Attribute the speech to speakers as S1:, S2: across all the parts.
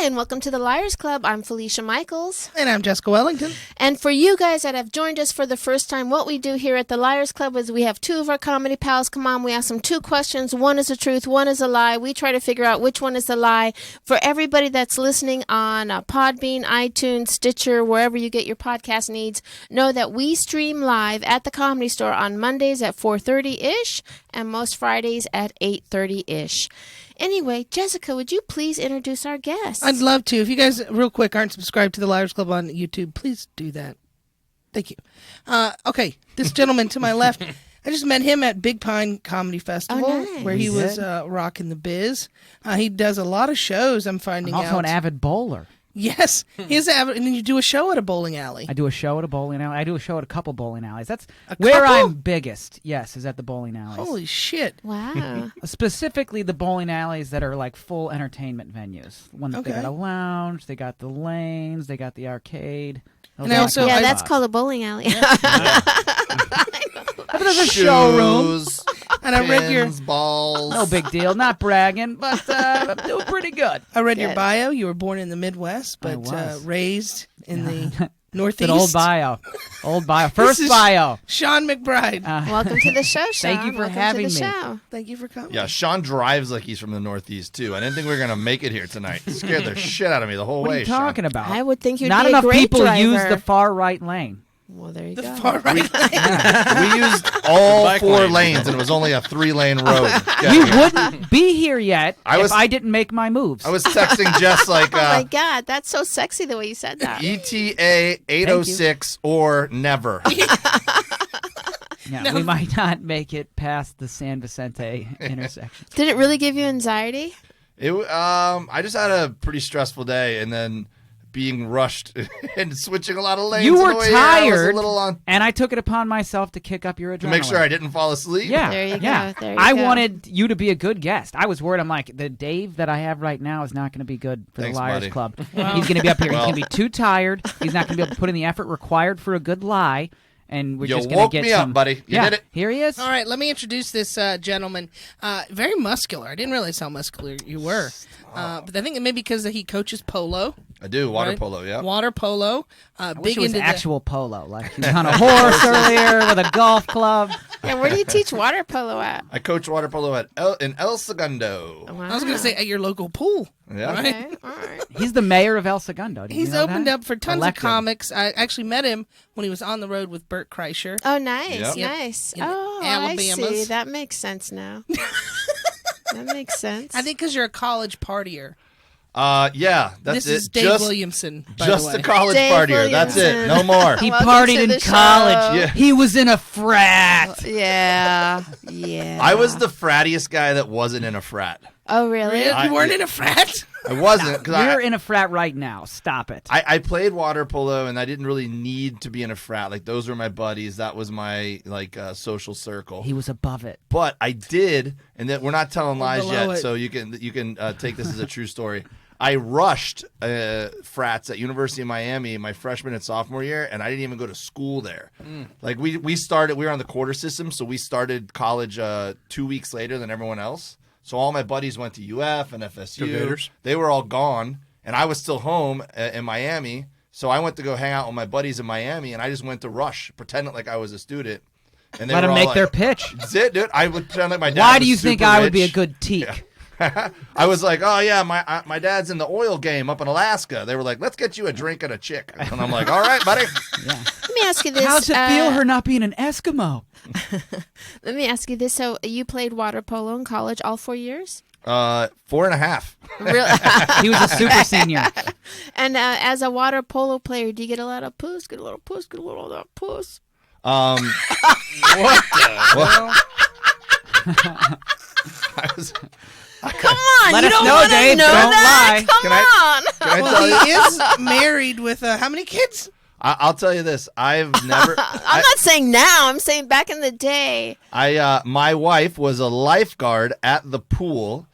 S1: and welcome to the Liars Club. I'm Felicia Michaels.
S2: And I'm Jessica Wellington.
S1: And for you guys that have joined us for the first time, what we do here at the Liars Club is we have two of our comedy pals come on. We ask them two questions. One is the truth, one is a lie. We try to figure out which one is the lie. For everybody that's listening on Podbean, iTunes, Stitcher, wherever you get your podcast needs, know that we stream live at the Comedy Store on Mondays at 4:30-ish and most Fridays at 8:30-ish. Anyway, Jessica, would you please introduce our guests?
S2: I'd love to. If you guys, real quick, aren't subscribed to the Liars Club on YouTube, please do that. Thank you. Okay, this gentleman to my left, I just met him at Big Pine Comedy Festival,
S1: nice.
S2: where he was rocking the biz. He does a lot of shows, I'm finding out.
S3: Also an avid bowler.
S2: Yes, he's avid, and then you do a show at a bowling alley.
S3: I do a show at a bowling alley. I do a show at a couple bowling alleys. That's
S2: A
S3: where
S2: couple?
S3: I'm biggest. Yes, is at the bowling alleys.
S2: Holy shit.
S1: Wow.
S3: Specifically the bowling alleys that are like full entertainment venues. One that they
S2: Okay.
S3: got a lounge, they got the lanes, they got the arcade.
S2: And I also-
S1: Yeah,
S2: I-
S1: that's called a bowling alley.
S3: But there's a showroom.
S4: Shoes,
S2: And I read your
S4: pins, balls.
S3: No big deal. Not bragging, but I'm doing pretty good.
S2: your bio. You were born in the Midwest, but
S3: was.
S2: raised in the Northeast.
S3: It's an old bio. Old bio. First
S2: is-
S3: bio.
S2: Sean McBride.
S1: Welcome to the show, Sean.
S3: Thank you for
S1: Welcome
S3: having
S1: to the
S3: me.
S1: show.
S2: Thank you for coming.
S4: Yeah, Sean drives like he's from the Northeast, too. I didn't think we were going to make it here tonight. It scared the shit out of me the whole
S3: What
S4: way,
S3: are you talking
S4: Sean.
S3: about?
S1: I would think you'd
S3: Not
S1: be a
S3: enough
S1: great
S3: people
S1: driver.
S3: use the far right lane.
S1: Well, there you
S2: The
S1: go.
S2: far right.
S4: We used all
S5: Bike
S4: 4
S5: lane.
S4: lanes, and it was only a 3-lane road.
S3: We wouldn't be here yet
S4: I
S3: if I didn't make my moves.
S4: I was texting Jess like
S1: Oh my God, that's so sexy the way you said that.
S4: ETA 806 or never.
S3: Yeah, we might not make it past the San Vicente intersection.
S1: Did it really give you anxiety?
S4: I just had a pretty stressful day, and then being rushed and switching a lot of lanes.
S3: You
S4: on
S3: were
S4: the way here, I was
S3: tired,
S4: a little on
S3: and I took it upon myself to kick up your adrenaline.
S4: to make sure I didn't fall asleep.
S3: Yeah,
S1: There you go,
S3: yeah.
S1: there you
S3: I
S1: go.
S3: wanted you to be a good guest. I was worried. I'm like, the Dave that I have right now is not going to be good for
S4: Thanks,
S3: the Liars
S4: buddy.
S3: Club. He's going to be up here.
S4: Well.
S3: He's going to be too tired. He's not going to be able to put in the effort required for a good lie. And we're
S4: You
S3: just going
S4: woke
S3: to get
S4: me up,
S3: some.
S4: buddy. You
S3: yeah,
S4: did it.
S3: Here he is.
S2: All right, let me introduce this gentleman. Very muscular. I didn't realize how muscular you were. But I think it may be because he coaches polo.
S4: I do. Water
S2: right?
S4: polo, yeah.
S2: Water polo.
S3: I
S2: Big
S3: wish it was
S2: into
S3: actual polo. Like he was on a horse earlier with a golf club.
S1: Yeah, where do you teach water polo at?
S4: I coach water polo at in El Segundo.
S1: Wow.
S2: I was going to say at your local pool.
S4: Yeah.
S2: Right?
S1: Okay, all right.
S3: He's the mayor of El Segundo. Did you
S2: He's
S3: know
S2: opened
S3: that?
S2: up for tons
S3: Elected.
S2: of comics. I actually met him when he was on the road with Bert Kreischer.
S1: Oh, nice,
S4: Yep.
S1: nice.
S2: In the
S1: Oh, I see.
S2: Alabamas.
S1: That makes sense now. That makes sense.
S2: I think because you're a college partier.
S4: Yeah, that's
S2: This
S4: it.
S2: is Dave
S4: just
S2: Williamson, by
S4: just
S2: the way.
S4: a college
S1: Dave
S4: partier. That's it.
S1: Williamson.
S4: No more.
S3: He
S1: Welcome
S3: partied
S1: to
S3: in
S1: the
S3: college.
S1: show.
S4: Yeah.
S3: He was in a frat.
S1: Yeah, yeah.
S4: I was the frattiest guy that wasn't in a frat.
S1: Oh, really?
S2: Really? You weren't
S4: yeah.
S2: in a frat?
S4: I wasn't because
S3: You're in a frat right now. Stop it.
S4: I played water polo and I didn't really need to be in a frat. Like those were my buddies. That was my social circle.
S3: He was above it.
S4: But I did, and then we're not telling lies
S2: below
S4: yet,
S2: it.
S4: so you can take this as a true story. I rushed frats at University of Miami my freshman and sophomore year, and I didn't even go to school there. Like we were on the quarter system, so we started college 2 weeks later than everyone else. So all my buddies went to UF and FSU.
S5: Gators.
S4: They were all gone, and I was still home in Miami. So I went to go hang out with my buddies in Miami, and I just went to Rush, pretending like I was a student. And they
S3: Let
S4: were
S3: him
S4: all
S3: make
S4: like,
S3: their pitch.
S4: That's it, dude. I would pretend like my dad
S3: Why
S4: was
S3: do you think
S4: super
S3: I would be a
S4: rich.
S3: good teak?
S4: I was like, oh, yeah, my dad's in the oil game up in Alaska. They were like, let's get you a drink and a chick. And I'm like, all right, buddy.
S3: Yeah.
S1: Let me ask you this.
S3: How's it feel her not being an Eskimo?
S1: Let me ask you this. So you played water polo in college all 4 years?
S4: 4.5.
S1: Really?
S3: He was a super senior.
S1: And as a water polo player, do you get a lot of puss? Get a little puss? Get a little of that puss?
S4: What
S5: Well,
S4: I was,
S1: Come on,
S3: Let
S1: you
S3: us
S1: don't
S3: know,
S1: want to
S3: Dave.
S1: know
S3: Don't
S1: that?
S3: lie.
S1: Come
S4: Can
S1: on.
S4: Can I
S2: Well,
S4: tell
S2: he
S4: you?
S2: is married with how many kids?
S4: I'll tell you this. I've never.
S1: I'm not saying now. I'm saying back in the day.
S4: My wife was a lifeguard at the pool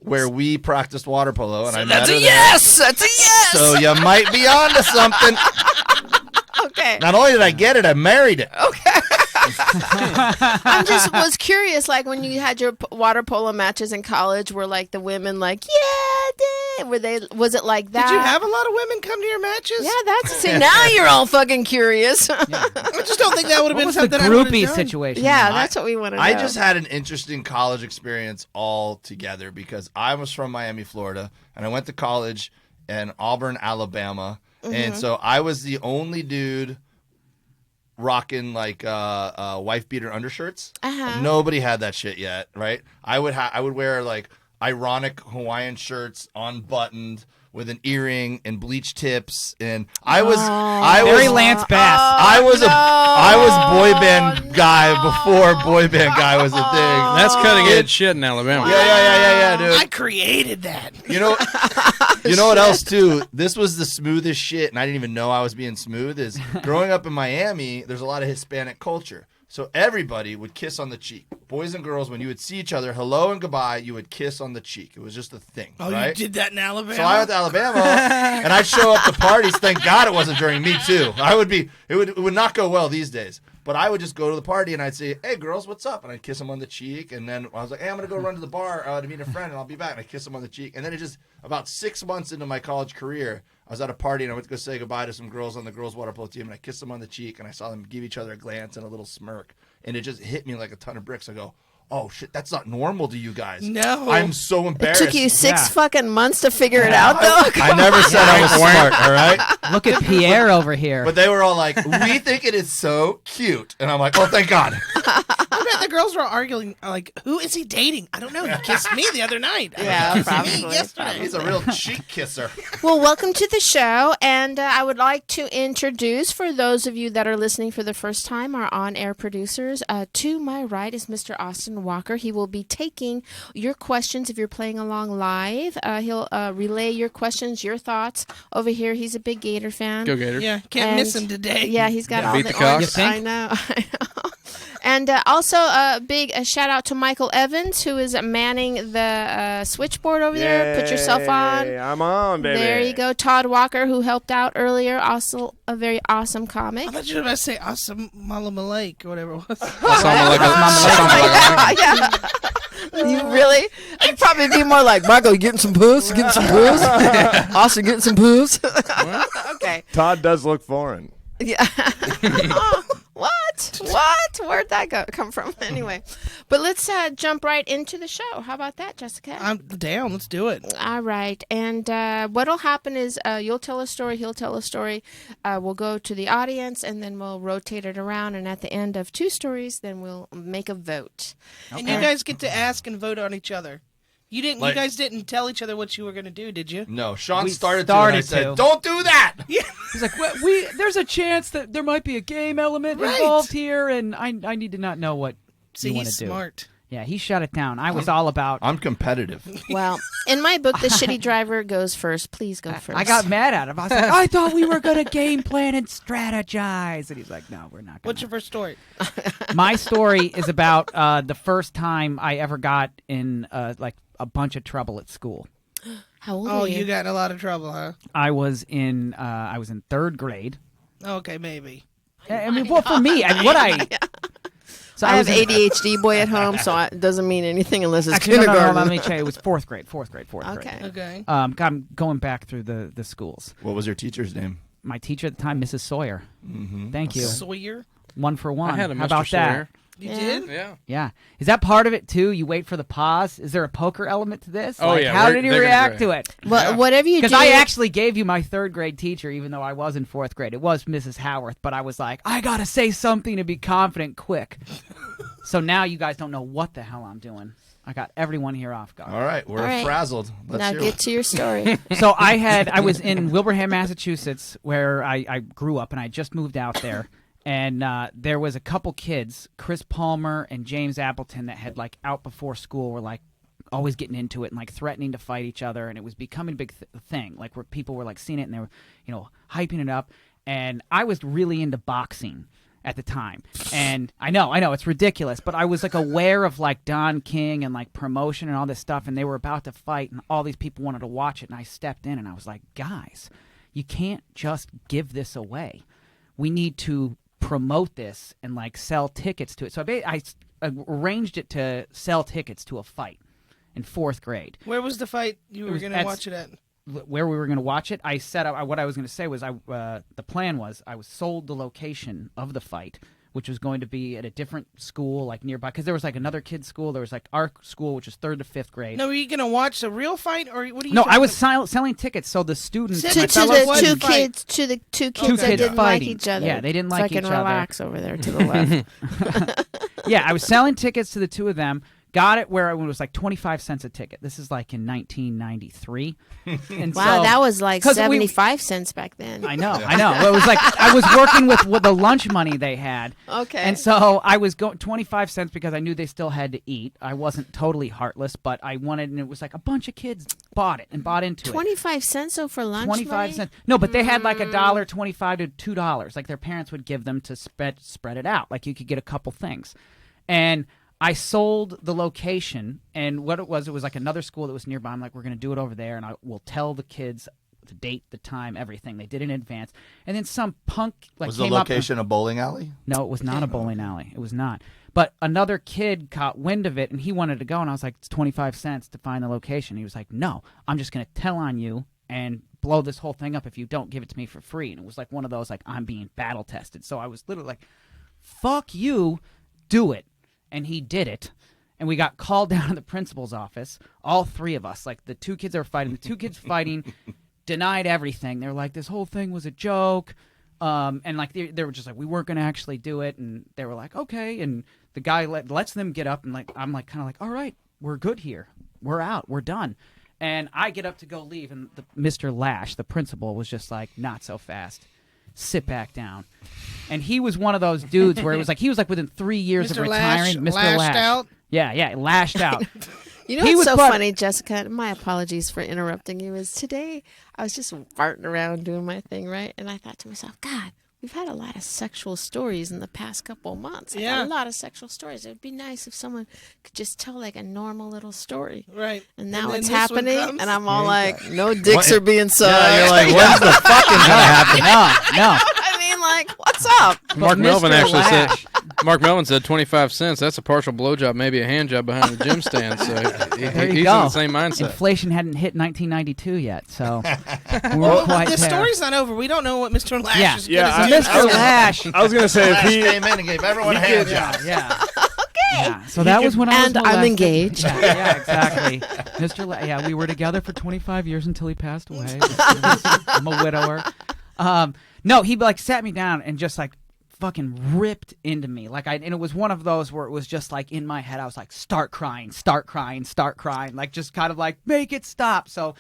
S4: where we practiced water polo, and I met
S1: That's
S4: her
S1: a
S4: there.
S1: yes. That's a yes.
S4: So you might be onto something.
S1: Okay.
S4: Not only did I get it, I married it.
S1: I just was curious, like when you had your water polo matches in college, were like the women like, yeah, Was it like that?
S2: Did you have a lot of women come to your matches?
S1: Yeah, that's see. Now you're all fucking curious.
S2: I just don't think that would have
S3: What
S2: been
S3: was the
S2: something I would have
S3: groupie
S2: done.
S3: situation?
S1: Yeah, that's what we want to know.
S4: I just had an interesting college experience altogether because I was from Miami, Florida, and I went to college in Auburn, Alabama, and so I was the only dude rocking like wife beater undershirts. Nobody had that shit yet, right? I would wear like ironic Hawaiian shirts unbuttoned with an earring and bleach tips, and I was
S3: Very Lance Bass.
S4: I was boy band guy before boy band guy was a thing.
S5: That's cutting edge shit in Alabama.
S4: Yeah, dude.
S2: I created that.
S4: You know what else too? This was the smoothest shit, and I didn't even know I was being smooth. Is growing up in Miami, there's a lot of Hispanic culture, so everybody would kiss on the cheek. Boys and girls, when you would see each other, hello and goodbye, you would kiss on the cheek. It was just a thing.
S2: Oh,
S4: right?
S2: you did that in Alabama?
S4: So I went to Alabama, and I'd show up to parties. Thank God it wasn't during Me Too. It would not go well these days. But I would just go to the party, and I'd say, hey, girls, what's up? And I'd kiss them on the cheek. And then I was like, hey, I'm going to go run to the bar to meet a friend, and I'll be back. And I'd kiss them on the cheek. And then about 6 months into my college career, I was at a party, and I went to go say goodbye to some girls on the girls' water polo team, and I kissed them on the cheek, and I saw them give each other a glance and a little smirk. And it just hit me like a ton of bricks. I go, oh, shit, that's not normal to you guys.
S2: No.
S4: I'm so
S1: It
S4: embarrassed.
S1: took you 6 fucking months to figure it out, though.
S4: I never said I was smart, all right?
S3: Look at Pierre over here.
S4: But they were all like, we think it is so cute. And I'm like, oh, thank God.
S2: I bet the girls were arguing, like, who is he dating? I don't know. He kissed me the other night.
S1: Yeah,
S2: He kissed
S1: probably.
S2: me yesterday.
S4: He's a real cheek kisser.
S1: Well, welcome to the show, and I would like to introduce, for those of you that are listening for the first time, our on-air producers. To my right is Mr. Austin Walker. He will be taking your questions if you're playing along live. He'll relay your questions, your thoughts. Over here, he's a big Gator fan.
S5: Go Gators.
S2: Yeah, can't miss him today.
S1: Yeah, he's got all
S5: Beat
S1: the
S5: the Cox.
S1: orange.
S3: You think?
S1: I know. And also a big shout out to Michael Evans, who is manning the switchboard over there. Put yourself on.
S6: I'm on, baby.
S1: There you go. Todd Walker, who helped out earlier, also a very awesome comic.
S2: I thought you were about to say Awesome Mala Malake or whatever it was.
S1: You really? I'd probably be more like, Michael, you getting some poos? Getting some poos? Austin, getting some poos? Okay.
S6: Todd does look foreign.
S1: Yeah. Oh, what? Where'd that come from? Anyway, but let's jump right into the show. How about that, Jessica?
S2: I'm down. Let's do it.
S1: All right. And what'll happen is you'll tell a story, he'll tell a story. We'll go to the audience, and then we'll rotate it around. And at the end of 2 stories, then we'll make a vote.
S2: And you guys get to ask and vote on each other. You didn't.
S4: Like-
S2: you guys didn't tell each other what you were going to do, did you?
S4: No, Sean
S3: We
S4: started to, and I
S3: started
S4: said,
S3: to.
S4: don't do that.
S3: He's like, there's a chance that there might be a game element
S2: Right.
S3: involved here, and I need to not know what
S2: See,
S3: you want
S2: he's
S3: to do.
S2: smart.
S3: Yeah, he shut it down. I was all about.
S4: I'm competitive.
S1: Well, in my book, the shitty driver goes first. Please go first.
S3: I got mad at him. I was like, I thought we were going to game plan and strategize. And he's like, no, we're not going
S2: What's your first story?
S3: My story is about the first time I ever got in like a bunch of trouble at school.
S1: How old
S2: Oh,
S1: are you?
S2: you got in a lot of trouble, huh?
S3: I was in 3rd grade.
S2: Okay, maybe.
S3: I mean, well, for me, so
S1: I have
S3: was in-
S1: ADHD boy at home, so it doesn't mean anything unless it's
S3: Actually,
S1: kindergarten.
S3: no, let me tell you, it was 4th grade.
S1: Okay.
S2: Okay.
S3: I'm going back through the schools.
S4: What was your teacher's name?
S3: My teacher at the time, Mrs. Sawyer. Thank you.
S2: Sawyer?
S3: 1 for 1.
S5: I had a
S3: How
S5: Mr.
S3: about
S5: Sawyer.
S3: that?
S2: You
S1: Yeah.
S2: did?
S5: Yeah.
S3: Yeah. Is that part of it too? You wait for the pause? Is there a poker element to this?
S5: Oh,
S3: Like,
S5: yeah,
S3: How
S5: we're-
S3: did he
S5: they're gonna
S3: react
S5: do
S3: to
S5: it.
S3: it?
S1: Well, whatever you do.
S3: Because I actually gave you my 3rd grade teacher, even though I was in 4th grade. It was Mrs. Howarth, but I was like, I got to say something to be confident quick. So now you guys don't know what the hell I'm doing. I got everyone here off guard.
S4: All right, we're
S1: All right.
S4: frazzled. Let's
S1: now
S4: hear
S1: get
S4: it.
S1: to your story.
S3: So I was in Wilbraham, Massachusetts, where I grew up, and I just moved out there. And there was a couple kids, Chris Palmer and James Appleton, that had like out before school, were like always getting into it and like threatening to fight each other, and it was becoming a big thing. Like where people were like seeing it and they were, hyping it up. And I was really into boxing at the time, and I know it's ridiculous, but I was like aware of like Don King and like promotion and all this stuff, and they were about to fight, and all these people wanted to watch it, and I stepped in and I was like, guys, you can't just give this away. We need to promote this and like sell tickets to it. So I arranged it to sell tickets to a fight in 4th grade.
S2: Where was the fight you were
S3: was
S2: going to
S3: at-
S2: watch it at?
S3: where we were going to watch it, I set up. What I was going to say was, the plan was I was sold the location of the fight, which was going to be at a different school, like nearby, because there was like another kid's school. There was like our school, which was 3rd to 5th grade.
S2: No, were you going to watch a real fight, or what are you?
S3: No, I was selling tickets, so the students,
S2: To
S1: to
S3: my
S1: the
S3: fellow
S1: two
S3: students-
S1: kids, to the two kids
S3: Two
S1: that
S3: kids
S1: didn't like
S3: fighting.
S1: each other.
S3: Yeah, they didn't
S1: so
S3: like
S1: I can
S3: each other.
S1: relax over there to the left.
S3: Yeah, I was selling tickets to the two of them. Got it where it was like 25 cents a ticket. This is like in 1993. And
S1: Wow,
S3: so,
S1: that was like
S3: 'cause
S1: 75 cents back then.
S3: I know. Well, it was like I was working with the lunch money they had.
S1: Okay.
S3: And so I was going 25 cents because I knew they still had to eat. I wasn't totally heartless, but I wanted, and it was like a bunch of kids bought it and bought into it.
S1: 25 cents though for lunch
S3: 25
S1: money?
S3: cents. No, but they had like $1.25 to $2. Like their parents would give them to spread it out. Like you could get a couple things. And I sold the location, and what it was like another school that was nearby. I'm like, we're going to do it over there, and I will tell the kids the date, the time, everything. They did it in advance. And then some punk like
S4: Was the
S3: came up.
S4: location a bowling alley?
S3: No, it was not a bowling alley. It was not. But another kid caught wind of it, and he wanted to go, and I was like, it's 25 cents to find the location. He was like, no, I'm just going to tell on you and blow this whole thing up if you don't give it to me for free. And it was like one of those, like, I'm being battle tested. So I was literally like, fuck you, do it. And he did it. And we got called down to the principal's office, all three of us. Like, the two kids that were fighting. The two kids fighting denied everything. They were like, this whole thing was a joke. And, like, they were just like, we weren't going to actually do it. And they were like, okay. And the guy lets them get up. And, like, I'm, like, kind of like, all right, we're good here. We're out. We're done. And I get up to go leave. And Mr. Lash, the principal, was just like, not so fast. Sit back down. And he was one of those dudes where it was like he was like within 3 years of
S2: Mr.
S3: retiring.
S2: Lash,
S3: Mr.
S2: lashed out?
S3: Yeah, lashed out.
S1: You know
S3: He
S1: what's
S3: was
S1: so
S3: but-
S1: funny, Jessica? My apologies for interrupting you. Is today I was just farting around doing my thing, right? And I thought to myself, God, we've had a lot of sexual stories in the past couple of months.
S2: Yeah.
S1: A lot of sexual stories. It would be nice if someone could just tell like a normal little story.
S2: Right.
S1: And now
S2: then
S1: it's
S2: this one
S1: happening,
S2: comes.
S1: and I'm all like, no dicks are being sucked.
S4: Yeah, you're like, when's the fucking gonna happen?
S3: No.
S1: I mean, like, what's up?
S5: Mark
S3: Mr.
S5: Melvin actually
S3: Lash-
S5: said. Mark Melvin said 25 cents. That's a partial blowjob, maybe a hand job behind the gym stand. So
S3: There you
S5: he's
S3: go.
S5: in the same mindset.
S3: Inflation hadn't hit 1992 yet, so we weren't quite
S2: The
S3: there.
S2: story's not over. We don't know what Mr. Lash
S3: Yeah.
S2: is
S6: Yeah,
S2: going to
S3: So
S2: do.
S3: Mr. Lash.
S6: I was gonna say if
S4: Lash
S6: he
S4: came in and gave everyone a hand job.
S3: Yeah. Yeah. So that was when I was
S1: And I'm
S3: molested.
S1: engaged.
S3: Yeah, exactly. Yeah, we were together for 25 years until he passed away. I'm a widower. No, he like sat me down and just like fucking ripped into me. And it was one of those where it was just like in my head I was like, start crying. Like just kind of like, make it stop. So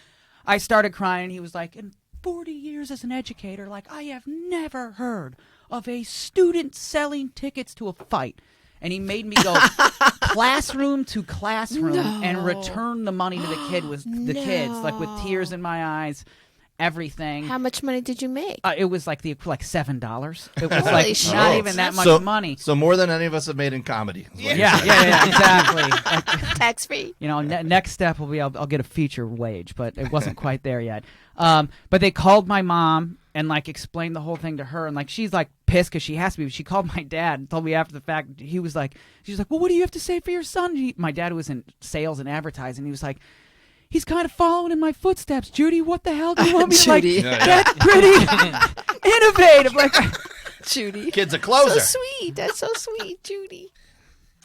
S3: I started crying and he was like, in 40 years as an educator, like I have never heard of a student selling tickets to a fight. And he made me go classroom to classroom and return the money to the kids, like with tears in my eyes, everything.
S1: How much money did you make?
S3: It was like $7. It was
S1: Holy
S3: like
S1: shit.
S3: not even that much
S4: So-
S3: money.
S4: So more than any of us have made in comedy. is what you're saying.
S3: Yeah, exactly. Like,
S1: Tax free.
S3: next step will be I'll get a feature wage, but it wasn't quite there yet. But they called my mom and like explained the whole thing to her, and like she's like pissed because she has to be. She called my dad and told me after the fact. She's like, well, what do you have to say for your son? My dad was in sales and advertising. He was like, he's kind of following in my footsteps. Judy, what the hell do you want me to like?
S1: Judy.
S3: That's pretty innovative. Like,
S1: Judy.
S4: Kid's a
S1: So
S4: closer.
S1: sweet. That's so sweet, Judy.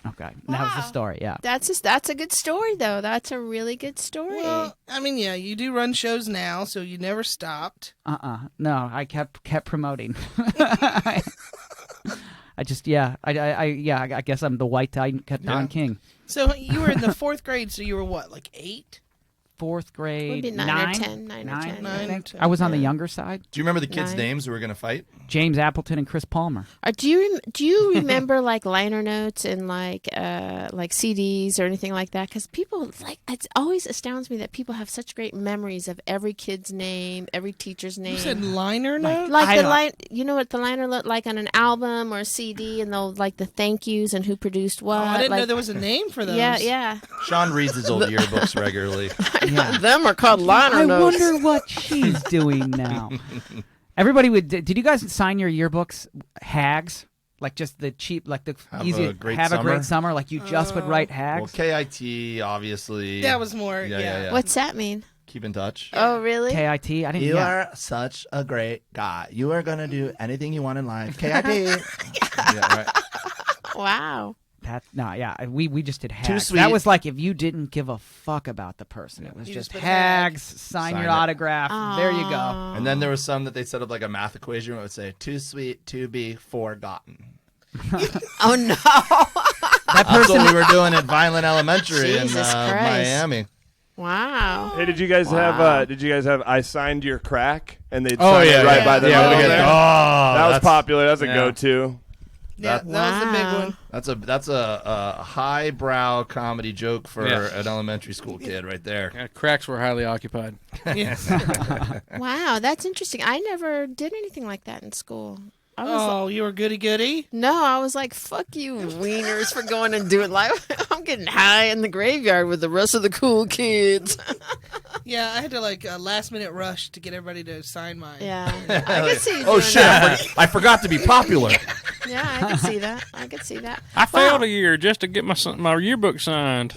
S3: okay, that was the story. Yeah.
S1: That's a good story, though. That's a really good story.
S2: Well, I mean, yeah, you do run shows now, so you never stopped.
S3: No, I kept promoting. I just I guess I'm the white Don King.
S2: So you were in the fourth grade, so you were what, like 8?
S3: Fourth grade,
S1: Maybe 9 or 10, 9 or 10.
S3: I think.
S2: 10,
S3: I was on the
S1: yeah.
S3: younger side.
S4: Do you remember the kids'
S1: 9.
S4: names who were going to fight?
S3: James Appleton and Chris Palmer.
S1: Do you remember like liner notes and like CDs or anything like that? Because people it always astounds me that people have such great memories of every kid's name, every teacher's name.
S2: You said liner note?
S1: Like
S3: I
S1: the
S3: don't-
S1: line, you know what the liner looked like on an album or a CD, and they'll like the thank yous and who produced what.
S2: Oh, I didn't know
S1: like,
S2: there was a name for those.
S1: Yeah.
S4: Sean reads his old yearbooks regularly.
S1: Them are called liner
S3: I
S1: notes.
S3: wonder what she's doing now. Everybody did you guys sign your yearbooks hags? Like just the cheap, like the
S4: Have
S3: easy,
S4: a great
S3: have a
S4: summer.
S3: great summer. Like you just would write
S4: Well,
S3: hags.
S4: KIT, obviously.
S2: That was more,
S4: Yeah.
S1: What's that mean?
S4: Keep in touch.
S1: Oh, really?
S3: KIT. I didn't.
S4: You
S3: yeah.
S4: are such a great guy. You are gonna do anything you want in life. KIT. Yeah, right.
S1: Wow.
S3: We just did hags.
S4: sweet.
S3: That was like if you didn't give a fuck about the person. It was
S2: You
S3: just
S2: just put
S3: hags, sign your
S4: it.
S3: autograph. There you go.
S4: And then there was some that they set up like a math equation where it would say too sweet to be forgotten.
S1: Oh, no.
S3: That
S4: That's
S3: person.
S4: what we were doing at Vineland Elementary in
S1: Jesus Christ.
S4: Miami.
S1: Wow.
S6: Hey, did you guys have I signed your crack and they'd
S5: Oh,
S6: sign
S5: yeah,
S6: it right
S5: yeah.
S6: by the
S5: Yeah,
S6: middle
S5: we get
S6: there?
S5: that.
S6: That was
S4: that's
S6: popular. That was a
S5: Yeah.
S6: go-to.
S2: Yeah, that was the big one.
S4: that's a highbrow comedy joke for
S5: Yeah.
S4: an elementary school kid right there.
S5: Yeah, cracks were highly occupied.
S1: Wow, that's interesting. I never did anything like that in school. I was
S2: Oh, you were goody-goody?
S1: No, I was like, fuck you, wieners, for going and doing live. I'm getting high in the graveyard with the rest of the cool kids.
S2: Yeah, I had to like last-minute rush to get everybody to sign mine.
S1: Yeah. I could see you
S4: Oh
S1: doing
S4: shit!
S1: that.
S4: I forgot to be popular.
S1: Yeah, I could see that. I could see that.
S5: I failed a year just to get my yearbook signed.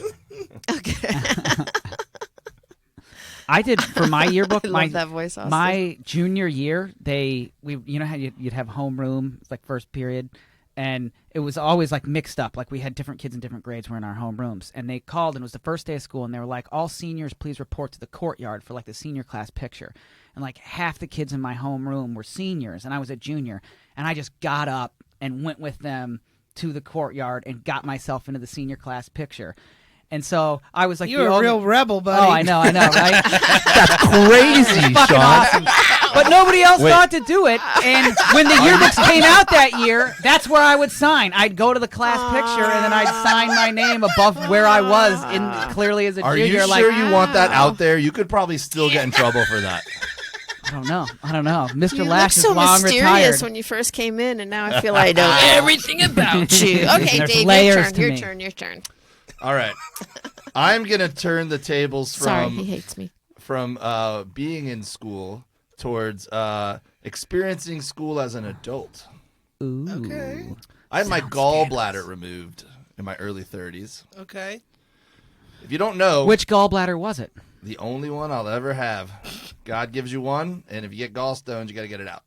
S1: Okay.
S3: I did for my yearbook.
S1: I
S3: my
S1: love that voice, Austin.
S3: my junior year, you know how you'd have homeroom, it's like first period, and it was always like mixed up. Like we had different kids in different grades were in our homerooms, and they called, and it was the first day of school, and they were like, "All seniors, please report to the courtyard for like the senior class picture." And like half the kids in my homeroom were seniors, and I was a junior, and I just got up and went with them to the courtyard and got myself into the senior class picture. And so I was like,
S2: You were a real rebel, buddy.
S3: Oh, I know, right?
S4: That's crazy,
S3: Fucking
S4: Sean.
S3: awesome. But nobody else thought to do it. And when the yearbooks came out that year, that's where I would sign. I'd go to the class picture and then I'd sign my name above where I was clearly as a
S4: Are
S3: junior.
S4: you
S3: like,
S4: sure you want that out there? You could probably still get in trouble for that.
S3: I don't know. Mr.
S1: You
S3: Lash
S1: looked
S3: is
S1: so
S3: long
S1: mysterious
S3: retired.
S1: when you first came in, and now I feel I know everything about you. Okay,
S3: There's
S1: Dave,
S3: layers to
S1: your
S3: me.
S1: turn. Your turn.
S4: All right, I'm gonna turn the tables
S1: Sorry,
S4: from
S1: he hates me.
S4: being in school towards experiencing school as an adult.
S3: Ooh.
S2: Okay.
S4: I had my gallbladder removed in my early 30s.
S2: Okay.
S4: If you don't know,
S3: Which gallbladder was it?
S4: the only one I'll ever have. God gives you one, and if you get gallstones, you got to get it out.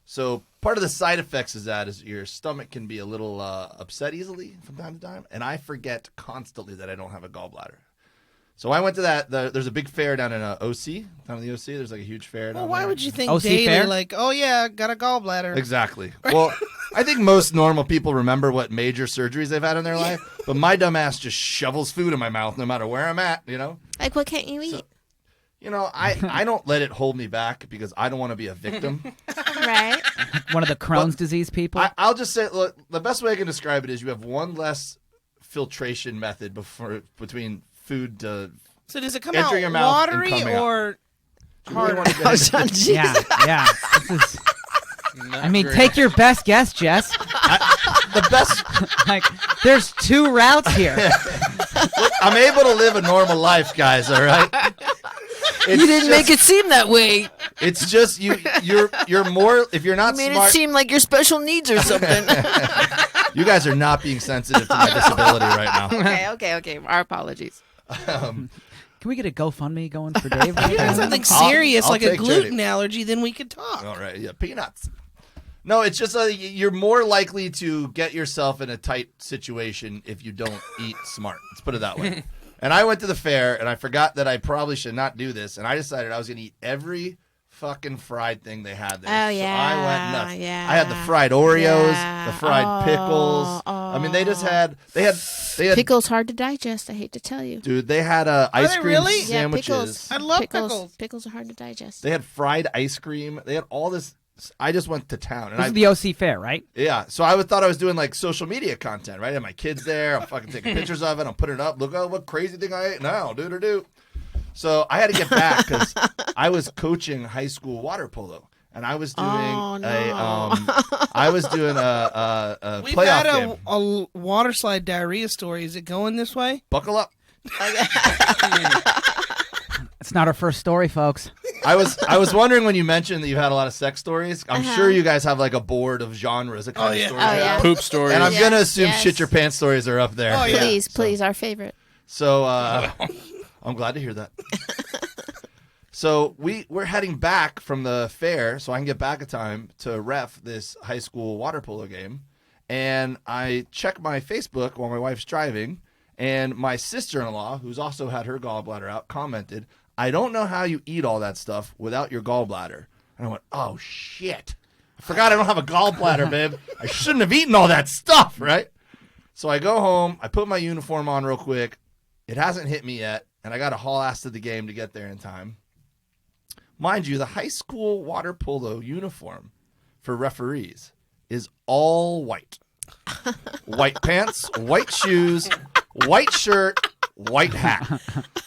S4: So part of the side effects is your stomach can be a little upset easily from time to time, and I forget constantly that I don't have a gallbladder. So I went to that. There's a big fair down in OC. Down in the OC, there's like a huge fair.
S2: Well,
S4: down
S2: why
S4: there.
S2: would you think
S3: OC
S2: daily,
S3: fair?
S2: like, oh, yeah, got a gallbladder?
S4: Exactly. Well, I think most normal people remember what major surgeries they've had in their life, but my dumb ass just shovels food in my mouth no matter where I'm at, you know?
S1: Like, what can't you eat?
S4: You know, I don't let it hold me back because I don't want to be a victim.
S1: Right?
S3: One of the Crohn's disease people?
S4: I'll just say, look, the best way I can describe it is you have one less filtration method between food to
S2: So does it come
S4: Enter
S2: out
S4: your mouth and
S2: watery
S4: coming out.
S2: or
S4: you really
S2: hard?
S4: want to get
S1: Oh,
S4: into-
S1: John, Jesus.
S3: yeah. This is,
S5: Not
S3: I mean,
S5: great.
S3: take your best guess, Jess.
S4: the best.
S3: Like, there's two routes here.
S4: I'm able to live a normal life, guys. All right.
S1: You didn't make it seem that way.
S4: It's just you're more if you're not
S1: You made
S4: smart.
S1: it seem like your special needs or something.
S4: You guys are not being sensitive to my disability right now.
S1: Okay. Our apologies.
S3: Can we get a GoFundMe going for Dave?
S2: If you had something serious
S4: I'll
S2: like a
S4: take
S2: gluten
S4: charity.
S2: allergy, then we could talk.
S4: All right, yeah, peanuts. No, it's just you're more likely to get yourself in a tight situation if you don't eat smart. Let's put it that way. And I went to the fair, and I forgot that I probably should not do this, and I decided I was going to eat every fucking fried thing they had there.
S1: Oh,
S4: So I went
S1: yeah,
S4: nuts.
S1: yeah.
S4: I had the fried Oreos,
S1: Yeah.
S4: the fried pickles. I mean, they had
S1: Pickles hard to digest, I hate to tell you.
S4: dude, they had ice
S2: they
S4: cream
S2: really?
S1: Yeah,
S4: sandwiches.
S1: pickles.
S2: I love pickles.
S1: Pickles are hard to digest.
S4: They had fried ice cream. They had all this. I just went to town, and
S3: This is the OC Fair, right?
S4: yeah. So I thought I was doing like social media content, right? I had my kids there. I'm fucking taking pictures of it. I'm putting it up. Look, what crazy thing I ate now, do. So I had to get back because I was coaching high school water polo, and I was doing I was doing a
S2: We've
S4: playoff
S2: had
S4: game.
S2: a water slide diarrhea story. Is it going this way?
S4: Buckle up.
S3: It's not our first story, folks.
S4: I was wondering when you mentioned that you had a lot of sex stories. I'm
S1: Uh-huh.
S4: sure you guys have like a board of genres of kind of stories.
S1: Oh,
S4: you
S1: yeah.
S4: have.
S5: Poop stories.
S4: And I'm
S1: Yes,
S4: gonna assume
S1: yes.
S4: shit your pants stories are up there.
S2: Oh, yeah.
S1: Please, our favorite.
S4: So I'm glad to hear that. So we're heading back from the fair so I can get back in time to ref this high school water polo game. And I check my Facebook while my wife's driving, and my sister-in-law, who's also had her gallbladder out, commented, "I don't know how you eat all that stuff without your gallbladder." And I went, "Oh, shit. I forgot I don't have a gallbladder, babe. I shouldn't have eaten all that stuff," right? So I go home. I put my uniform on real quick. It hasn't hit me yet, and I got to haul ass to the game to get there in time. Mind you, the high school water polo uniform for referees is all white. White pants, white shoes, white shirt, white hat.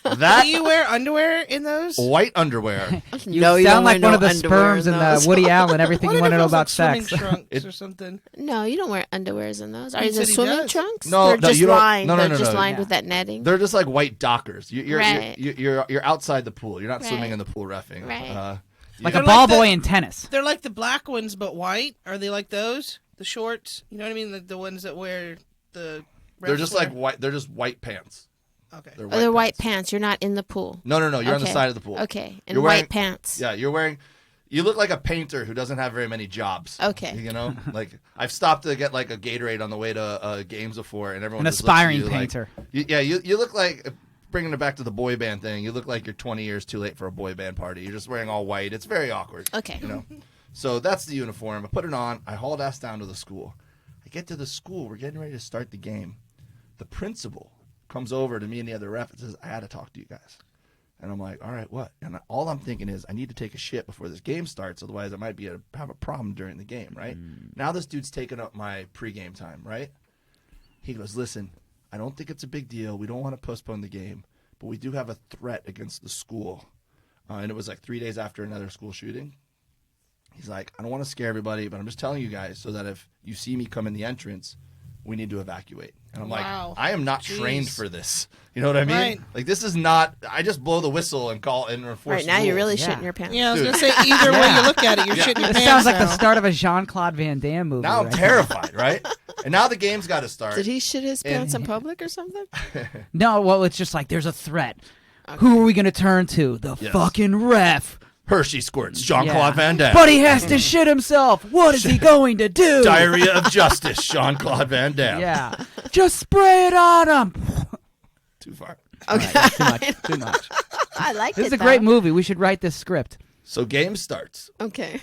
S2: Do you wear underwear in those?
S4: White underwear.
S3: You
S7: No, you don't
S3: sound like
S7: wear
S3: one
S7: no
S3: of the
S7: underwear
S3: sperms
S7: in
S3: in
S7: those.
S3: Woody Allen. Everything
S2: What
S3: you
S2: if
S3: want to
S2: it
S3: know
S2: was
S3: about
S2: like swimming
S3: sex.
S2: trunks or something?
S1: No, you don't wear underwears in those. Are
S2: He
S1: they
S2: said he
S1: swimming
S2: does.
S1: trunks?
S4: No,
S1: they're
S4: no,
S1: just
S4: you don't-
S1: lined.
S4: no, no,
S1: They're
S4: no,
S1: just
S4: no,
S1: lined
S7: yeah.
S1: with that netting.
S4: They're just like white dockers.
S1: Right.
S4: You're outside the pool. You're not
S1: Right.
S4: swimming in the pool reffing.
S1: Right.
S3: Like
S2: They're
S3: a ball
S2: like the-
S3: boy in tennis.
S2: They're like the black ones, but white. Are they like those? The shorts? You know what I mean? Like the ones that wear the.
S4: They're
S2: refs
S4: just
S2: wear?
S4: like white. They're just white pants.
S2: Okay.
S4: They're
S1: Oh, they're white pants. You're not in the pool.
S4: No. You're on the
S1: Okay.
S4: side of the pool.
S1: Okay, and
S4: You're wearing-
S1: white pants.
S4: Yeah, you're wearing. You look like a painter who doesn't have very many jobs.
S1: Okay.
S4: You know, like I've stopped to get like a Gatorade on the way to games before, and everyone
S3: An
S4: just looks at
S3: aspiring
S4: you
S3: painter.
S4: Like, you look like, bringing it back to the boy band thing. You look like you're 20 years too late for a boy band party. You're just wearing all white. It's very awkward.
S1: Okay.
S4: You know. So that's the uniform. I put it on. I hauled ass down to the school. I get to the school. We're getting ready to start the game. The principal comes over to me and the other ref and says, "I had to talk to you guys." And I'm like, "All right, what?" And all I'm thinking is, I need to take a shit before this game starts. Otherwise, I might have a problem during the game, right? Now this dude's taking up my pregame time, right? He goes, "Listen, I don't think it's a big deal. We don't want to postpone the game, but we do have a threat against the school." And it was like 3 days after another school shooting. He's like, "I don't want to scare everybody, but I'm just telling you guys so that if you see me come in the entrance, we need to evacuate." And I'm
S2: Wow.
S4: like, I am not
S2: Jeez.
S4: trained for this. You know what I mean?
S2: Right.
S4: Like, this is not, I just blow the whistle and call and enforce
S1: Right now, you're really
S3: Yeah.
S1: shitting your pants.
S2: Yeah, I was
S4: Dude.
S2: gonna say either way you look at it, you're shitting your
S3: This
S2: pants.
S3: sounds like the
S2: now.
S3: start of a Jean-Claude Van Damme movie.
S4: Now I'm
S3: right?
S4: terrified, right? And now the game's got to start.
S1: Did he shit his pants
S4: And-
S1: in public or something?
S3: No, well, it's just like there's a threat. Who are we going to turn to? The
S4: Yes.
S3: fucking ref.
S4: Hershey squirts, Jean-Claude
S3: Yeah.
S4: Van Damme.
S3: But he has to shit himself. What is he going to do?
S4: Diarrhea of Justice, Jean-Claude Van Damme.
S3: Yeah. Just spray it on him.
S4: Too far.
S1: Okay.
S3: Too much. Too much.
S1: I like
S3: This
S1: it.
S3: is a great movie. We should write this script.
S4: So game starts.
S1: Okay.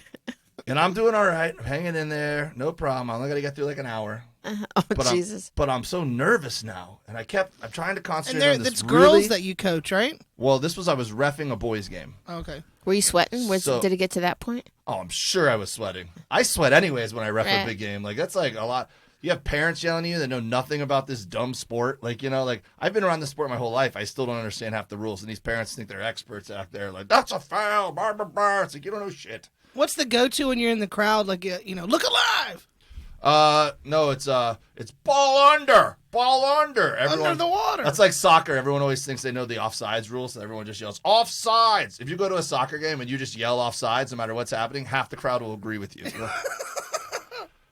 S4: And I'm doing all right. I'm hanging in there. No problem. I'm only going to get through like an hour.
S1: Oh,
S4: But
S1: Jesus.
S4: but I'm so nervous now. And I'm trying to
S2: And
S4: concentrate on this
S2: it's
S4: really.
S2: girls that you coach, right?
S4: Well, I was reffing a boys game.
S2: Okay.
S1: Were you sweating?
S4: So-
S1: Did it get to that point?
S4: Oh, I'm sure I was sweating. I sweat anyways when I ref a
S1: Right.
S4: big game. Like, that's like a lot. You have parents yelling at you that know nothing about this dumb sport. Like, like I've been around this sport my whole life. I still don't understand half the rules. And these parents think they're experts out there. Like, that's a foul. Blah, blah, blah. It's like, you don't know shit.
S2: What's the go-to when you're in the crowd? Like, look alive,
S4: No, it's ball under. Ball under.
S2: under the water.
S4: That's like soccer. Everyone always thinks they know the offsides rules, so everyone just yells offsides. If you go to a soccer game and you just yell offsides, no matter what's happening, half the crowd will agree with you.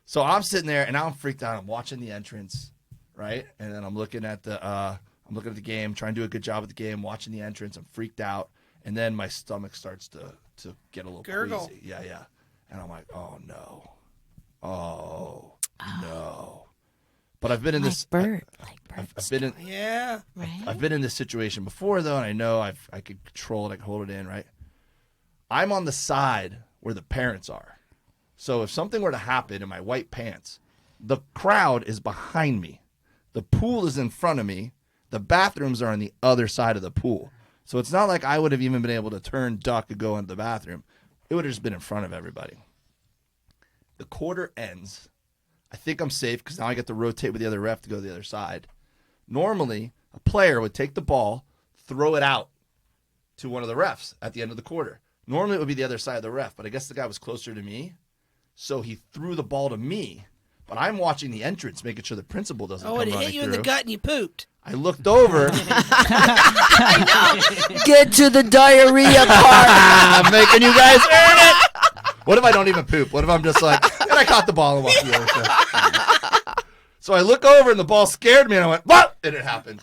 S4: So I'm sitting there and now I'm freaked out. I'm watching the entrance, right? And then I'm looking at the game, trying to do a good job with the game, watching the entrance. I'm freaked out, and then my stomach starts to get a little
S2: Gurgle.
S4: queasy. Yeah. And I'm like, oh no. But I've been in this.
S1: Bird.
S4: I've been in.
S2: Yeah.
S1: Right?
S4: I've been in this situation before, though, and I know I could control it. I can hold it in, right? I'm on the side where the parents are. So if something were to happen in my white pants, the crowd is behind me. The pool is in front of me. The bathrooms are on the other side of the pool. So it's not like I would have even been able to turn, duck, and go into the bathroom. It would have just been in front of everybody. The quarter ends. I think I'm safe because now I get to rotate with the other ref to go to the other side. Normally, a player would take the ball, throw it out to one of the refs at the end of the quarter. Normally, it would be the other side of the ref, but I guess the guy was closer to me, so he threw the ball to me. But I'm watching the entrance, making sure the principal doesn't come
S2: Oh, it
S4: running
S2: hit you in the
S4: through.
S2: gut and you pooped.
S4: I looked over.
S7: Get to the diarrhea part.
S4: I'm making you guys earn it. What if I don't even poop? What if I'm just like, and I caught the ball and walked the other side? So I look over and the ball scared me and I went, what? And it happened.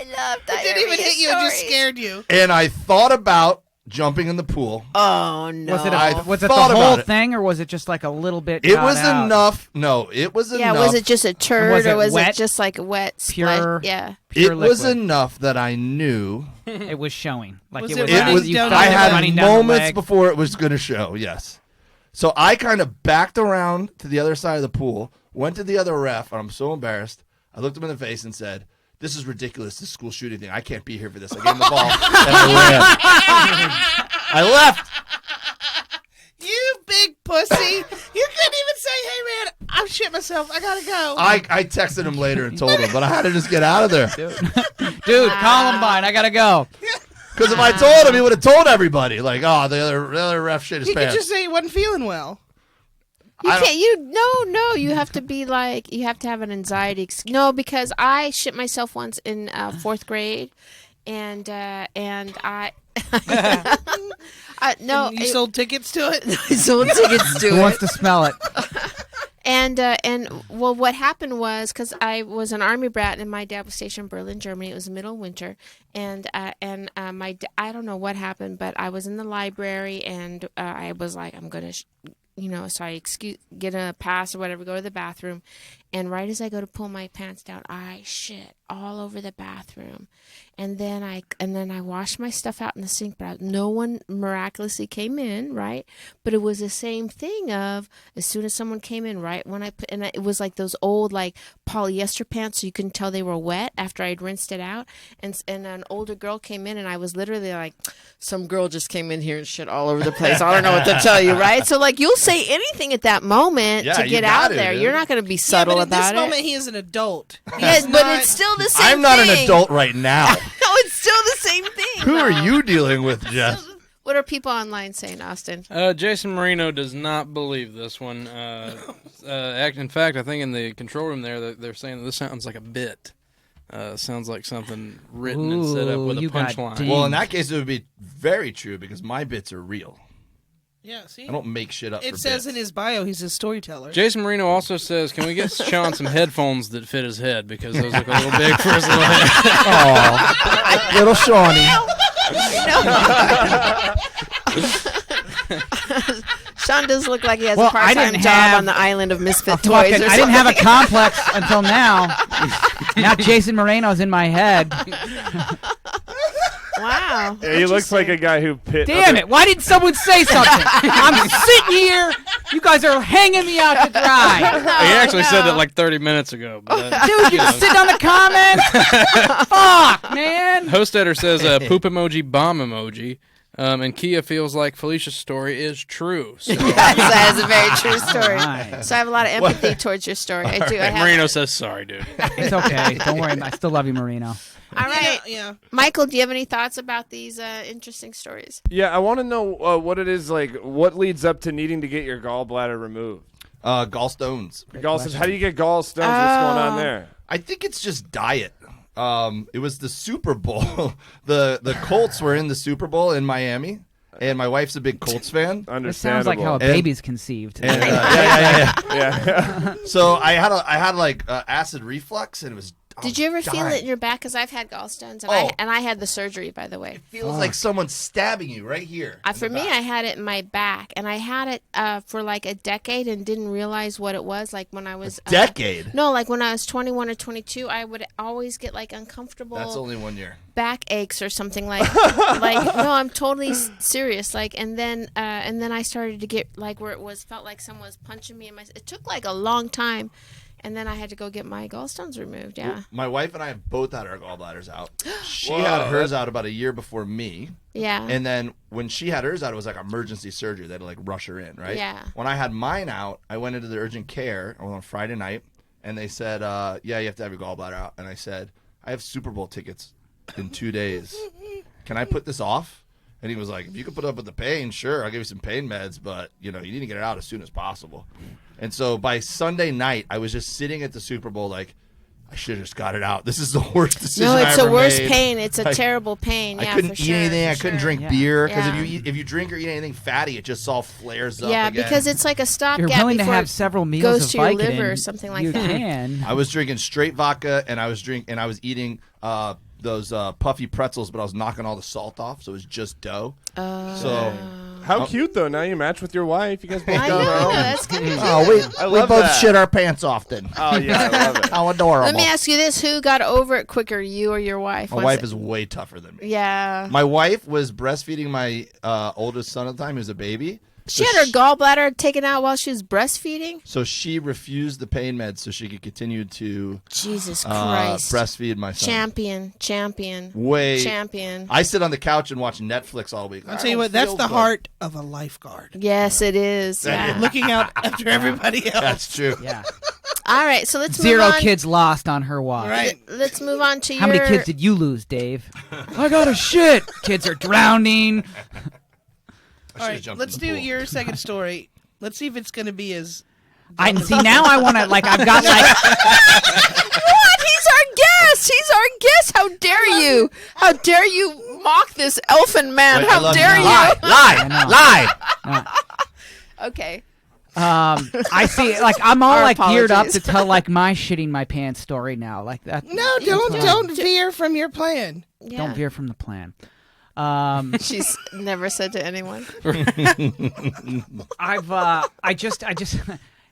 S1: love
S2: It
S1: diarrhea
S2: didn't even hit you. It just
S1: stories.
S2: scared you.
S4: And I thought about jumping in the pool.
S1: Oh no!
S3: Was it
S4: I
S3: was it the
S4: thought
S3: whole
S4: about it.
S3: thing, or was it just like a little bit?
S4: It
S3: got
S4: was
S3: out?
S4: enough. No, it was
S1: Yeah,
S4: enough.
S1: was it just a turd
S3: Was it
S1: or was
S3: wet?
S1: it just like a wet
S3: Pure-
S1: splash? Yeah.
S3: Pure
S4: It was
S3: liquid.
S4: enough that I knew
S3: It was showing. Like
S2: Was
S3: it
S2: it
S3: was.
S2: running
S4: it was.
S3: you
S2: down
S3: felt
S4: I
S3: it
S4: had
S3: running down the
S4: moments
S3: leg.
S4: before it was going to show. Yes. So I kind of backed around to the other side of the pool, went to the other ref, and I'm so embarrassed. I looked him in the face and said, "This is ridiculous. This school shooting thing. I can't be here for this." I gave him the ball and I ran. I left.
S2: You big pussy. You couldn't even say, hey, man, I'm shit myself. I got to go.
S4: I texted him later and told him, but I had to just get out of there.
S3: Dude, Columbine, I gotta go.
S4: Because if I told him, he would have told everybody. Like, oh, the other ref shit his
S2: He could
S4: pants.
S2: just say he wasn't feeling well.
S1: You
S4: I don't-
S1: can't. No. You have to be like. You have to have an anxiety. No, because I shit myself once in fourth grade, and I. No,
S2: You sold tickets to it?
S1: I sold tickets to
S3: Who
S1: it.
S3: wants to smell it?
S1: And well, what happened was because I was an army brat and my dad was stationed in Berlin, Germany. It was the middle of winter, and I don't know what happened, but I was in the library and I was like, I'm gonna, so I get a pass or whatever, go to the bathroom, and right as I go to pull my pants down, I shit all over the bathroom, and then I washed my stuff out in the sink, but no one miraculously came in, right? But it was the same thing of as soon as someone came in, right when it was like those old like polyester pants, so you couldn't tell they were wet after I'd rinsed it out, and an older girl came in, and I was literally like, some girl just came in here and shit all over the place. I don't know what to tell you, right? So like you'll say anything at that moment
S4: Yeah,
S1: to
S4: you
S1: get
S4: got
S1: out
S4: to,
S1: there.
S4: dude.
S1: You're not going to be
S2: Yeah,
S1: subtle
S2: but at
S1: about
S2: this
S1: it.
S2: moment, he is an adult.
S1: Yes,
S2: He's
S1: but
S2: not-
S1: it's still the same
S4: I'm not
S1: thing.
S4: an adult right now.
S1: No, it's still the same thing.
S4: Who are
S1: though.
S4: you dealing with, Jess?
S1: What are people online saying, Austin?
S5: Jason Marino does not believe this one. In fact, I think in the control room there, they're saying that this sounds like a bit. Sounds like something written and set up with a
S3: you got
S5: punchline.
S3: deep.
S4: Well, in that case, it would be very true because my bits are real.
S2: Yeah, see?
S4: I don't make shit up.
S2: It
S4: for
S2: says
S4: bits.
S2: in his bio he's a storyteller.
S5: Jason Marino also says, "Can we get Sean some headphones that fit his head because those look a little big for his little head."
S4: Aw, little Shawnee.
S1: Sean does look like he has
S3: Well,
S1: a part-time
S3: I didn't
S1: job
S3: have
S1: on the island of misfit toys.
S3: Fucking,
S1: Or
S3: I didn't have a
S1: something.
S3: complex until now. Now Jason Moreno's in my head.
S1: Wow.
S6: Yeah, he looks like a guy who pit.
S3: Damn it! Why didn't someone say something? I'm sitting here. You guys are hanging me out to dry.
S5: He actually said that like 30 minutes ago. But,
S3: Dude, you can sit on the comments. Fuck, man.
S5: Hostetter says poop emoji, bomb emoji. And Kia feels like Felicia's story is true. So.
S1: Yes, that is a very true story.
S3: Right.
S1: So I have a lot of empathy towards your story. I do. I have.
S5: Marino says sorry, dude.
S3: It's okay. Don't worry. I still love you, Marino.
S1: All right.
S2: Yeah.
S1: Michael, do you have any thoughts about these interesting stories?
S6: Yeah, I want to know what it is like. What leads up to needing to get your gallbladder removed?
S4: Gallstones.
S6: Gallstones. How do you get gallstones? What's going on there?
S4: I think it's just diet. It was the Super Bowl. the Colts were in the Super Bowl in Miami, and my wife's a big Colts fan.
S3: This sounds like how a
S4: And-
S3: baby's conceived.
S4: And, yeah.
S6: Yeah.
S4: So I had like acid reflux, and it was.
S1: Did you ever feel
S4: dying.
S1: it in your back? Because I've had gallstones, and
S4: Oh.
S1: I had the surgery, by the way.
S4: It feels like someone's stabbing you right here. in
S1: For
S4: the
S1: me,
S4: back.
S1: I had it in my back, and I had it for like a decade and didn't realize what it was. Like when I was
S4: decade.
S1: No, like when I was 21 or 22, I would always get like uncomfortable
S4: That's only 1 year.
S1: back aches or something like no, I'm totally serious. Like and then I started to get like where felt like someone was punching me in my. It took like a long time. And then I had to go get my gallstones removed. Yeah.
S4: My wife and I both had our gallbladders out. She had hers out about a year before me.
S1: Yeah.
S4: And then when she had hers out, it was like emergency surgery. They had to like rush her in, right?
S1: Yeah.
S4: When I had mine out, I went into the urgent care on Friday night, and they said, yeah, you have to have your gallbladder out. And I said, I have Super Bowl tickets in 2 days. Can I put this off? And he was like, if you can put up with the pain, sure, I'll give you some pain meds, but, you need to get it out as soon as possible. And so by Sunday night, I was just sitting at the Super Bowl like, I should have just got it out. This is the worst decision
S1: No,
S4: I
S1: it's
S4: ever
S1: the worst
S4: made.
S1: pain. It's a
S4: I-
S1: terrible pain. Yeah,
S4: I couldn't
S1: for
S4: eat
S1: sure,
S4: anything.
S1: for
S4: I couldn't
S1: sure.
S4: drink
S3: Yeah.
S4: beer because
S1: Yeah.
S4: if you drink or eat anything fatty, it just all flares up.
S1: Yeah,
S4: again.
S1: because it's like a stopgap.
S3: You're willing to
S1: before
S3: have
S1: it
S3: several meals
S1: goes
S3: of
S1: to your
S3: Vicodin.
S1: liver or something like
S3: you
S1: that.
S3: can.
S4: I was drinking straight vodka, and I was eating those puffy pretzels, but I was knocking all the salt off, so it was just dough. So
S6: How cute though! Now you match with your wife. You guys both
S1: I
S6: go
S1: know,
S6: home.
S1: that's kind of
S4: we
S6: love
S4: both
S6: that.
S4: shit our pants often.
S6: Oh yeah, I love it.
S4: How adorable.
S1: Let me ask you this: who got over it quicker, you or your wife?
S4: My
S1: Was
S4: wife
S1: it-
S4: is way tougher than me.
S1: Yeah.
S4: My wife was breastfeeding my oldest son at the time. He was a baby.
S1: She had her gallbladder taken out while she was breastfeeding.
S4: So she refused the pain meds so she could continue to
S1: Jesus Christ!
S4: breastfeed my son.
S1: Champion.
S4: Way.
S1: Champion.
S4: I sit on the couch and watch Netflix all week.
S2: I'll tell you what, that's the heart of a lifeguard.
S1: Yes, it is.
S4: That
S1: Yeah.
S4: is.
S2: Looking out after everybody else.
S4: That's true.
S3: Yeah.
S1: All right, so let's
S3: Zero
S1: move on.
S3: kids lost on her watch.
S2: Right.
S1: Let's move on to
S3: How
S1: your.
S3: many kids did you lose, Dave? I got a shit. Kids are drowning.
S2: All right, let's do your second story. Let's see if it's going to be as.
S3: I see now. I want to like. I've got like.
S1: What? He's our guest. He's our guest. How dare you? How dare you mock this elfin man?
S4: Wait, I
S1: How
S4: love
S1: dare
S4: you.
S1: you?
S4: Lie.
S1: Okay.
S3: I see. Like I'm all
S1: Our
S3: like geared up
S1: apologies.
S3: to tell like my shitting my pants story now. Like that.
S2: No, don't veer from your plan.
S1: Yeah.
S3: Don't veer from the plan.
S1: She's never said to anyone.
S3: I just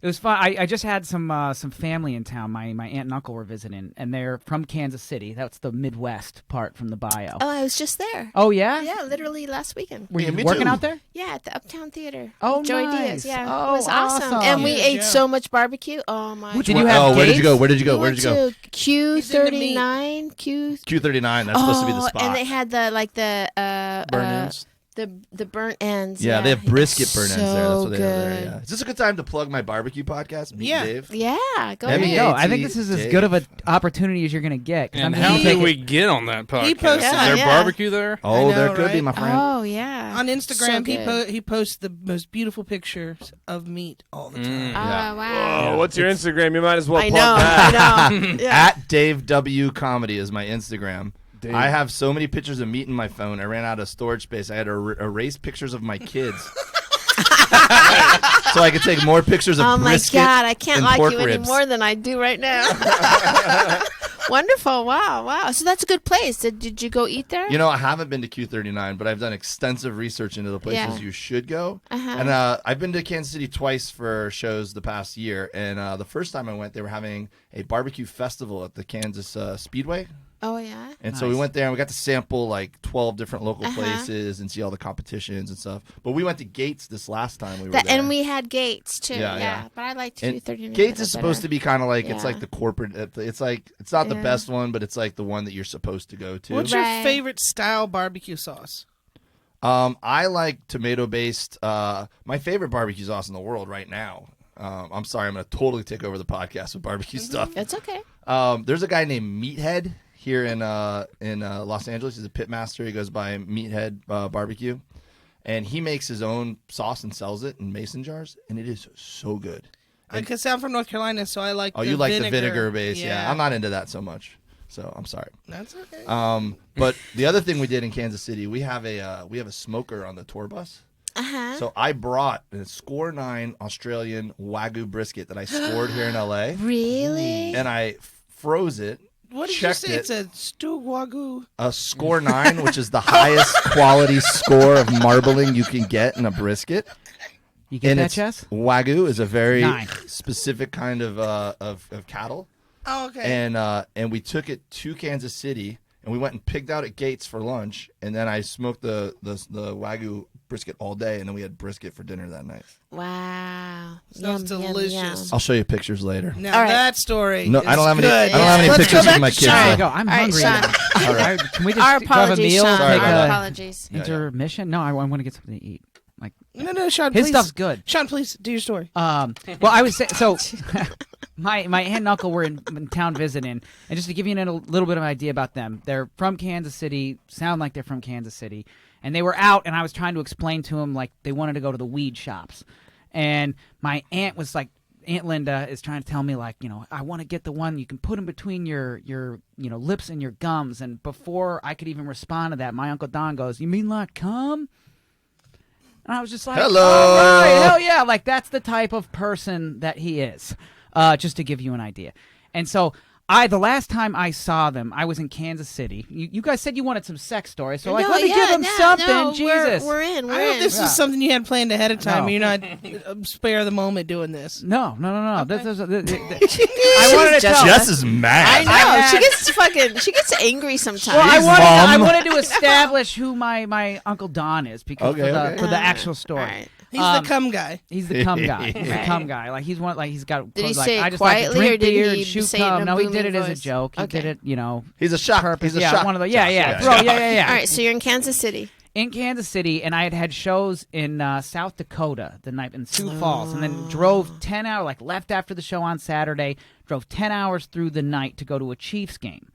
S3: it was fun. I just had some family in town. My aunt and uncle were visiting, and they're from Kansas City. That's the Midwest part from the bio.
S1: Oh, I was just there.
S3: Oh yeah?
S1: Yeah, literally last weekend.
S3: Were you
S4: me
S3: working
S4: too.
S3: out there?
S1: Yeah, at the Uptown Theater.
S3: Oh,
S1: Joey
S3: nice.
S1: Diaz. Yeah,
S3: Oh,
S1: it was awesome.
S3: awesome.
S1: And we
S2: Yeah,
S1: ate
S2: yeah.
S1: so much barbecue. Oh my!
S3: Did
S1: God.
S3: you have
S4: where did you
S3: gates?
S4: go? Where did you go?
S1: We
S4: Where
S1: went
S4: did you go?
S1: to Q39.
S4: Q39. That's supposed to be the spot.
S1: And they had the
S5: Burn ends.
S1: the burnt ends.
S4: Yeah, they have brisket burn ends there. That's
S1: So
S4: what they have there.
S1: good.
S4: Yeah. Is this a good time to plug my barbecue podcast? Meet
S2: Yeah.
S4: Dave.
S1: Yeah, go
S4: Let me
S1: ahead.
S3: No, I think this is as good of an opportunity as you're gonna get. 'cause
S5: And
S3: I'm
S5: how
S3: gonna
S5: do
S3: take
S5: we
S3: it-
S5: get on that podcast?
S2: He posted-
S5: Is there
S1: Yeah.
S5: barbecue there?
S4: Oh,
S2: I
S4: there
S2: know,
S4: could be,
S2: right?
S4: my friend.
S1: Oh yeah.
S2: On Instagram,
S1: So
S2: he posts the most beautiful pictures of meat all the time.
S1: Oh wow.
S6: Oh, what's your Instagram? You might as well
S1: I
S6: plug
S1: know.
S6: that.
S1: I know. Yeah.
S4: At Dave W Comedy is my Instagram.
S6: Dave.
S4: I have so many pictures of meat in my phone. I ran out of storage space. I had to erase pictures of my kids. So I could take more pictures of
S1: Oh my
S4: brisket
S1: God! I can't
S4: and
S1: like
S4: pork
S1: you any
S4: ribs.
S1: more than I do right now. Wonderful! Wow! So that's a good place. Did you go eat there?
S4: You know, I haven't been to Q39, but I've done extensive research into the places
S1: Yeah.
S4: you should go.
S1: Uh-huh.
S4: And I've been to Kansas City twice for shows the past year. And the first time I went, they were having a barbecue festival at the Kansas Speedway.
S1: Oh yeah.
S4: And so we
S3: Nice.
S4: went there and we got to sample like 12 different local
S1: Uh-huh.
S4: places and see all the competitions and stuff. But we went to Gates this last time we were there.
S1: And we had Gates too.
S4: Yeah,
S1: Yeah,
S4: yeah.
S1: but I liked
S4: And
S1: Q39.
S4: Gates is supposed to be kind of like it's
S1: Yeah.
S4: like the corporate. It's like it's not the
S1: Yeah.
S4: best one, but it's like the one that you're supposed to go to.
S2: What's
S1: Right.
S2: your favorite style barbecue sauce?
S4: I like tomato based. My favorite barbecue sauce in the world right now. I'm sorry, I'm going to totally take over the podcast with barbecue stuff.
S1: It's okay.
S4: There's a guy named Meathead here in Los Angeles. He's a pit master. He goes by Meathead Barbecue, and he makes his own sauce and sells it in mason jars, and it is so good.
S2: Because I'm from North Carolina, so I like.
S4: Oh,
S2: the
S4: you like
S2: vinegar.
S4: the vinegar base? Yeah, I'm not into that so much. So I'm sorry.
S2: That's okay.
S4: But the other thing we did in Kansas City, we have a smoker on the tour bus.
S1: Uh-huh.
S4: So I brought a Score 9 Australian Wagyu brisket that I scored here in LA,
S1: Really?
S4: and I froze it.
S2: What did you
S4: checked
S2: say?
S4: it.
S2: It's a stew wagyu.
S4: A Score 9, which is the highest quality score of marbling you can get in a brisket.
S3: You get
S4: And
S3: that,
S4: it's
S3: Jess?
S4: Wagyu is a very
S3: 9.
S4: specific kind of cattle,
S2: Oh, okay.
S4: and we took it to Kansas City, and we went and pigged out at Gates for lunch, and then I smoked the Wagyu brisket all day, and then we had brisket for dinner that night.
S1: Wow.
S2: Sounds delicious.
S4: I'll show you pictures later.
S2: Now
S1: All right.
S2: that story.
S4: No,
S2: is
S4: I don't have any.
S2: good.
S4: I don't have any
S2: Let's
S4: pictures
S2: go back
S4: of my
S2: to
S4: kids.
S2: Sean.
S3: There you
S4: though.
S3: go. I'm
S1: All right,
S3: hungry.
S1: Sean.
S3: now.
S4: All right.
S3: Can we just
S1: Our
S3: grab a
S1: apologies,
S3: meal?
S1: Sean.
S4: Sorry
S3: Take
S4: about
S1: Our
S4: that.
S1: apologies.
S3: intermission? No, I want to get something to eat. Like
S2: No, Sean.
S3: his
S2: please.
S3: stuff's good.
S2: Sean, please do your story.
S3: Well, I was saying, so my aunt and uncle were in town visiting, and just to give you a little bit of an idea about them, they're from Kansas City, sound like they're from Kansas City, and they were out, and I was trying to explain to them, like, they wanted to go to the weed shops, and my aunt was like, Aunt Linda is trying to tell me, like, I want to get the one you can put in between your lips and your gums, and before I could even respond to that, my Uncle Don goes, "You mean like cum?" And I was just like,
S4: Hello.
S3: "All right, hell yeah!" Like that's the type of person that he is. Just to give you an idea. And so The last time I saw them, I was in Kansas City. You guys said you wanted some sex stories, so like,
S1: No,
S3: let me
S1: yeah,
S3: give them
S1: no,
S3: something.
S1: no,
S3: Jesus.
S1: We're in.
S2: I
S1: We're
S2: hope
S1: in.
S2: this is something you had planned ahead of time.
S3: No.
S2: And you're not spare the moment doing this.
S3: No.
S2: Okay.
S3: I wanted to
S1: Just-
S3: tell.
S4: Jess is
S1: I
S4: mad.
S1: know. She gets angry sometimes.
S3: Well,
S4: Jeez,
S3: I
S4: Mom.
S3: wanted to establish who my Uncle Don is because for the actual story.
S1: All right.
S2: He's the cum guy.
S3: He's the cum guy. He's the
S1: Right.
S3: cum guy. Like he's got.
S1: Did he
S3: like,
S1: say it
S3: I just like to
S1: quietly, or
S3: drink
S1: did
S3: beer
S1: he
S3: and shoot
S1: say it in
S3: cum.
S1: a
S3: No, he did
S1: booming
S3: it as a
S1: voice?
S3: joke. He
S1: Okay.
S3: did it,
S4: He's a shock.
S3: purpose.
S4: He's a shock.
S3: One of the yeah.
S1: Okay.
S3: Bro, yeah.
S1: All right, so you're in Kansas City.
S3: In Kansas City, and I had shows in South Dakota the night in Sioux Falls, and then drove 10 hours, like left after the show on Saturday, drove 10 hours through the night to go to a Chiefs game.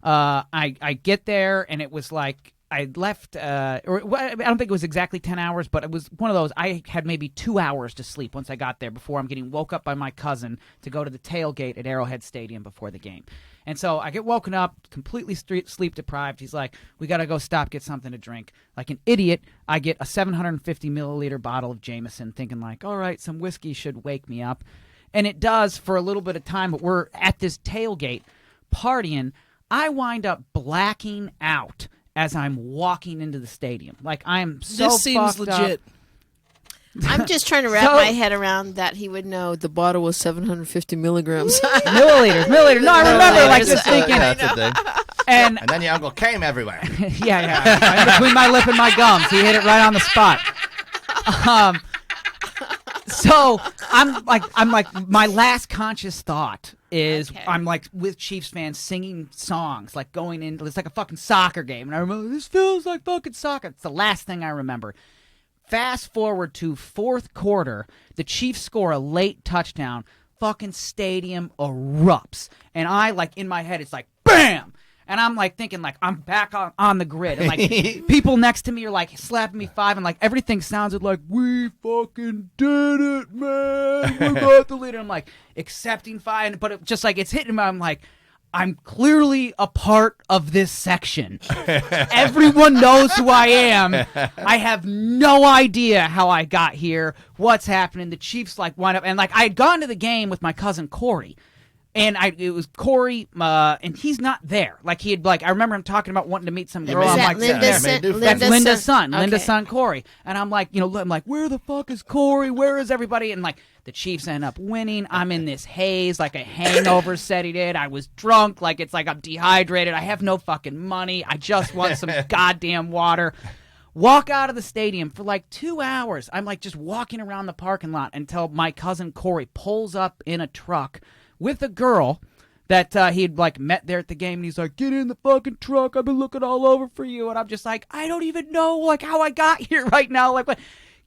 S3: I get there, and it was like I left, I don't think it was exactly 10 hours, but it was one of those, I had maybe 2 hours to sleep once I got there before I'm getting woke up by my cousin to go to the tailgate at Arrowhead Stadium before the game. And so I get woken up, completely sleep deprived. He's like, we got to go stop, get something to drink. Like an idiot, I get a 750 milliliter bottle of Jameson, thinking like, all right, some whiskey should wake me up. And it does for a little bit of time, but we're at this tailgate partying. I wind up blacking out as I'm walking into the stadium. Like, I'm so
S2: This seems
S3: fucked up.
S2: legit.
S1: I'm just trying to wrap
S3: So-
S1: my head around that he would know the bottle was 750 milligrams.
S3: Milliliters. No, I remember like just thinking.
S4: That's a thing.
S3: And
S4: And then your uncle came everywhere.
S3: yeah. In between my lip and my gums. He hit it right on the spot. So I'm like my last conscious thought is
S1: Okay.
S3: I'm like with Chiefs fans singing songs, like going in, it's like a fucking soccer game. And I remember, this feels like fucking soccer. It's the last thing I remember. Fast forward to fourth quarter, the Chiefs score a late touchdown. Fucking stadium erupts. And I, like, in my head, it's like, bam! And I'm, like, thinking, like, I'm back on the grid. And, like, people next to me are, like, slapping me five. And, like, everything sounded like, we fucking did it, man. We got the lead. And I'm, like, accepting five. But it just, like, it's hitting me. I'm, like, I'm clearly a part of this section. Everyone knows who I am. I have no idea how I got here, what's happening. The Chiefs like wind up, and like I had gone to the game with my cousin Corey, and it was Corey, and he's not there. Like he had I remember him talking about wanting to meet some girl.
S1: Is
S3: I'm
S1: that
S3: like, that's Linda's son, Linda's
S1: Okay.
S3: son Corey. And I'm like, where the fuck is Corey? Where is everybody? And like the Chiefs end up winning. I'm in this haze, like a hangover set he did. I was drunk, like it's like I'm dehydrated. I have no fucking money. I just want some goddamn water. Walk out of the stadium for like 2 hours. I'm like just walking around the parking lot until my cousin Corey pulls up in a truck with a girl that he'd like met there at the game, and he's like, get in the fucking truck, I've been looking all over for you. And I'm just like, I don't even know like how I got here right now. Like, what?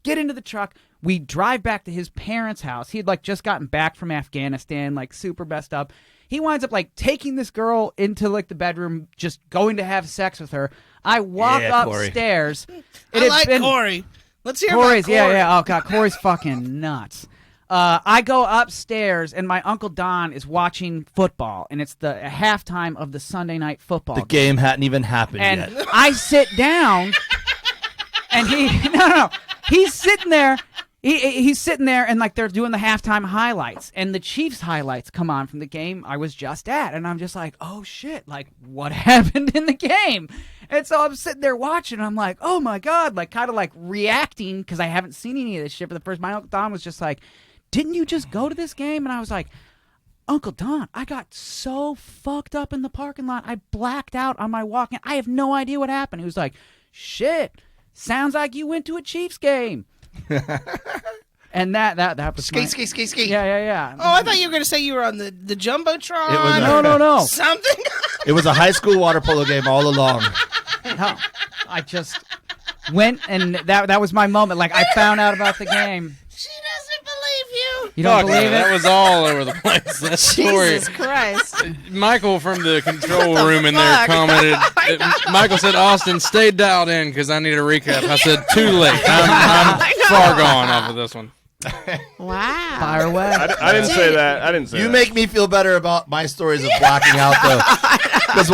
S3: Get into the truck. We drive back to his parents' house. He'd like just gotten back from Afghanistan, like super messed up. He winds up like taking this girl into like the bedroom, just going to have sex with her. I walk
S4: Corey.
S3: upstairs.
S2: I like Corey. Let's hear
S3: Corey's,
S2: about Corey.
S3: yeah. Oh god, Corey's fucking nuts. I go upstairs, and my Uncle Don is watching football, and it's the halftime of the Sunday night football
S4: The game hadn't even happened
S3: and
S4: yet.
S3: I sit down, and he's sitting there. He's sitting there, and like they're doing the halftime highlights, and the Chiefs highlights come on from the game I was just at, and I'm just like, oh shit, like what happened in the game? And so I'm sitting there watching, and I'm like, oh my god, like kind of like reacting because I haven't seen any of this shit for the first. My Uncle Don was just like, didn't you just go to this game? And I was like, Uncle Don, I got so fucked up in the parking lot, I blacked out on my walk in. I have no idea what happened. He was like, shit, sounds like you went to a Chiefs game. And that was
S4: Ski.
S3: Yeah.
S2: Oh, I thought you were going to say you were on the Jumbotron.
S4: It was
S3: No.
S2: Something.
S4: It was a high school water polo game all along.
S3: No, I just went, and that was my moment. Like I found out about the game.
S2: She doesn't believe you.
S3: You don't
S5: Fuck,
S3: believe
S5: that
S3: it?
S5: was all over the place. That story.
S1: Jesus Christ.
S5: Michael from the control room in there commented. Michael said, "Austin, stay dialed in because I need a recap." I said, "Too late. I'm far gone off of this one."
S1: Wow.
S3: Fire away.
S6: I didn't say that. I didn't say
S4: You
S6: that.
S4: make me feel better about my stories of blacking out, though. Because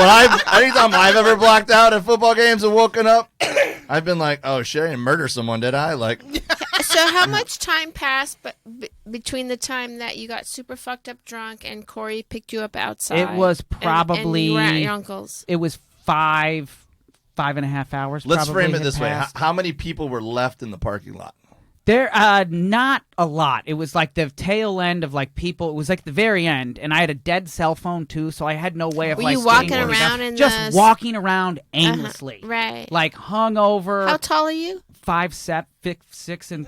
S4: anytime I've ever blacked out at football games and woken up, I've been like, oh shit, I didn't murder someone, did I? Like,
S1: So how much time passed between the time that you got super fucked up drunk and Corey picked you up outside?
S3: It was probably...
S1: And you were at your uncle's.
S3: It was 5.5 hours.
S4: Let's
S3: probably
S4: frame it
S3: had
S4: this way.
S3: passed.
S4: How many people were left in the parking lot?
S3: There, not a lot. It was like the tail end of like people. It was like the very end, and I had a dead cell phone too, so I had no way of
S1: Were
S3: like.
S1: you walking
S3: staying
S1: around in
S3: just
S1: the...
S3: walking around aimlessly,
S1: Right.
S3: like hungover.
S1: How tall are you?
S3: 5'6" 6 3/4.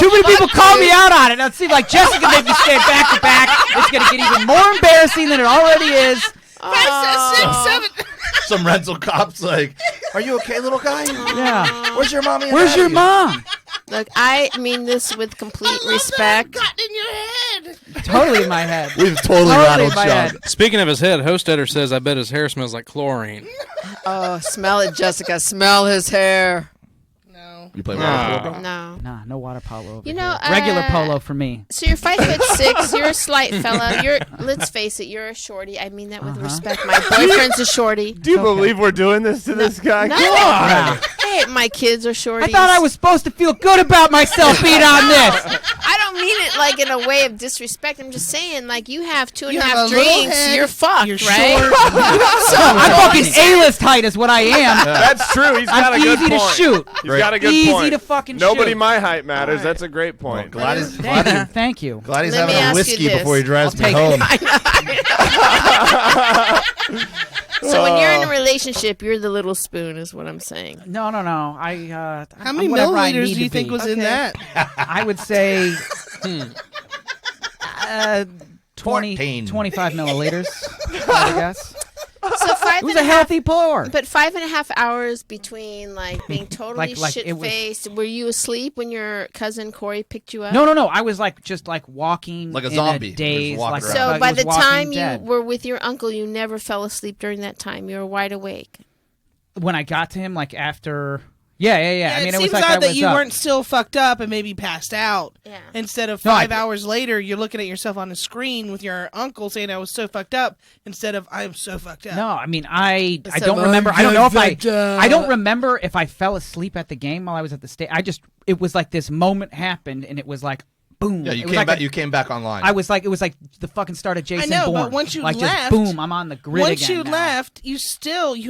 S3: Too many people call me out on it. Now, it seems like Jessica made me stand back to back. It's going to get even more embarrassing than it already is.
S2: 5, 6, 7.
S4: Some rental cops like, are you okay, little guy?
S3: Yeah.
S4: Where's your mommy? and
S3: Where's your
S4: daddy?"
S3: mom?
S1: Look, I mean this with complete respect.
S2: Got in your head.
S3: Totally in my head.
S4: We've totally
S3: Totally
S4: rattled
S3: in my
S4: Sean.
S3: head.
S5: Speaking of his head, Hostetter says, I bet his hair smells like chlorine.
S7: Oh, smell it, Jessica. Smell his hair.
S2: No.
S4: You play
S5: Nah.
S4: polo, bro?
S1: No.
S3: Nah, no water polo over
S1: You know,
S3: here. Regular polo for me.
S1: So you're 5'6". You're a slight fella. Let's face it, you're a shorty. I mean that with respect. My boyfriend's a shorty.
S6: Do you believe we're doing this to this guy?
S1: Not
S6: Come
S1: that-
S6: on.
S1: Hey, my kids are shorties.
S3: I thought I was supposed to feel good about myself being on this.
S1: I don't mean it like in a way of disrespect. I'm just saying, like, you have two and
S2: You
S1: a
S2: have
S1: half
S2: a little
S1: drinks,
S2: head,
S1: you're fucked,
S2: you're
S1: right?
S2: short.
S3: I'm fucking A-list height is what I am.
S6: That's true. He's got
S3: I'm
S6: a good
S3: easy to
S6: point.
S3: shoot.
S6: He's got a good
S3: Easy
S6: point.
S3: to fucking
S6: Nobody
S3: shoot.
S6: my height matters.
S1: Alright.
S6: That's a great point.
S4: Glad he's,
S3: Thank you.
S4: glad he's
S1: Let me
S4: having a
S1: ask you
S4: whiskey
S1: this.
S4: before he drives me
S3: take
S4: home.
S1: So when you're in a relationship, you're the little spoon, is what I'm saying.
S3: No.
S2: How
S3: I'm
S2: many
S3: whatever I
S2: milliliters
S3: need
S2: do you
S3: to
S2: think
S3: be.
S2: was in
S1: Okay.
S2: that?
S3: I would say 20,
S4: 14.
S3: 25 milliliters, I guess.
S1: So
S3: It was a healthy pour.
S1: But 5.5 hours between like being totally
S3: Like, it
S1: shit
S3: was-
S1: faced. Were you asleep when your cousin Corey picked you up?
S3: No. I was like just like walking
S4: Like a
S3: in
S4: zombie.
S3: A daze,
S4: Just walking
S3: like,
S4: around.
S1: So
S3: like I
S1: by
S3: was
S1: the
S3: walking
S1: time
S3: dead.
S1: you were with your uncle, you never fell asleep during that time. You were wide awake.
S3: When I got to him, like after, yeah. I mean,
S2: it
S3: it
S2: seems
S3: was like I
S2: odd that
S3: was
S2: you
S3: up.
S2: weren't still fucked up and maybe passed out.
S1: Yeah.
S2: Instead of
S3: No,
S2: 5
S3: I-
S2: hours later, you're looking at yourself on a screen with your uncle saying, I was so fucked up, instead of, I am so fucked up.
S3: No, I mean, I
S7: So
S3: don't remember. I don't know if I
S7: I
S3: don't remember if I fell asleep at the game while I was at the state. It was like this moment happened, and it was like, boom.
S4: Yeah,
S3: It
S4: you
S3: was
S4: came
S3: like
S4: back.
S3: a-
S4: You came back online.
S3: It was like the fucking start of Jason
S2: know,
S3: Bourne.
S2: but once you
S3: like
S2: left-
S3: just boom, I'm on the grid
S2: Once
S3: again
S2: you
S3: now.
S2: left, you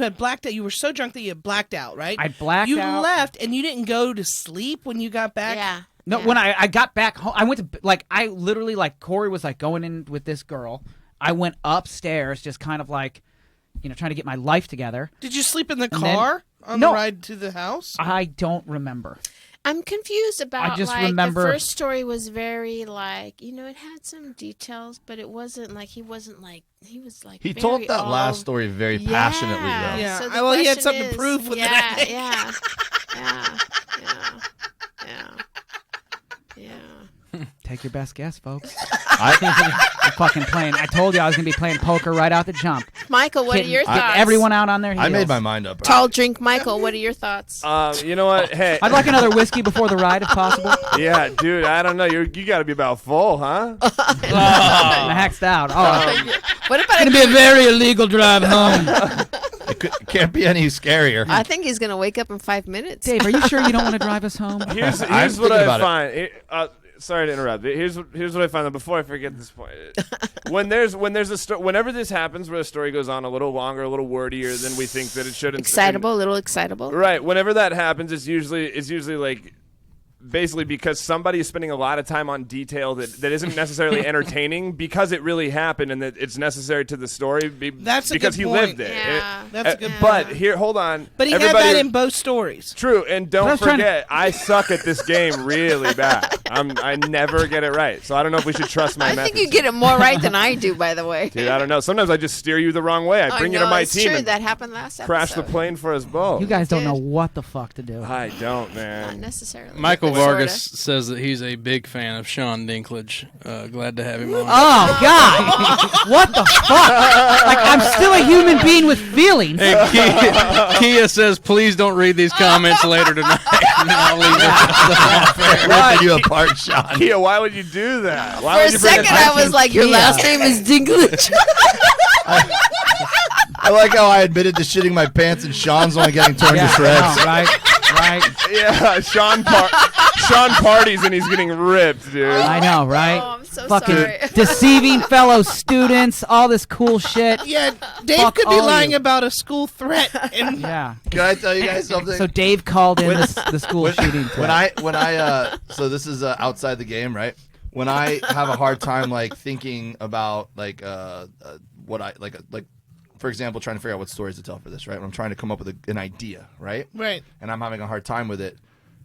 S2: had blacked out. You were so drunk that you had blacked out, right?
S3: I blacked
S2: you
S3: out.
S2: left and you didn't go to sleep when you got back?
S1: Yeah.
S3: No,
S1: Yeah.
S3: when I got back home, I went to like I literally like Corey was like going in with this girl. I went upstairs, just kind of like, trying to get my life together.
S2: Did you sleep in the
S3: then-
S2: car on
S3: No.
S2: the ride to the house?
S3: I don't remember.
S1: I'm confused about
S3: I just
S1: like
S3: remember-
S1: the first story was very like, it had some details, but it wasn't like he was like
S4: he
S1: very
S4: told that
S1: all-
S4: last story very passionately, though.
S2: Yeah.
S1: So the
S2: Well, he had
S1: question
S2: something to
S1: is-
S2: prove with it, I
S1: yeah,
S2: think.
S1: Yeah.
S3: Take your best guess, folks.
S4: I,
S3: I'm fucking playing. I told you I was gonna be playing poker right out the jump.
S1: Michael, what are
S3: Getting-
S1: your
S3: getting
S1: thoughts?
S3: everyone out on their heels.
S4: I made my mind up.
S1: Tall drink, Michael. What are your thoughts?
S6: You know what? Hey.
S3: I'd like another whiskey before the ride, if possible.
S6: Yeah, dude. I don't know. You got to be about full, huh?
S3: I'm maxed out. Oh,
S1: What about
S3: it's gonna be a very illegal drive home.
S4: It can't be any scarier.
S1: I think he's gonna wake up in 5 minutes.
S3: Dave, are you sure you don't want to drive us home?
S6: Here's
S4: I'm
S6: what
S4: thinking
S6: I
S4: about
S6: find. Sorry to interrupt. Here's what I find. Before I forget this point, when there's a whenever this happens, where the story goes on a little longer, a little wordier than we think that it should.
S1: Excitable, a little excitable.
S6: Right. Whenever that happens, it's usually like basically because somebody is spending a lot of time on detail that isn't necessarily entertaining because it really happened and that it's necessary to the story
S2: That's a
S6: because
S2: good
S6: he
S2: point.
S6: lived it.
S1: Yeah.
S2: That's a good
S6: But
S2: point.
S6: here, hold on.
S2: But he had
S6: Everybody-
S2: that in both stories.
S6: True, and
S3: I
S6: don't
S3: was trying to-
S6: forget, I suck at this game really bad. I never get it right, so I don't know if we should trust my
S1: I
S6: methods.
S1: think you get it more right than I do, by the way.
S6: Dude, I don't know. Sometimes I just steer you the wrong way. I bring you to my
S1: it's
S6: team
S1: true.
S6: and
S1: That happened last
S6: crash the
S1: episode.
S6: plane for us both.
S3: You guys don't
S1: Did.
S3: know what the fuck to do.
S6: I don't,
S1: Not
S6: man.
S1: necessarily.
S5: Michael
S1: but sorta.
S5: Vargas says that he's a big fan of Sean Dinklage. Glad to have him on.
S3: Oh God! What the fuck? Like I'm still a human being with feelings.
S5: Hey, Kia says, please don't read these comments later tonight. And then I'll leave it.
S4: Ripping you apart, Sean.
S6: Kia, why would you do that? Why
S1: For
S6: would
S1: a
S6: you bring
S1: second, I
S6: attention-
S1: was like, your
S3: Yeah.
S1: last name is Dinklage.
S4: I like how I admitted to shitting my pants and Sean's only getting torn to
S3: Yeah,
S4: shreds.
S3: I know, right? Right?
S6: Yeah, Sean parties and he's getting ripped, dude.
S3: I know, right?
S1: Oh, I'm so
S3: Fucking
S1: sorry.
S3: deceiving fellow students, all this cool shit.
S2: Yeah, Dave
S3: Fuck
S2: could be
S3: all
S2: lying
S3: you.
S2: about a school threat. And
S3: Yeah.
S4: Can I tell you guys something?
S3: So Dave called in the school shooting.
S4: when I so this is outside the game, right? When I have a hard time like thinking about like what I like for example, trying to figure out what stories to tell for this, right? When I'm trying to come up with an idea, right?
S2: right.
S4: And I'm having a hard time with it.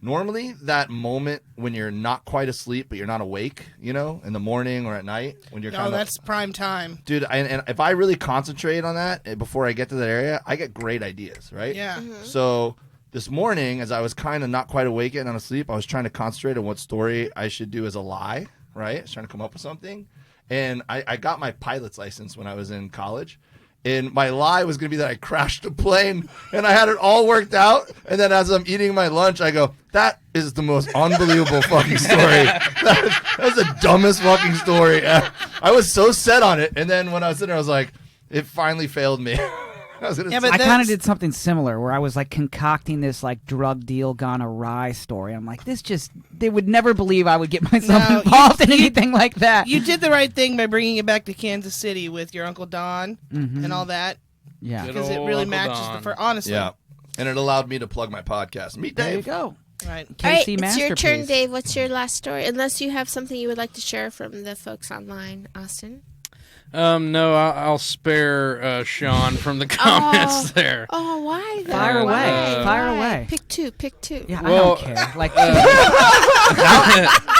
S4: Normally, that moment when you're not quite asleep but you're not awake, you know, in the morning or at night when you're
S2: No,
S4: kind of
S2: that's prime time.
S4: dude. And if I really concentrate on that before I get to that area, I get great ideas, right?
S2: Yeah.
S4: So this morning, as I was kind of not quite awake yet and asleep, I was trying to concentrate on what story I should do as a lie, right? I was trying to come up with something. And I got my pilot's license when I was in college. And my lie was going to be that I crashed a plane and I had it all worked out. And then as I'm eating my lunch, I go, that is the most unbelievable fucking story. That's the dumbest fucking story. I was so set on it. And then when I was sitting there, I was like, it finally failed me. I was gonna
S2: Yeah,
S4: say-
S2: but
S3: I kind
S2: that's-
S3: of did something similar where I was like concocting this like drug deal gone awry story. I'm like, they would never believe I would get myself
S2: No,
S3: involved in anything like that.
S2: You did the right thing by bringing it back to Kansas City with your Uncle Don and all that.
S3: Yeah.
S5: Good
S2: Because it
S5: old
S2: really
S5: Uncle
S2: matches
S5: Don.
S2: honestly.
S4: Yeah. And it allowed me to plug my podcast. Meet
S3: There you
S4: Dave.
S3: go.
S2: Right.
S1: All right,
S3: KC
S1: it's your turn,
S3: Masterpiece.
S1: Dave. What's your last story? Unless you have something you would like to share from the folks online, Austin.
S5: No, I'll spare Sean from the comments there.
S1: Oh, why? Though?
S3: Fire away.
S1: Why?
S3: Fire
S1: Why?
S3: away.
S1: Pick two. Pick two.
S3: Yeah,
S5: Well,
S3: I don't care. Like,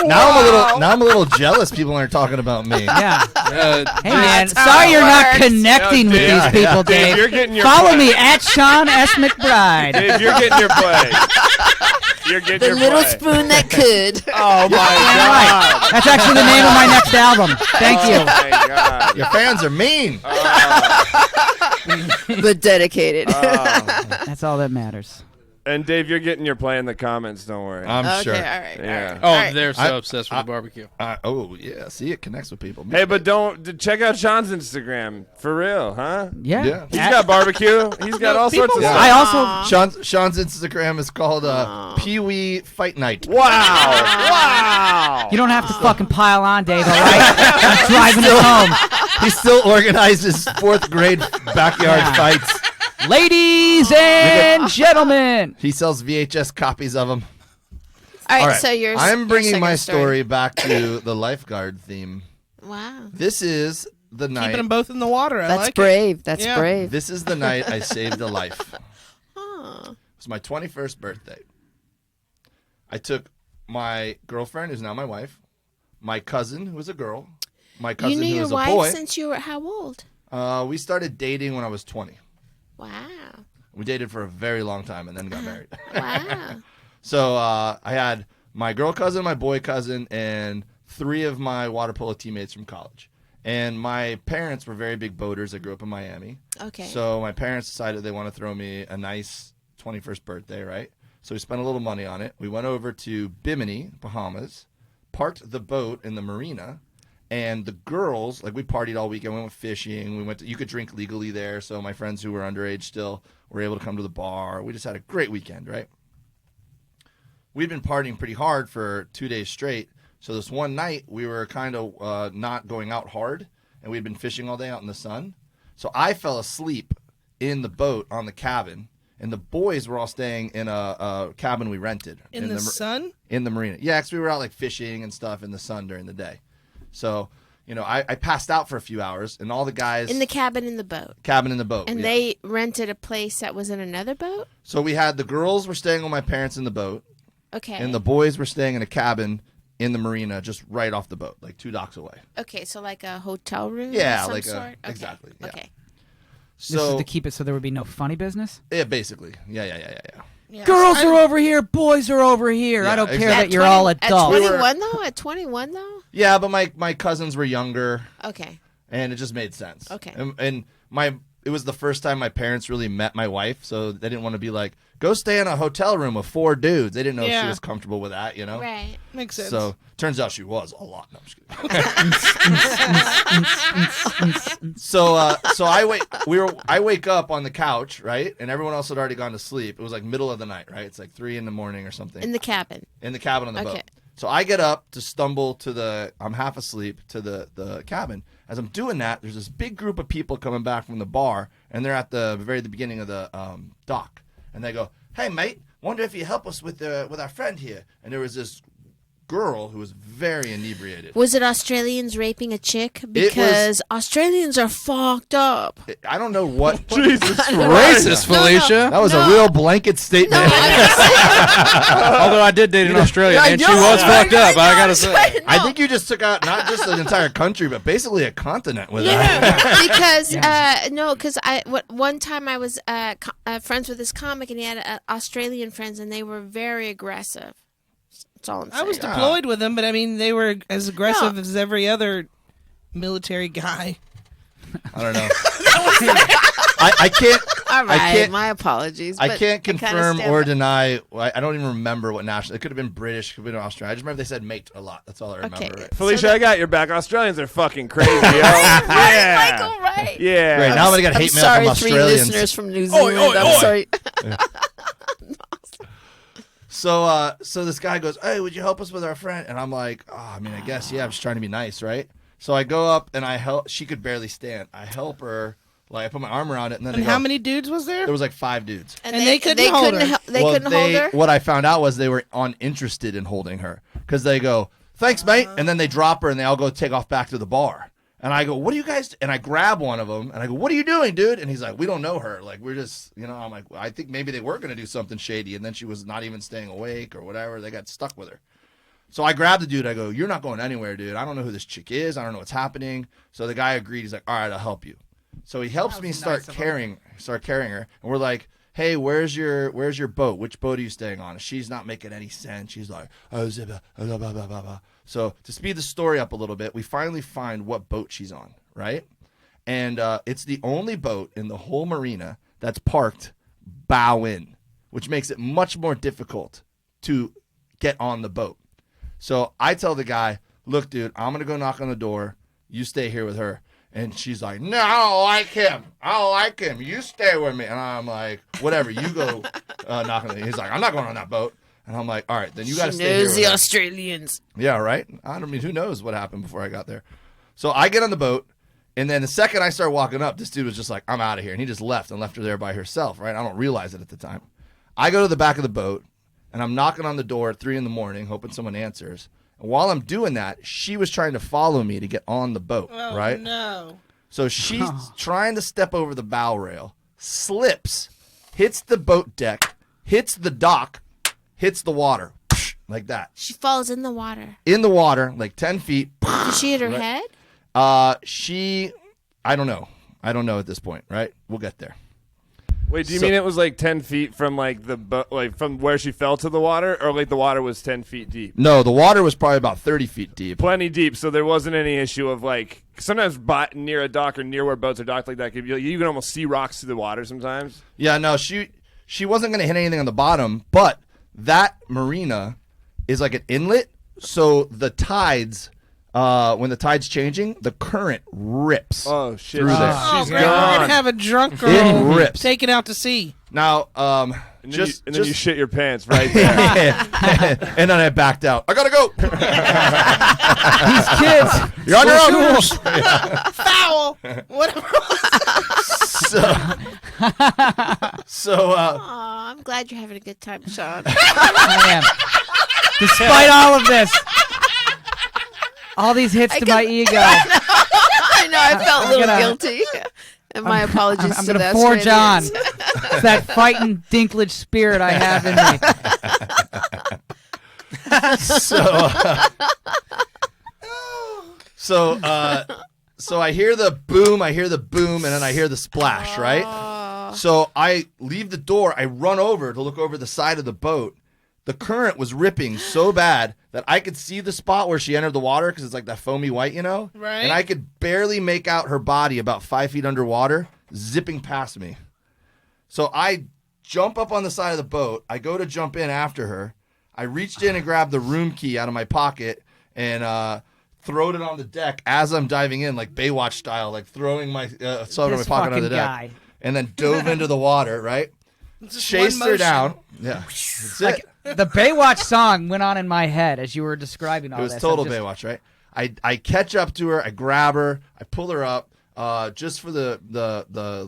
S4: Now I'm a little jealous people aren't talking about me.
S3: yeah. Hey man,
S2: That's how
S3: sorry
S2: it
S3: you're not
S2: works.
S3: connecting with
S6: Yeah,
S3: these people,
S6: Dave,
S3: Dave.
S6: you're getting your
S3: Follow
S6: play.
S3: me at Sean S. McBride.
S6: Dave, you're getting your play. You're getting
S7: The
S6: your
S7: little
S6: play.
S7: spoon that could.
S6: Oh my
S3: Damn right. That's actually the name of my next album. Thank you.
S6: Thank God.
S4: Your fans are mean.
S7: But dedicated.
S3: That's all that matters.
S6: And Dave, you're getting your play in the comments. Don't worry.
S4: I'm
S7: Okay,
S4: sure.
S7: all right.
S6: Yeah.
S5: Oh,
S7: All right.
S5: they're so
S4: I-
S5: obsessed with the barbecue.
S4: Oh yeah, see, it connects with people.
S6: Hey, but check out Sean's Instagram for real, huh?
S3: Yeah.
S4: Yeah.
S6: He's got barbecue. He's got all sorts of
S2: people-
S6: stuff.
S3: I also
S4: Sean's Instagram is called Pee Wee Fight Night.
S6: Wow! Wow!
S3: You don't have to fucking pile on, Dave, all right? I'm driving it home.
S4: He still organizes 4th grade backyard
S3: Yeah.
S4: fights.
S3: Ladies and gentlemen.
S4: He sells VHS copies of them.
S1: All right,
S4: All right,
S1: so your
S4: I'm
S1: your
S4: bringing
S1: second
S4: my story back to the lifeguard theme.
S1: Wow.
S4: This is the
S2: Keeping
S4: night.
S2: them both in the water. I
S7: That's
S2: like it.
S7: brave. That's
S2: Yeah.
S7: brave.
S4: This is the night I saved a life.
S1: Huh.
S4: It was my 21st birthday. I took my girlfriend, who's now my wife, my cousin, who was a girl, my cousin,
S1: You knew
S4: who
S1: your
S4: was a
S1: wife
S4: boy.
S1: since you were how old?
S4: We started dating when I was 20.
S1: Wow.
S4: We dated for a very long time and then got married.
S1: Wow.
S4: So I had my girl cousin, my boy cousin, and 3 of my water polo teammates from college. And my parents were very big boaters. I grew up in Miami.
S1: Okay.
S4: So my parents decided they want to throw me a nice 21st birthday, right? So we spent a little money on it. We went over to Bimini, Bahamas, parked the boat in the marina, and the girls, like we partied all weekend. We went fishing. You could drink legally there. So my friends who were underage still were able to come to the bar. We just had a great weekend, right? We'd been partying pretty hard for 2 days straight. So this one night, we were kind of not going out hard, and we'd been fishing all day out in the sun. So I fell asleep in the boat on the cabin, and the boys were all staying in a cabin we rented.
S2: In the sun?
S4: In the marina. Yeah, because we were out like fishing and stuff in the sun during the day. So, you know, I passed out for a few hours, and all the guys...
S1: In the cabin in the boat.
S4: cabin in the boat.
S1: And
S4: yeah.
S1: they rented a place that was in another boat?
S4: So we had the girls were staying with my parents in the boat,
S1: Okay.
S4: and the boys were staying in a cabin in the marina just right off the boat, like 2 docks away.
S1: Okay, so like a hotel room
S4: Yeah,
S1: of some
S4: like
S1: sort? Okay.
S4: exactly, yeah.
S1: Okay.
S3: This is
S4: So,
S3: to keep it so there would be no funny business.
S4: yeah, basically. Yeah.
S2: Yeah.
S3: Girls are over here, boys are over here.
S4: Yeah,
S3: I don't care
S4: exactly.
S3: that you're all
S1: At
S3: adults.
S1: 21 though? At 21 though?
S4: Yeah, but my cousins were younger,
S1: Okay.
S4: and it just made sense.
S1: Okay.
S4: And my it was the first time my parents really met my wife, so they didn't want to be like, go stay in a hotel room with 4 dudes. They didn't know if she was comfortable with that,
S1: Right.
S2: Makes sense.
S4: So turns out she was a lot. No, I'm just kidding. So I wake up on the couch, right, and everyone else had already gone to sleep. It was like middle of the night, right? It's like 3 a.m. or something.
S1: In the cabin.
S4: In the cabin on the boat. So I get up to stumble I'm half asleep to the cabin. As I'm doing that, there's this big group of people coming back from the bar, and they're at the beginning of the dock. And they go, hey, mate, wonder if you help us with our friend here. And there was this girl who was very inebriated.
S1: Was it Australians raping a chick? Because Australians are fucked up.
S4: I don't know what.
S6: Jesus
S5: Racist, Felicia.
S4: That was a real blanket statement.
S5: Although I did date an Australian, and she was fucked up. I gotta say.
S4: I think you just took out not just an entire country, but basically a continent with that.
S1: Because one time I was friends with this comic, and he had Australian friends, and they were very aggressive. That's all I'm saying.
S2: I was deployed with them, but I mean, they were as aggressive as every other military guy.
S4: I don't know. I can't.
S7: All right,
S4: I can't,
S7: my apologies.
S4: I
S7: but
S4: can't
S7: kinda
S4: confirm
S7: stand
S4: or
S7: by-
S4: deny. I don't even remember what national. It could have been British. Could have been Australian. I just remember they said mate a lot. That's all I remember.
S1: Okay.
S6: Felicia, I got your back. Australians are fucking crazy, yo. Yeah.
S1: Michael, right?
S6: Yeah.
S4: Great. Now I'm gonna get
S7: I'm
S4: hate mail
S7: sorry,
S4: from
S7: 3
S4: Australians.
S7: listeners from New Zealand. I'm sorry.
S4: So this guy goes, hey, would you help us with our friend? And I'm like, oh, I mean, I guess, yeah, I'm just trying to be nice, right? So I go up and I help. She could barely stand. I help her. Like, I put my arm around it. And then
S2: And how many dudes was there?
S4: There was like 5 dudes.
S2: And they couldn't hold her.
S1: They couldn't hold her?
S4: What I found out was they were uninterested in holding her. Because they go, thanks, mate. And then they drop her and they all go take off back to the bar. And I go, what are you guys? And I grab one of them and I go, what are you doing, dude? And he's like, we don't know her. Like, we're just, I'm like, I think maybe they were going to do something shady. And then she was not even staying awake or whatever. They got stuck with her. So I grabbed the dude. I go, you're not going anywhere, dude. I don't know who this chick is. I don't know what's happening. So the guy agreed. He's like, all right, I'll help you. So he helps me start carrying her. And we're like, hey, where's your boat? Which boat are you staying on? She's not making any sense. She's like, oh, blah, blah, blah, blah. So to speed the story up a little bit, we finally find what boat she's on, right? And it's the only boat in the whole marina that's parked bow in, which makes it much more difficult to get on the boat. So I tell the guy, look, dude, I'm going to go knock on the door. You stay here with her. And she's like, no, I don't like him. I don't like him. You stay with me. And I'm like, whatever. You go knock on the door. He's like, I'm not going on that boat. And I'm like, all right, then you got to stay here
S7: Knows
S4: with
S7: the
S4: her.
S7: Australians.
S4: Yeah, right? I don't mean, who knows what happened before I got there. So I get on the boat, and then the second I start walking up, this dude was just like, I'm out of here. And he just left and left her there by herself, right? I don't realize it at the time. I go to the back of the boat, and I'm knocking on the door at 3 a.m, hoping someone answers. And while I'm doing that, she was trying to follow me to get on the boat, right?
S2: No.
S4: So she's trying to step over the bow rail, slips, hits the boat deck, hits the dock, hits the water, like that.
S1: She falls in the water.
S4: In the water, like 10 feet.
S1: Did she hit her head?
S4: I don't know. I don't know at this point, right? We'll get there.
S6: Wait, do you mean it was like 10 feet from like from where she fell to the water, or like the water was 10 feet deep?
S4: No, the water was probably about 30 feet deep.
S6: Plenty deep, so there wasn't any issue of like sometimes near a dock or near where boats are docked like that, you can almost see rocks through the water sometimes.
S4: Yeah, no, she wasn't going to hit anything on the bottom, but that marina is like an inlet, so the tides, when the tide's changing, the current rips.
S6: Oh shit!
S4: Through there.
S2: Oh,
S6: She's
S2: great. We're
S6: gone.
S2: going to have a drunk
S4: It
S2: girl
S4: rips.
S2: taken out to sea.
S4: Now,
S6: And then you shit your pants right there.
S4: and then I backed out. I gotta go.
S3: These kids.
S4: You're on your own.
S2: Foul! Whatever.
S1: Aw, I'm glad you're having a good time, Sean.
S3: I am. Despite all of this, all these hits to my ego,
S7: I know, I felt a little
S3: gonna-
S7: guilty. And my apologies
S3: I'm
S7: to
S3: going
S7: the
S3: to forge on.
S7: Australians.
S3: It's that fighting dinklage spirit I have in me.
S4: So I hear the boom, and then I hear the splash, right? So I leave the door, I run over to look over the side of the boat. The current was ripping so bad that I could see the spot where she entered the water because it's like that foamy white,
S2: Right.
S4: And I could barely make out her body about 5 feet underwater. zipping past me. So I jump up on the side of the boat. I go to jump in after her. I reached in and grabbed the room key out of my pocket and throwed it on the deck as I'm diving in, like Baywatch style, like throwing my soda in my pocket on the deck.
S3: Guy.
S4: And then dove into the water, right? Chased her down. Yeah. That's
S3: Like
S4: it.
S3: the Baywatch song went on in my head as you were describing all
S4: It was
S3: this.
S4: total
S3: I'm just-
S4: Baywatch, right? I catch up to her, I grab her, I pull her up. Just for the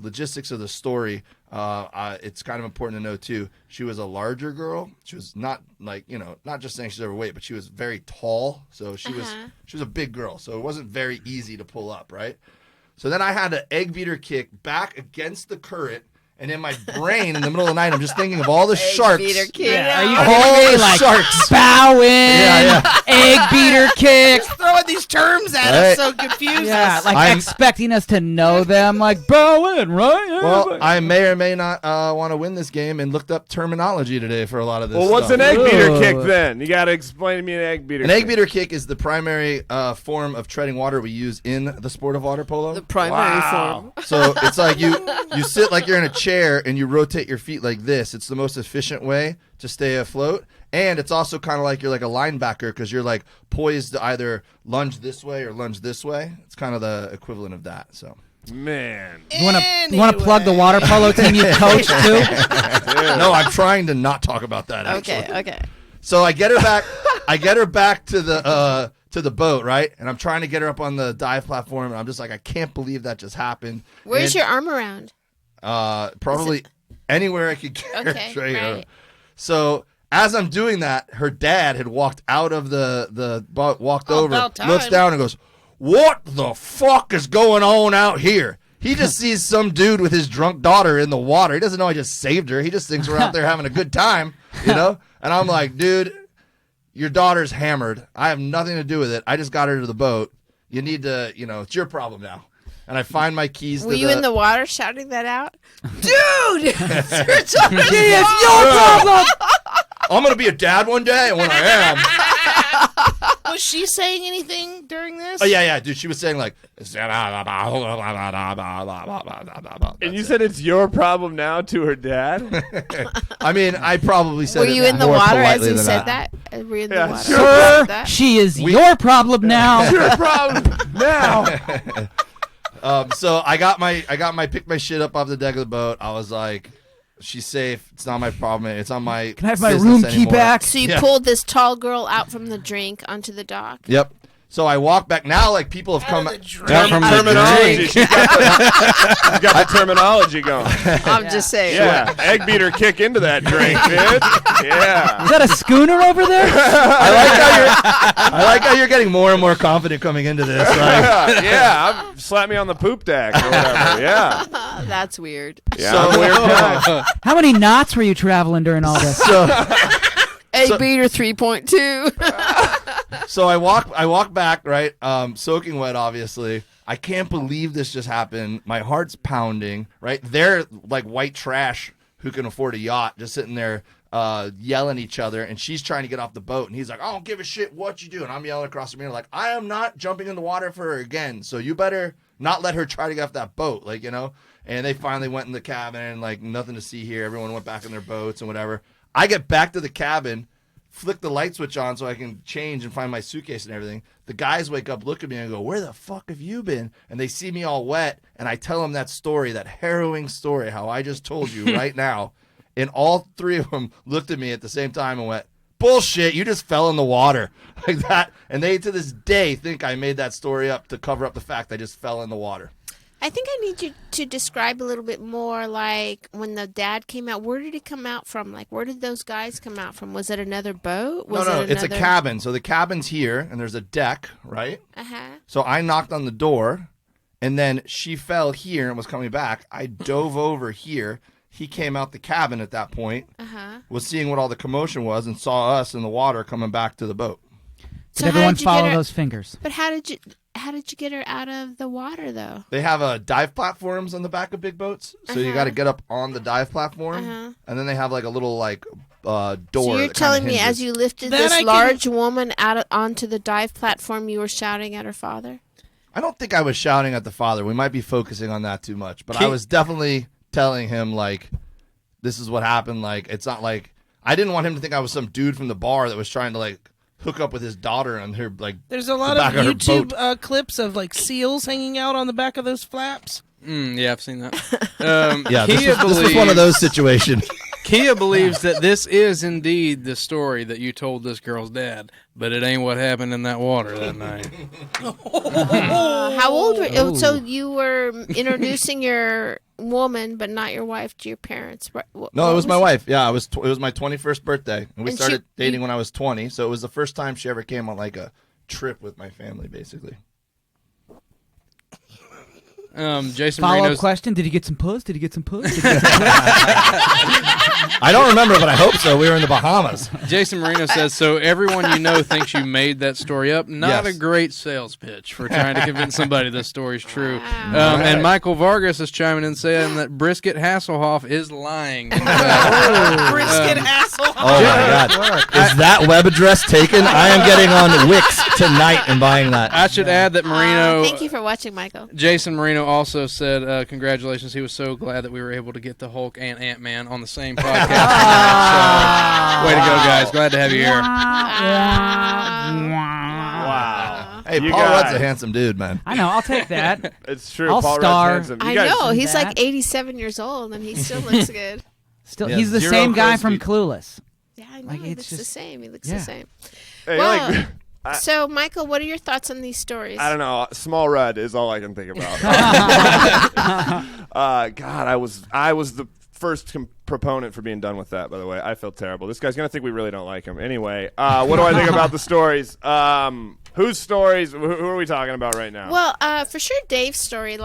S4: logistics of the story, it's kind of important to know too. She was a larger girl. She was not like, not just saying she's overweight, but she was very tall. So she was a big girl. So it wasn't very easy to pull up, right? So then I had an egg beater kick back against the current. And in my brain, in the middle of the night, I'm just thinking of all the sharks.
S7: Beater kick.
S3: Yeah, are you
S4: All
S3: kidding me?
S4: the
S3: Like
S4: sharks.
S3: bow in,
S4: Yeah.
S3: egg beater kick.
S2: Throwing these terms at
S4: Right.
S2: us so confused.
S3: Yeah,
S2: us.
S3: like
S4: I'm-
S3: expecting us to know them, like bow in, right? Yeah,
S4: Well,
S3: but-
S4: I may or may not want to win this game and looked up terminology today for a lot of this
S6: Well, what's
S4: stuff.
S6: an egg beater
S3: Ooh.
S6: kick then? You got to explain to me an egg beater
S4: An
S6: kick.
S4: egg beater kick is the primary form of treading water we use in the sport of water polo.
S7: The primary form.
S4: So it's like you sit like you're in a chair and you rotate your feet like this. It's the most efficient way to stay afloat. And it's also kind of like you're like a linebacker because you're like poised to either lunge this way or lunge this way. It's kind of the equivalent of that. So
S6: Man.
S3: You want to plug the water polo team you coach too?
S4: no, I'm trying to not talk about that. Actually.
S7: Okay.
S4: So I get her back. I get her back to the boat, right? And I'm trying to get her up on the dive platform, and I'm just like, I can't believe that just happened.
S1: Where's
S4: And,
S1: your arm around?
S4: probably anywhere I could get
S1: Okay,
S4: her straight.
S1: right.
S4: So as I'm doing that, her dad had walked out of the boat, walked
S2: Oh,
S4: over,
S2: about time.
S4: looks down, and goes, "What the fuck is going on out here?" He just sees some dude with his drunk daughter in the water. He doesn't know I just saved her. He just thinks we're out there having a good time, And I'm like, dude, your daughter's hammered. I have nothing to do with it. I just got her to the boat. You need to, it's your problem now. And I find my keys.
S1: Were you in the water shouting that out?
S7: Dude!
S3: It's your problem.
S4: I'm gonna be a dad one day, and when I am,
S2: Was she saying anything during this?
S4: oh yeah, dude, she was saying like,
S6: And you said it's your problem now to her dad?
S4: I mean, I probably said
S1: Were
S4: it
S1: you in the
S4: more
S1: water as
S4: politely
S1: you
S4: than
S1: said that? Were you in the
S6: Yeah,
S1: water?
S6: sure.
S1: as you
S3: Sir,
S1: said that?
S3: she is your problem now.
S6: Your problem now.
S4: So I picked my shit up off the deck of the boat. I was like, she's safe. It's not my problem. It's not my.
S3: Can I have my
S4: business
S3: room key
S4: anymore.
S3: back?
S1: So you
S4: Yeah.
S1: pulled this tall girl out from the drink onto the dock.
S4: Yep. So I walk back now. Like people have come.
S6: Terminology. She's got the terminology going.
S7: I'm just saying.
S6: Yeah. Egg beater kick into that drink, bitch. Yeah.
S3: Is that a schooner over there?
S4: I like how you're getting more and more confident coming into this. Like,
S6: Yeah. Slap me on the poop deck or whatever. Yeah.
S7: That's weird.
S6: Yeah.
S4: So-
S6: I'm a weird guy.
S3: How many knots were you traveling during all this?
S4: so
S7: Egg beater 3.2.
S4: So I walk back, right? Soaking wet, obviously. I can't believe this just happened. My heart's pounding, right? They're like white trash who can afford a yacht, just sitting there yelling at each other, and she's trying to get off the boat, and he's like, I don't give a shit what you do. And I'm yelling across the mirror like, I am not jumping in the water for her again, so you better not let her try to get off that boat, And they finally went in the cabin, and like, nothing to see here. Everyone went back in their boats and whatever. I get back to the cabin, flick the light switch on so I can change and find my suitcase and everything. The guys wake up, look at me, and go, where the fuck have you been? And they see me all wet, and I tell them that story, that harrowing story, how I just told you right now. And all three of them looked at me at the same time and went, bullshit, you just fell in the water. Like that. And they, to this day, think I made that story up to cover up the fact I just fell in the water.
S1: I think I need you to describe a little bit more, like when the dad came out. Where did he come out from? Like, where did those guys come out from? Was it another boat? Was
S4: No,
S1: it
S4: it's a
S1: another-
S4: cabin. So the cabin's here, and there's a deck, right?
S1: Uh-huh.
S4: So I knocked on the door, and then she fell here and was coming back. I dove over here. He came out the cabin at that point, was seeing what all the commotion was, and saw us in the water coming back to the boat.
S3: Did
S1: how
S3: everyone
S1: did you
S3: follow
S1: get her-
S3: those fingers?
S1: But how did you get her out of the water, though?
S4: They have dive platforms on the back of big boats, so you got to get up on the dive platform, and then they have like a little door.
S1: So you're
S4: that
S1: telling
S4: kinda
S1: me
S4: hinges.
S1: as you lifted
S2: Then
S1: this
S2: I can-
S1: large woman out onto the dive platform, you were shouting at her father?
S4: I don't think I was shouting at the father. We might be focusing on that too much. But I was definitely telling him, like, this is what happened. Like, it's not like I didn't want him to think I was some dude from the bar that was trying to, like, hook up with his daughter and her, like,
S2: There's a lot of YouTube clips of, like, seals hanging out on the back of those flaps.
S5: Yeah, I've seen that.
S4: Yeah, this was one of those situations.
S5: Kia believes that this is indeed the story that you told this girl's dad, but it ain't what happened in that water that night.
S1: How old were you? So you were introducing your woman, but not your wife, to your parents.
S4: No, it was my wife. Yeah, it was my 21st birthday, and we started dating when I was 20. So it was the first time she ever came on like a trip with my family, basically.
S5: Jason
S3: Follow-up
S5: Marino's
S3: question: Did he get some puss? Did he get some puss?
S4: I don't remember, but I hope so. We were in the Bahamas.
S5: Jason Marino says, so everyone you know thinks you made that story up. Not
S4: Yes.
S5: a great sales pitch for trying to convince somebody this story's true. And Michael Vargas is chiming in saying that Brisket Hasselhoff is lying.
S2: Brisket asshole.
S4: Oh my God! Is that web address taken? I am getting on Wix tonight and buying that.
S5: I should add that Marino.
S1: Thank you for watching, Michael.
S5: Jason Marino also said, congratulations. He was so glad that we were able to get the Hulk and Ant-Man on the same podcast. So, way to go, guys. Glad to have you here.
S6: Wow.
S4: Hey,
S6: You
S4: Paul
S6: guys-
S4: Rudd's a handsome dude, man.
S3: I know. I'll take that.
S6: It's true.
S3: I'll
S6: Paul
S3: star.
S6: Rudd's handsome.
S1: I
S6: You guys-
S1: know. He's
S3: that.
S1: like 87 years old, and he still looks good.
S3: Still,
S4: Yeah,
S3: he's the
S4: zero
S3: same guy
S4: close
S3: from
S4: feet.
S3: Clueless.
S1: Yeah, I know.
S3: Like,
S1: He
S3: it's
S1: looks the
S3: just-
S1: same. He looks
S3: yeah.
S1: the same.
S6: Hey,
S1: Well,
S6: like,
S1: so, Michael, what are your thoughts on these stories?
S6: I don't know. Small Rudd is all I can think about. God, I was the first proponent for being done with that. By the way, I feel terrible. This guy's gonna think we really don't like him. Anyway, what do I think about the stories? Whose stories? Who are we talking about right now?
S1: Well, for sure, Dave's story,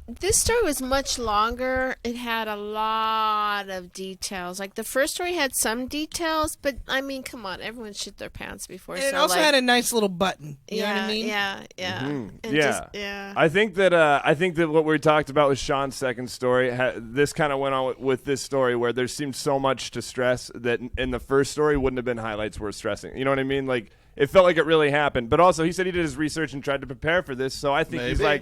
S1: this story was much longer. It had a lot of details. Like, the first story had some details, but, I mean, come on. Everyone shit their pants before.
S2: And it
S1: so,
S2: also
S1: like,
S2: had a nice little button. You know what I mean?
S1: Yeah.
S6: Mhm.
S1: And
S6: Yeah.
S1: just- yeah.
S6: I think that what we talked about with Sean's second story, this kind of went on with this story where there seemed so much to stress that in the first story wouldn't have been highlights worth stressing. You know what I mean? Like, it felt like it really happened. But also, he said he did his research and tried to prepare for this. So I think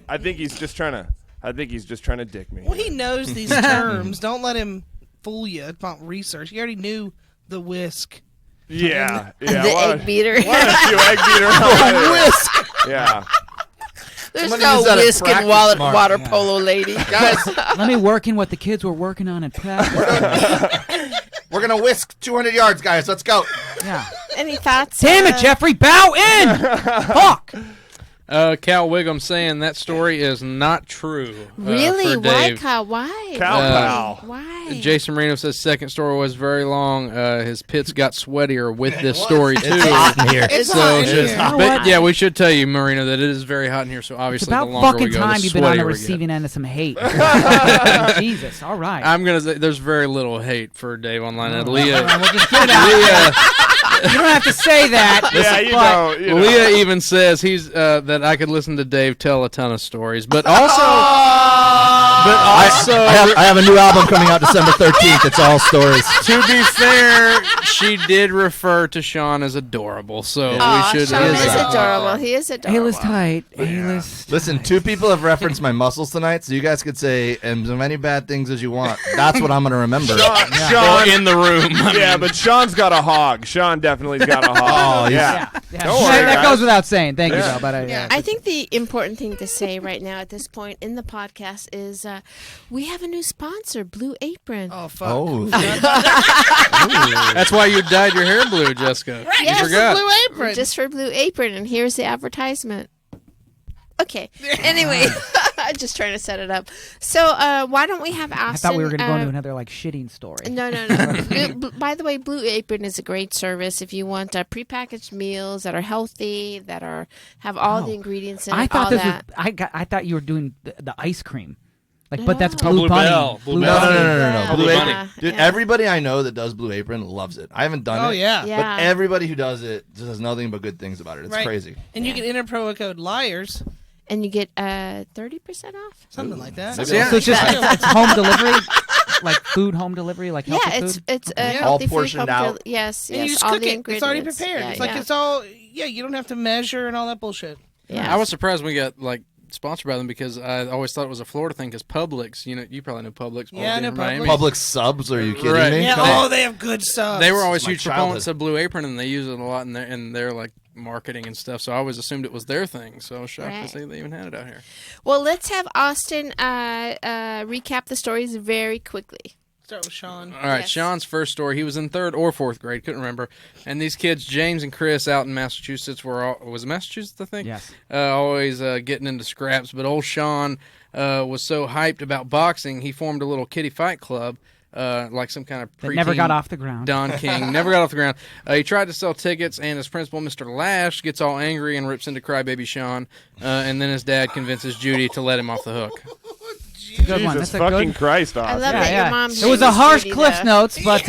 S6: I think he's just trying to dick me.
S2: Well, he knows these terms. Don't let him fool you about research. He already knew the whisk.
S6: Yeah.
S1: The
S6: why-
S1: egg beater.
S6: Why don't you egg beater?
S4: Whisk.
S6: Yeah.
S7: There's
S4: Somebody
S7: no
S4: use that at
S7: whisk and
S4: practice
S7: water,
S4: tomorrow.
S7: water polo lady. Guys,
S3: Let me work in what the kids were working on at practice.
S4: We're gonna whisk 200 yards, guys. Let's go.
S3: Yeah.
S1: Any thoughts?
S3: Damn it, Jeffrey! Bow in. Fuck.
S5: Cal Wiggum saying that story is not true.
S1: Really?
S5: For
S1: Why,
S5: Dave.
S1: Kyle? Why?
S6: Cow pal.
S1: Why?
S5: Jason Marino says second story was very long. His pits got sweatier with this story too.
S4: It's hot in here.
S2: It's
S5: So,
S2: hot in
S5: just-
S2: here.
S5: but yeah, we should tell you, Marino, that it is very hot in here. So
S3: It's
S5: obviously,
S3: about
S5: the longer
S3: fucking
S5: we go,
S3: time
S5: the
S3: you've been on the
S5: sweatier we get.
S3: receiving end of some hate. Jesus. All right.
S5: I'm gonna say there's very little hate for Dave online. And
S3: All right,
S5: Leah,
S3: we'll just get it out. You don't have to say that.
S6: Yeah, you
S3: but-
S6: know. You know.
S5: Leah even says that I could listen to Dave tell a ton of stories, but also,
S4: I have a new album coming out December 13th. It's all stories.
S5: to be fair, she did refer to Sean as adorable, so
S1: Aw,
S5: we should.
S1: Sean is
S4: that.
S1: adorable. He is adorable.
S3: A-list tight. A-list.
S4: Listen, two people have referenced my muscles tonight, so you guys could say as many bad things as you want. That's what I'm gonna remember.
S6: Sean,
S5: in the room.
S6: yeah, but Sean's got a hog. Sean definitely's got a hog.
S4: Oh,
S6: yeah.
S3: Yeah.
S6: Don't worry,
S3: that
S6: guys.
S3: goes without saying. Thank you,
S6: Yeah.
S3: though. But
S1: I think the important thing to say right now at this point in the podcast is we have a new sponsor, Blue Apron.
S2: Oh, fuck.
S4: Oh,
S5: That's why you dyed your hair blue, Jessica.
S1: Yes,
S5: You forgot.
S2: Blue Apron.
S1: Just for Blue Apron, and here's the advertisement. Okay. Anyway, I'm just trying to set it up. So why don't we have Austin?
S3: I thought we were going to go into another like shitting story.
S1: No. By the way, Blue Apron is a great service if you want prepackaged meals that are healthy, that have all the ingredients in it.
S3: I thought
S1: all
S3: this
S1: that.
S3: was. I thought you were doing the ice cream. Like, but that's
S1: No.
S3: Blue
S5: Blue
S3: Bunny.
S5: Bell. Blue
S4: no,
S5: Bell.
S4: no. Blue
S5: Blue
S4: Apron.
S5: Bunny.
S4: Dude,
S1: Yeah.
S4: everybody I know that does Blue Apron loves it. I haven't done
S2: Oh,
S4: it.
S2: yeah.
S1: Yeah.
S4: But everybody who does it just has nothing but good things about it. It's
S2: Right.
S4: crazy.
S2: And you can enter promo code LIARS,
S1: And you get 30% off.
S2: something like that.
S4: Maybe
S5: Yeah.
S4: I'll
S3: So it's just
S4: think about it.
S3: it's home delivery, like food home delivery, like
S1: Yeah,
S3: healthy
S1: it's
S3: food.
S1: healthy
S4: All
S1: food
S4: portioned
S1: home
S4: out.
S1: Yes,
S2: And you just
S1: all
S2: cook
S1: the
S2: it.
S1: ingredients.
S2: It's already prepared.
S1: Yeah,
S2: It's like
S1: yeah.
S2: it's all, you don't have to measure and all that bullshit.
S1: Yeah.
S5: I was surprised we got sponsored by them because I always thought it was a Florida thing. Because Publix, you probably know Publix.
S2: Yeah, I know
S5: Miami.
S2: Publix.
S4: Public subs? Are you kidding
S5: Right.
S4: me?
S2: Yeah.
S4: Come on.
S2: Oh, they have good subs.
S5: They were always
S4: My
S5: huge proponents of Blue Apron, and they use it a lot in their marketing and stuff. So I always assumed it was their thing. So I was shocked to see they even had it out here.
S1: Well, let's have Austin recap the stories very quickly.
S2: Start with Sean.
S5: All right,
S1: Yes.
S5: Sean's first story. He was in 3rd or 4th grade, couldn't remember. And these kids, James and Chris, out in Massachusetts, was it Massachusetts, I think?
S3: Yes.
S5: Always getting into scraps. But old Sean was so hyped about boxing, he formed a little kiddie fight club, like some kind of
S3: That never got off the ground.
S5: Don King never got off the ground. He tried to sell tickets, and his principal, Mr. Lash, gets all angry and rips into crybaby Sean. And then his dad convinces Judy to let him off the hook.
S3: Good one.
S6: Jesus
S3: That's a
S6: fucking
S3: good.
S6: Christ,
S1: I
S6: Austin.
S1: love that your mom's
S3: It was a harsh
S1: Judy,
S3: Cliff
S1: though.
S3: Notes, but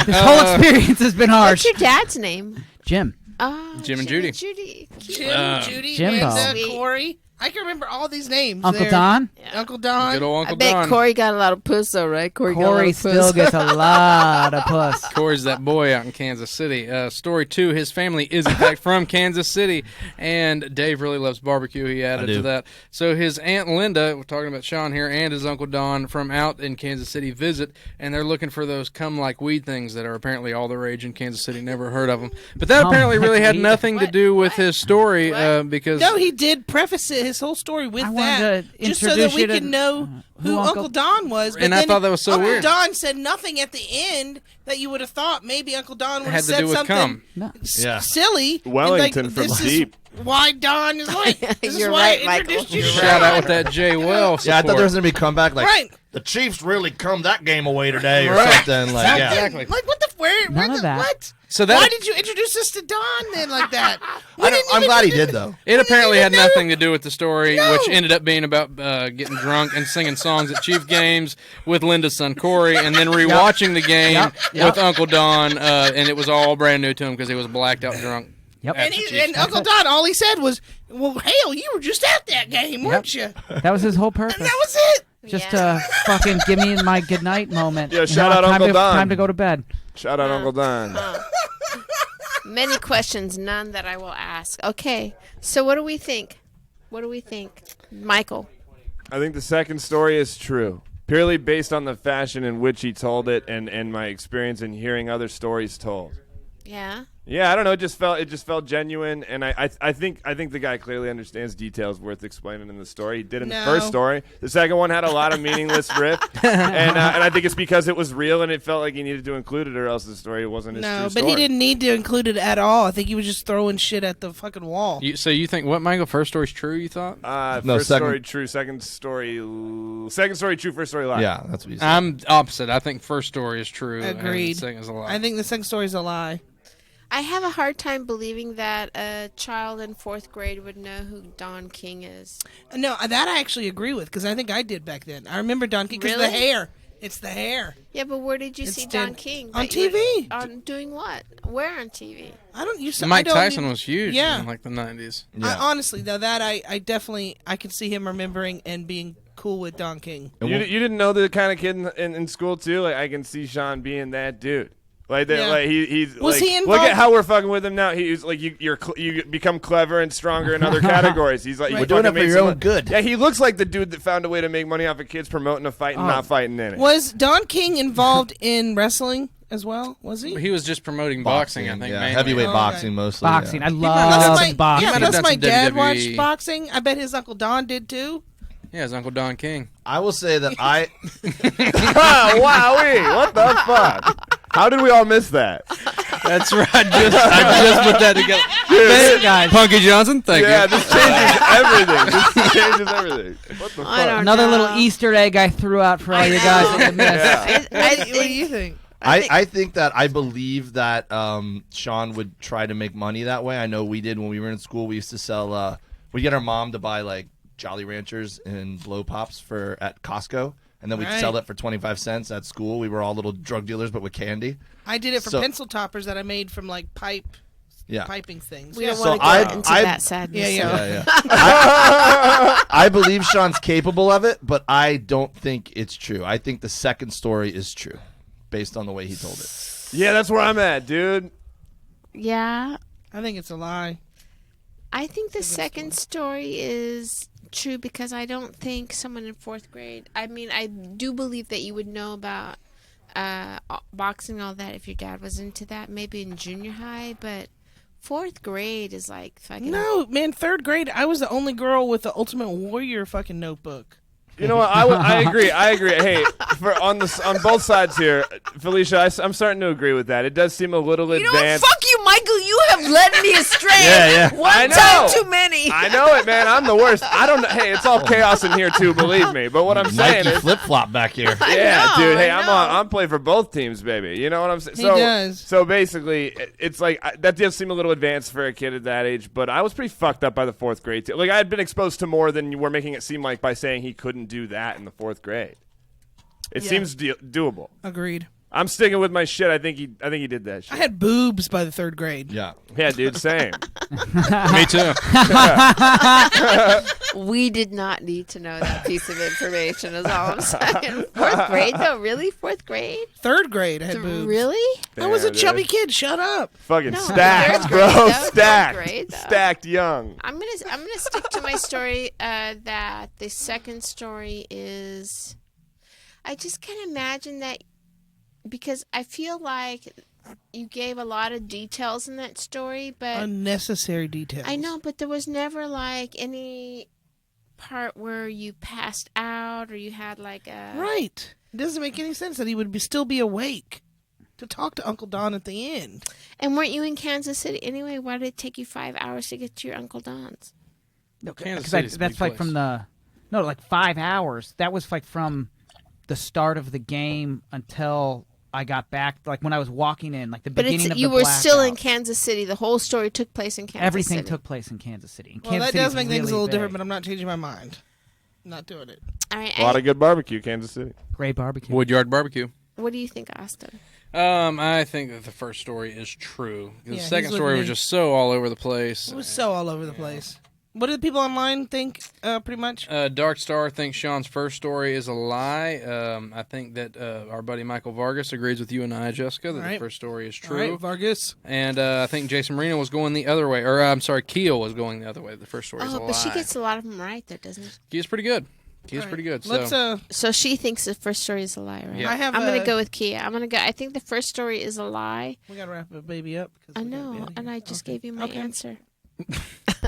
S3: this whole experience has been harsh.
S1: What's your dad's name?
S3: Jim.
S1: Oh,
S5: Jim and Judy.
S1: Judy.
S2: Jim, Judy,
S3: Jimbo.
S2: Amanda,
S1: Sweet.
S2: Corey. I can remember all these names.
S3: Uncle
S2: there.
S3: Don.
S2: Uncle Don.
S5: Good old
S7: I
S5: Uncle
S7: bet
S5: Don.
S7: Corey got a lot of puss, though, right? Corey got a lot
S3: Corey
S7: of
S3: still
S7: puss.
S3: gets a lot of puss.
S5: Corey's that boy out in Kansas City. Story 2, his family is in fact from Kansas City, and Dave really loves barbecue. He added
S4: do.
S5: to that. So his Aunt Linda, we're talking about Sean here, and his Uncle Don from out in Kansas City visit, and they're looking for those come-like-weed things that are apparently all the rage in Kansas City. Never heard of them. But that apparently really had
S3: Come-like
S5: nothing to do with his story because...
S2: No, he did preface his whole story with
S3: I
S2: that,
S3: wanted to
S2: just so that
S3: introduce
S2: we
S3: you to
S2: can know who Uncle Don was. But
S5: And I
S2: then
S5: thought that was so
S2: Uncle
S5: weird.
S2: Don said nothing at the end that you would have thought maybe Uncle Don would
S5: had
S2: have
S5: to
S2: said
S5: do with
S2: something
S5: cum.
S3: No.
S4: Yeah.
S2: silly. and
S6: Wellington
S2: like,
S6: from
S2: this
S6: deep.
S2: Is why Don is like. This is
S7: You're
S2: why
S7: right,
S2: I introduced
S7: Michael.
S2: you to
S5: Shout out
S2: Don.
S5: with that Jay Well support.
S4: Yeah, I thought there was gonna be a comeback like
S2: Right.
S4: the Chiefs really come that game away today or
S5: Right.
S4: something like yeah.
S5: Exactly.
S2: Like what the where?
S3: None
S2: where
S3: of that.
S2: What?
S5: So that
S2: Why did you introduce us to Don then like that?
S4: I'm glad he did though.
S5: It apparently had
S2: even know.
S5: nothing to do with the story,
S2: No.
S5: which ended up being about getting drunk and singing songs at Chief games with Linda's son Corey, and then rewatching the game with Uncle Don, and it was all brand new to him because he was blacked out drunk.
S3: Yep.
S5: at
S2: And,
S5: the
S2: he,
S5: Chiefs
S2: and Uncle Don, all he said was, "Well, hell, you were just at that game, weren't you?" And
S3: That was his whole purpose.
S2: that was it.
S3: Just
S1: Yeah.
S3: fucking give me my good night moment.
S6: Yeah, shout out
S3: time
S6: Uncle
S3: to,
S6: Don.
S3: Time to go to bed.
S6: Shout out Uncle Don.
S1: Many questions, none that I will ask. Okay, so what do we think? What do we think, Michael?
S6: I think the second story is true, purely based on the fashion in which he told it and my experience in hearing other stories told.
S1: Yeah.
S6: Yeah, I don't know. It just felt genuine, and I think the guy clearly understands details worth explaining in the story. He did in the
S2: No.
S6: first story. The second one had a lot of meaningless riff, and I think it's because it was real and it felt like he needed to include it, or else the story wasn't his
S2: No,
S6: true
S2: but
S6: story.
S2: he didn't need to include it at all. I think he was just throwing shit at the fucking wall.
S5: So you think what, Michael? First story's true? You thought?
S4: No,
S6: first
S4: second-
S6: story true, second story true, first story lie.
S4: Yeah, that's what he said.
S5: I'm opposite. I think first story is true. And
S2: Agreed.
S5: second is a lie.
S2: I think the second story is a lie.
S1: I have a hard time believing that a child in 4th grade would know who Don King is.
S2: No, that I actually agree with because I think I did back then. I remember Don King because
S1: Really?
S2: the hair. It's the hair.
S1: Yeah, but where did you see
S2: Instead-
S1: Don King?
S2: on
S1: That you would-
S2: TV.
S1: On doing what? Where on TV?
S2: I don't use
S5: Mike
S2: I don't
S5: Tyson
S2: even-
S5: was huge
S2: Yeah.
S5: in like the 90s.
S4: Yeah.
S2: Honestly, though, that I definitely I can see him remembering and being cool with Don King.
S4: And
S6: You,
S4: we'll-
S6: you didn't know the kind of kid in school too. Like I can see Sean being that dude. Like that.
S2: Yeah.
S6: Like he's.
S2: Was
S6: like,
S2: he
S6: Look
S2: involved-
S6: at how we're fucking with him now. He's like you become clever and stronger in other categories. He's like
S2: Right.
S6: you
S4: We're doing
S6: fucking
S4: it for
S6: made
S4: your
S6: some-
S4: own good.
S6: Yeah, he looks like the dude that found a way to make money off of kids promoting a fight and not fighting in it.
S2: Was Don King involved in wrestling as well? Was he?
S5: He was just promoting boxing, I think.
S4: yeah,
S5: mainly.
S4: heavyweight
S2: Oh,
S4: boxing
S2: okay.
S4: mostly.
S3: Boxing.
S4: Yeah.
S3: I
S2: Unless
S3: love
S2: my,
S3: boxing.
S2: yeah,
S5: Might have
S2: unless
S5: done
S2: my
S5: some
S2: dad
S5: WWE.
S2: watched boxing. I bet his Uncle Don did too.
S5: Yeah, his Uncle Don King.
S4: I will say that I
S6: Wowee! What the fuck? How did we all miss that?
S5: That's right. I just put that together.
S3: Thanks, guys.
S5: Punky Johnson, thank
S6: Yeah,
S5: you.
S6: this changes everything. This changes everything. What the
S1: I
S6: fuck?
S1: don't
S3: Another
S1: know.
S3: little Easter egg I threw out for all you guys that missed.
S2: What do you think?
S4: I think that I believe that Sean would try to make money that way. I know we did when we were in school. We used to sell. We get our mom to buy like Jolly Ranchers and blow pops at Costco, and then we'd
S2: Right.
S4: sell it for 25 cents at school. We were all little drug dealers, but with candy.
S2: I did it for
S4: So-
S2: pencil toppers that I made from like
S4: Yeah.
S2: piping things.
S1: We
S2: Yeah.
S1: don't
S4: So
S1: want to
S4: I-
S1: get into
S4: I-
S1: that sadness.
S2: Yeah, yeah.
S4: Yeah, yeah. I believe Sean's capable of it, but I don't think it's true. I think the second story is true, based on the way he told it.
S6: Yeah, that's where I'm at, dude.
S1: Yeah.
S2: I think it's a lie.
S1: I think the second story is true because I don't think someone in 4th grade. I mean, I do believe that you would know about boxing, all that, if your dad was into that. Maybe in junior high, but 4th grade is like fucking.
S2: No, man, 3rd grade, I was the only girl with the Ultimate Warrior fucking notebook.
S6: You know what? I agree. Hey, on both sides here, Felicia, I'm starting to agree with that. It does seem a little
S7: You know what?
S6: advanced.
S7: Fuck you, Michael. You have led me astray.
S4: Yeah.
S7: One
S6: I know.
S7: time too many.
S6: I know it, man. I'm the worst. I don't know. Hey, it's all chaos in here too. Believe me. But what I'm saying
S4: Nike
S6: is,
S4: flip flop back here.
S6: yeah,
S7: know,
S6: dude. Hey,
S7: I
S6: I'm playing for both teams, baby. You know what I'm saying?
S2: He does.
S6: So basically, it's like that does seem a little advanced for a kid at that age. But I was pretty fucked up by the 4th grade. Like I had been exposed to more than you were making it seem like by saying he couldn't do that in the 4th grade. It seems doable.
S2: Agreed.
S6: I'm sticking with my shit. I think he did that shit.
S2: I had boobs by the 3rd grade.
S4: Yeah.
S6: Yeah, dude. Same.
S5: Me too.
S7: We did not need to know that piece of information, is all I'm saying. 4th grade, though? Really? 4th grade?
S2: 3rd grade, I had boobs.
S7: Really?
S2: I was a
S6: Damn, dude.
S2: chubby kid. Shut up.
S6: Fucking
S7: No,
S6: stacked,
S7: 3rd
S6: bro.
S7: grade, though. 3rd
S6: Stacked.
S7: grade, though.
S6: Stacked young.
S1: I'm gonna stick to my story. That the second story is. I just can't imagine that because I feel like you gave a lot of details in that story, but
S2: Unnecessary details.
S1: I know, but there was never like any part where you passed out or you had like a
S2: Right. It doesn't make any sense that he would still be awake to talk to Uncle Don at the end.
S1: And weren't you in Kansas City anyway? Why did it take you 5 hours to get to your Uncle Don's?
S5: Kansas
S3: Because
S5: City's a
S3: that's
S5: big
S3: like
S5: place.
S3: from like 5 hours. That was like from the start of the game until I got back, like when I was walking in, like the
S1: But
S3: beginning of
S1: you
S3: the
S1: were still in
S3: blackout.
S1: Kansas City. The whole story took place in Kansas
S3: Everything
S1: City.
S3: took place in Kansas City. And
S2: Well,
S3: Kansas
S2: that does
S3: City's
S2: make things a
S3: really
S2: little different,
S3: big.
S2: but I'm not changing my mind. I'm not doing it.
S1: All right,
S6: A lot of good barbecue, Kansas City.
S3: Great barbecue.
S5: Woodyard Barbecue.
S1: what do you think, Austin?
S5: I think that the first story is true. The
S2: Yeah,
S5: second
S2: he's with
S5: story was
S2: me.
S5: just so all over the place.
S2: It was so all over the place. What do the people online think, pretty much?
S5: Dark Star thinks Sean's first story is a lie. I think that our buddy Michael Vargas agrees with you and I, Jessica, that
S2: All right.
S5: the first story is
S2: All
S5: true.
S2: right, Vargas.
S5: And I think Jason Marino was going the other way. Or, I'm sorry, Keel was going the other way. The first story is a lie.
S1: But she gets a lot of them right, though, doesn't she?
S5: Kia's pretty good. Kia's
S2: All right.
S5: pretty good.
S2: Let's,
S5: So,
S1: So she thinks the first story is a lie, right?
S5: Yeah.
S2: I have
S1: I'm gonna
S2: a-
S1: go with Kia. I think the first story is a lie.
S2: We got to wrap the baby up. 'cause
S1: I
S2: we gotta be
S1: know,
S2: out of
S1: and
S2: here.
S1: I just gave you my
S2: Okay.
S1: answer.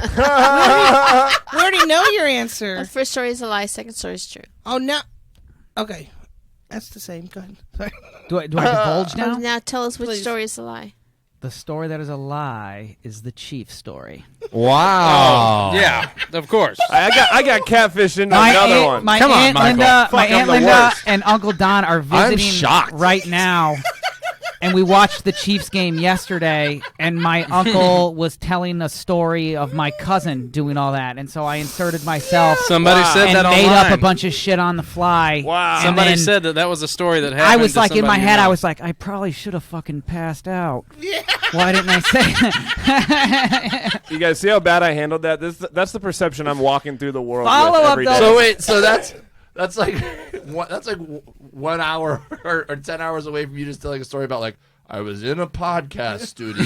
S2: We already know your
S1: The
S2: answer.
S1: first story is a lie. Second story is true.
S2: Oh, no. Okay. That's the same. Go ahead. Sorry.
S3: Do I divulge
S1: Now,
S3: now?
S1: now tell us which
S2: Please.
S1: story is a lie.
S3: The story that is a lie is the Chief story.
S4: Wow.
S5: yeah, of course.
S6: I got catfished into another one.
S3: My
S5: Come on,
S3: Aunt
S5: Michael.
S3: Linda, my
S6: Fuck, I'm
S3: Aunt
S6: the
S3: Linda
S6: worst.
S3: and Uncle Don are visiting
S4: shocked.
S3: right now. And we watched the Chiefs game yesterday, and my uncle was telling a story of my cousin doing all that, and so I inserted myself
S5: Somebody
S6: Wow.
S5: said
S3: and
S5: that
S3: made
S5: online.
S3: up a bunch of shit on the fly.
S6: Wow.
S3: And
S5: Somebody
S3: then
S5: said that was a story that happened.
S3: I was
S5: to
S3: like, in my
S5: somebody you
S3: head,
S5: know.
S3: I was like, I probably should have fucking passed out. Why didn't I say that?
S6: You guys see how bad I handled that? That's the perception I'm walking through the world
S3: Follow
S6: with
S3: up
S6: every
S3: those-
S6: day.
S4: So wait, so that's like 1 hour or 10 hours away from you just telling a story about like I was in a podcast studio.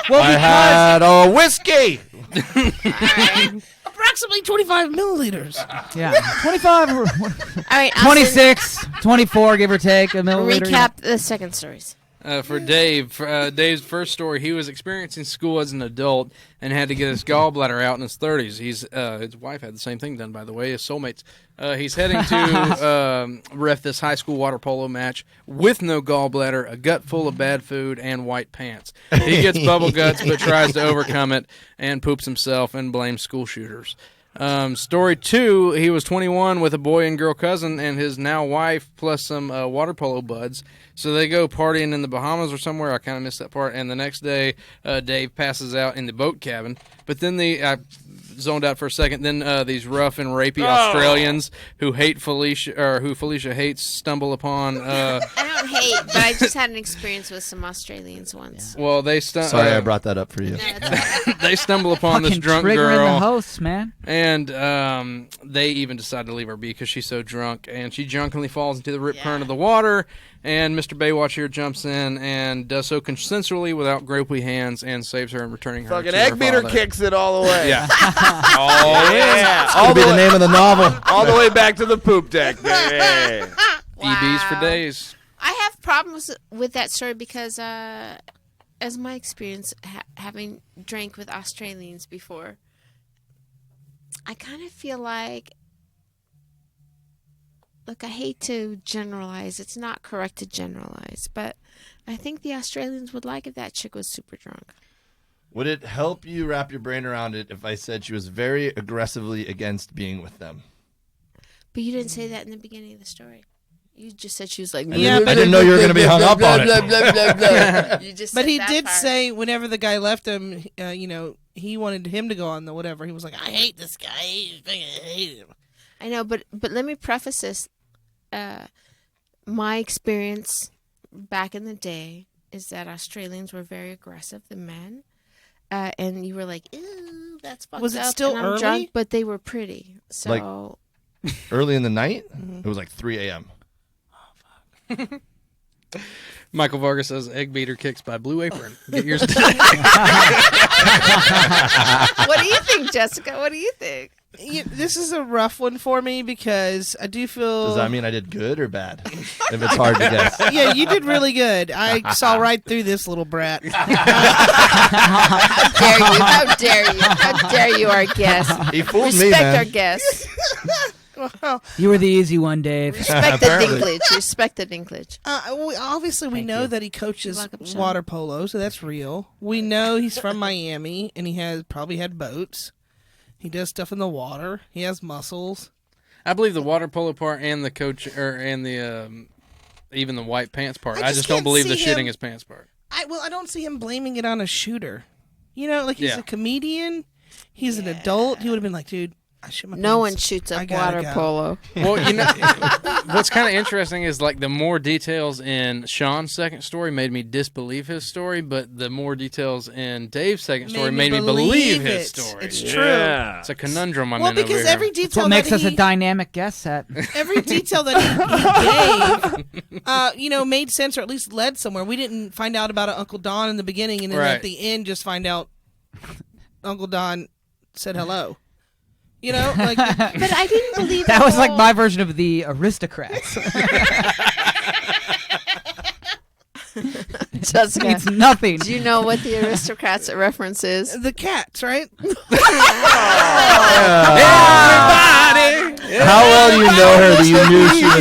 S3: Well,
S4: I
S3: because
S4: had a whiskey.
S2: Approximately 25 milliliters.
S3: yeah, 25,
S1: All right, Austin,
S3: 26, 24, give or take a milliliter.
S1: recap the second stories.
S5: For Dave, Dave's first story, he was experiencing school as an adult and had to get his gallbladder out in his 30s. His wife had the same thing done, by the way, his soulmates. He's heading to ref this high school water polo match with no gallbladder, a gut full of bad food, and white pants. He gets bubble guts but tries to overcome it and poops himself and blames school shooters. Story 2, he was 21 with a boy and girl cousin and his now wife plus some water polo buds. So they go partying in the Bahamas or somewhere. I kind of missed that part. And the next day, Dave passes out in the boat cabin. But then I zoned out for a second. Then these rough and rapey Australians who hate Felicia, or who Felicia hates, stumble upon.
S1: I don't hate, but I just had an experience with some Australians once.
S5: Well, they
S4: Sorry, I brought that up for you.
S1: No, it's all right.
S5: they stumble upon this
S3: Fucking
S5: drunk
S3: triggering
S5: girl.
S3: the hosts, man.
S5: And they even decide to leave her be because she's so drunk. And she drunkenly falls into the rip current of the water. And Mr. Baywatch here jumps in and does so consensually without gropey hands and saves her and returning her
S6: Fucking
S5: to her
S6: egg beater
S5: father.
S6: kicks it all the way.
S5: Yeah.
S6: Oh, yeah.
S4: That'll be the name of the novel.
S6: All the way back to the poop deck, baby.
S5: EBs for days.
S1: I have problems with that story because, as my experience having drank with Australians before, I kind of feel like, look, I hate to generalize. It's not correct to generalize, but I think the Australians would like if that chick was super drunk.
S4: Would it help you wrap your brain around it if I said she was very aggressively against being with them?
S1: But you didn't say that in the beginning of the story. You just said she was like,
S2: Yeah,
S4: I didn't know you were going to be hung up on it.
S1: You just
S2: But
S1: said
S2: he
S1: that
S2: did
S1: part.
S2: say whenever the guy left him, he wanted him to go on the whatever. He was like, I hate this guy. I hate him.
S1: I know, but let me preface this. My experience back in the day is that Australians were very aggressive, the men. And you were like, ew, that's fucked up.
S2: Was it still
S1: and I'm
S2: early?
S1: drunk, but they were pretty. So
S4: Early in the night, it was like 3 a.m.
S5: Michael Vargas says egg beater kicks by Blue Apron. Get yours today.
S1: what do you think, Jessica? What do you think?
S2: This is a rough one for me because I do feel.
S4: Does that mean I did good or bad? If it's hard to guess.
S2: Yeah, you did really good. I saw right through this little brat.
S1: How dare you? How dare you? How dare you, our guest?
S4: He fooled
S1: Respect
S4: me, man.
S1: our guests.
S3: You were the easy one, Dave.
S1: Respect the
S4: Apparently.
S1: dinklage. Respect the dinklage.
S2: Obviously, we know that he coaches
S1: welcome, Sean.
S2: water polo, so that's real. We know he's from Miami, and he has probably had boats. He does stuff in the water. He has muscles.
S5: I believe the water polo part and the coach and the even the white pants part. I just don't
S2: can't
S5: believe the
S2: see him-
S5: shitting his pants part.
S2: I don't see him blaming it on a shooter. Like he's
S5: Yeah.
S2: a comedian. He's an adult. He would have been like, dude, I shit my
S1: No
S2: pants.
S1: one shoots
S2: I
S1: up
S2: gotta
S1: water
S2: go."
S1: polo.
S5: Well, what's kind of interesting is like the more details in Sean's second story made me disbelieve his story, but the more details in Dave's second story made me believe his story.
S2: It's
S6: Yeah.
S2: true.
S5: It's a conundrum I'm
S2: Well,
S5: in over
S2: because
S5: here.
S2: every
S3: That's
S2: detail
S3: what makes
S2: that
S3: us a
S2: he,
S3: dynamic guest set.
S2: every detail that he gave, made sense or at least led somewhere. We didn't find out about Uncle Don in the beginning, and then
S5: Right.
S2: at the end, just find out Uncle Don said hello. Like
S1: But I didn't believe
S3: That
S1: the
S3: was like
S1: whole-
S3: my version of the aristocrats.
S1: Jessica.
S3: It's nothing.
S1: Do you know what the aristocrats reference is?
S2: the cats, right?
S4: How well you know her that you knew she was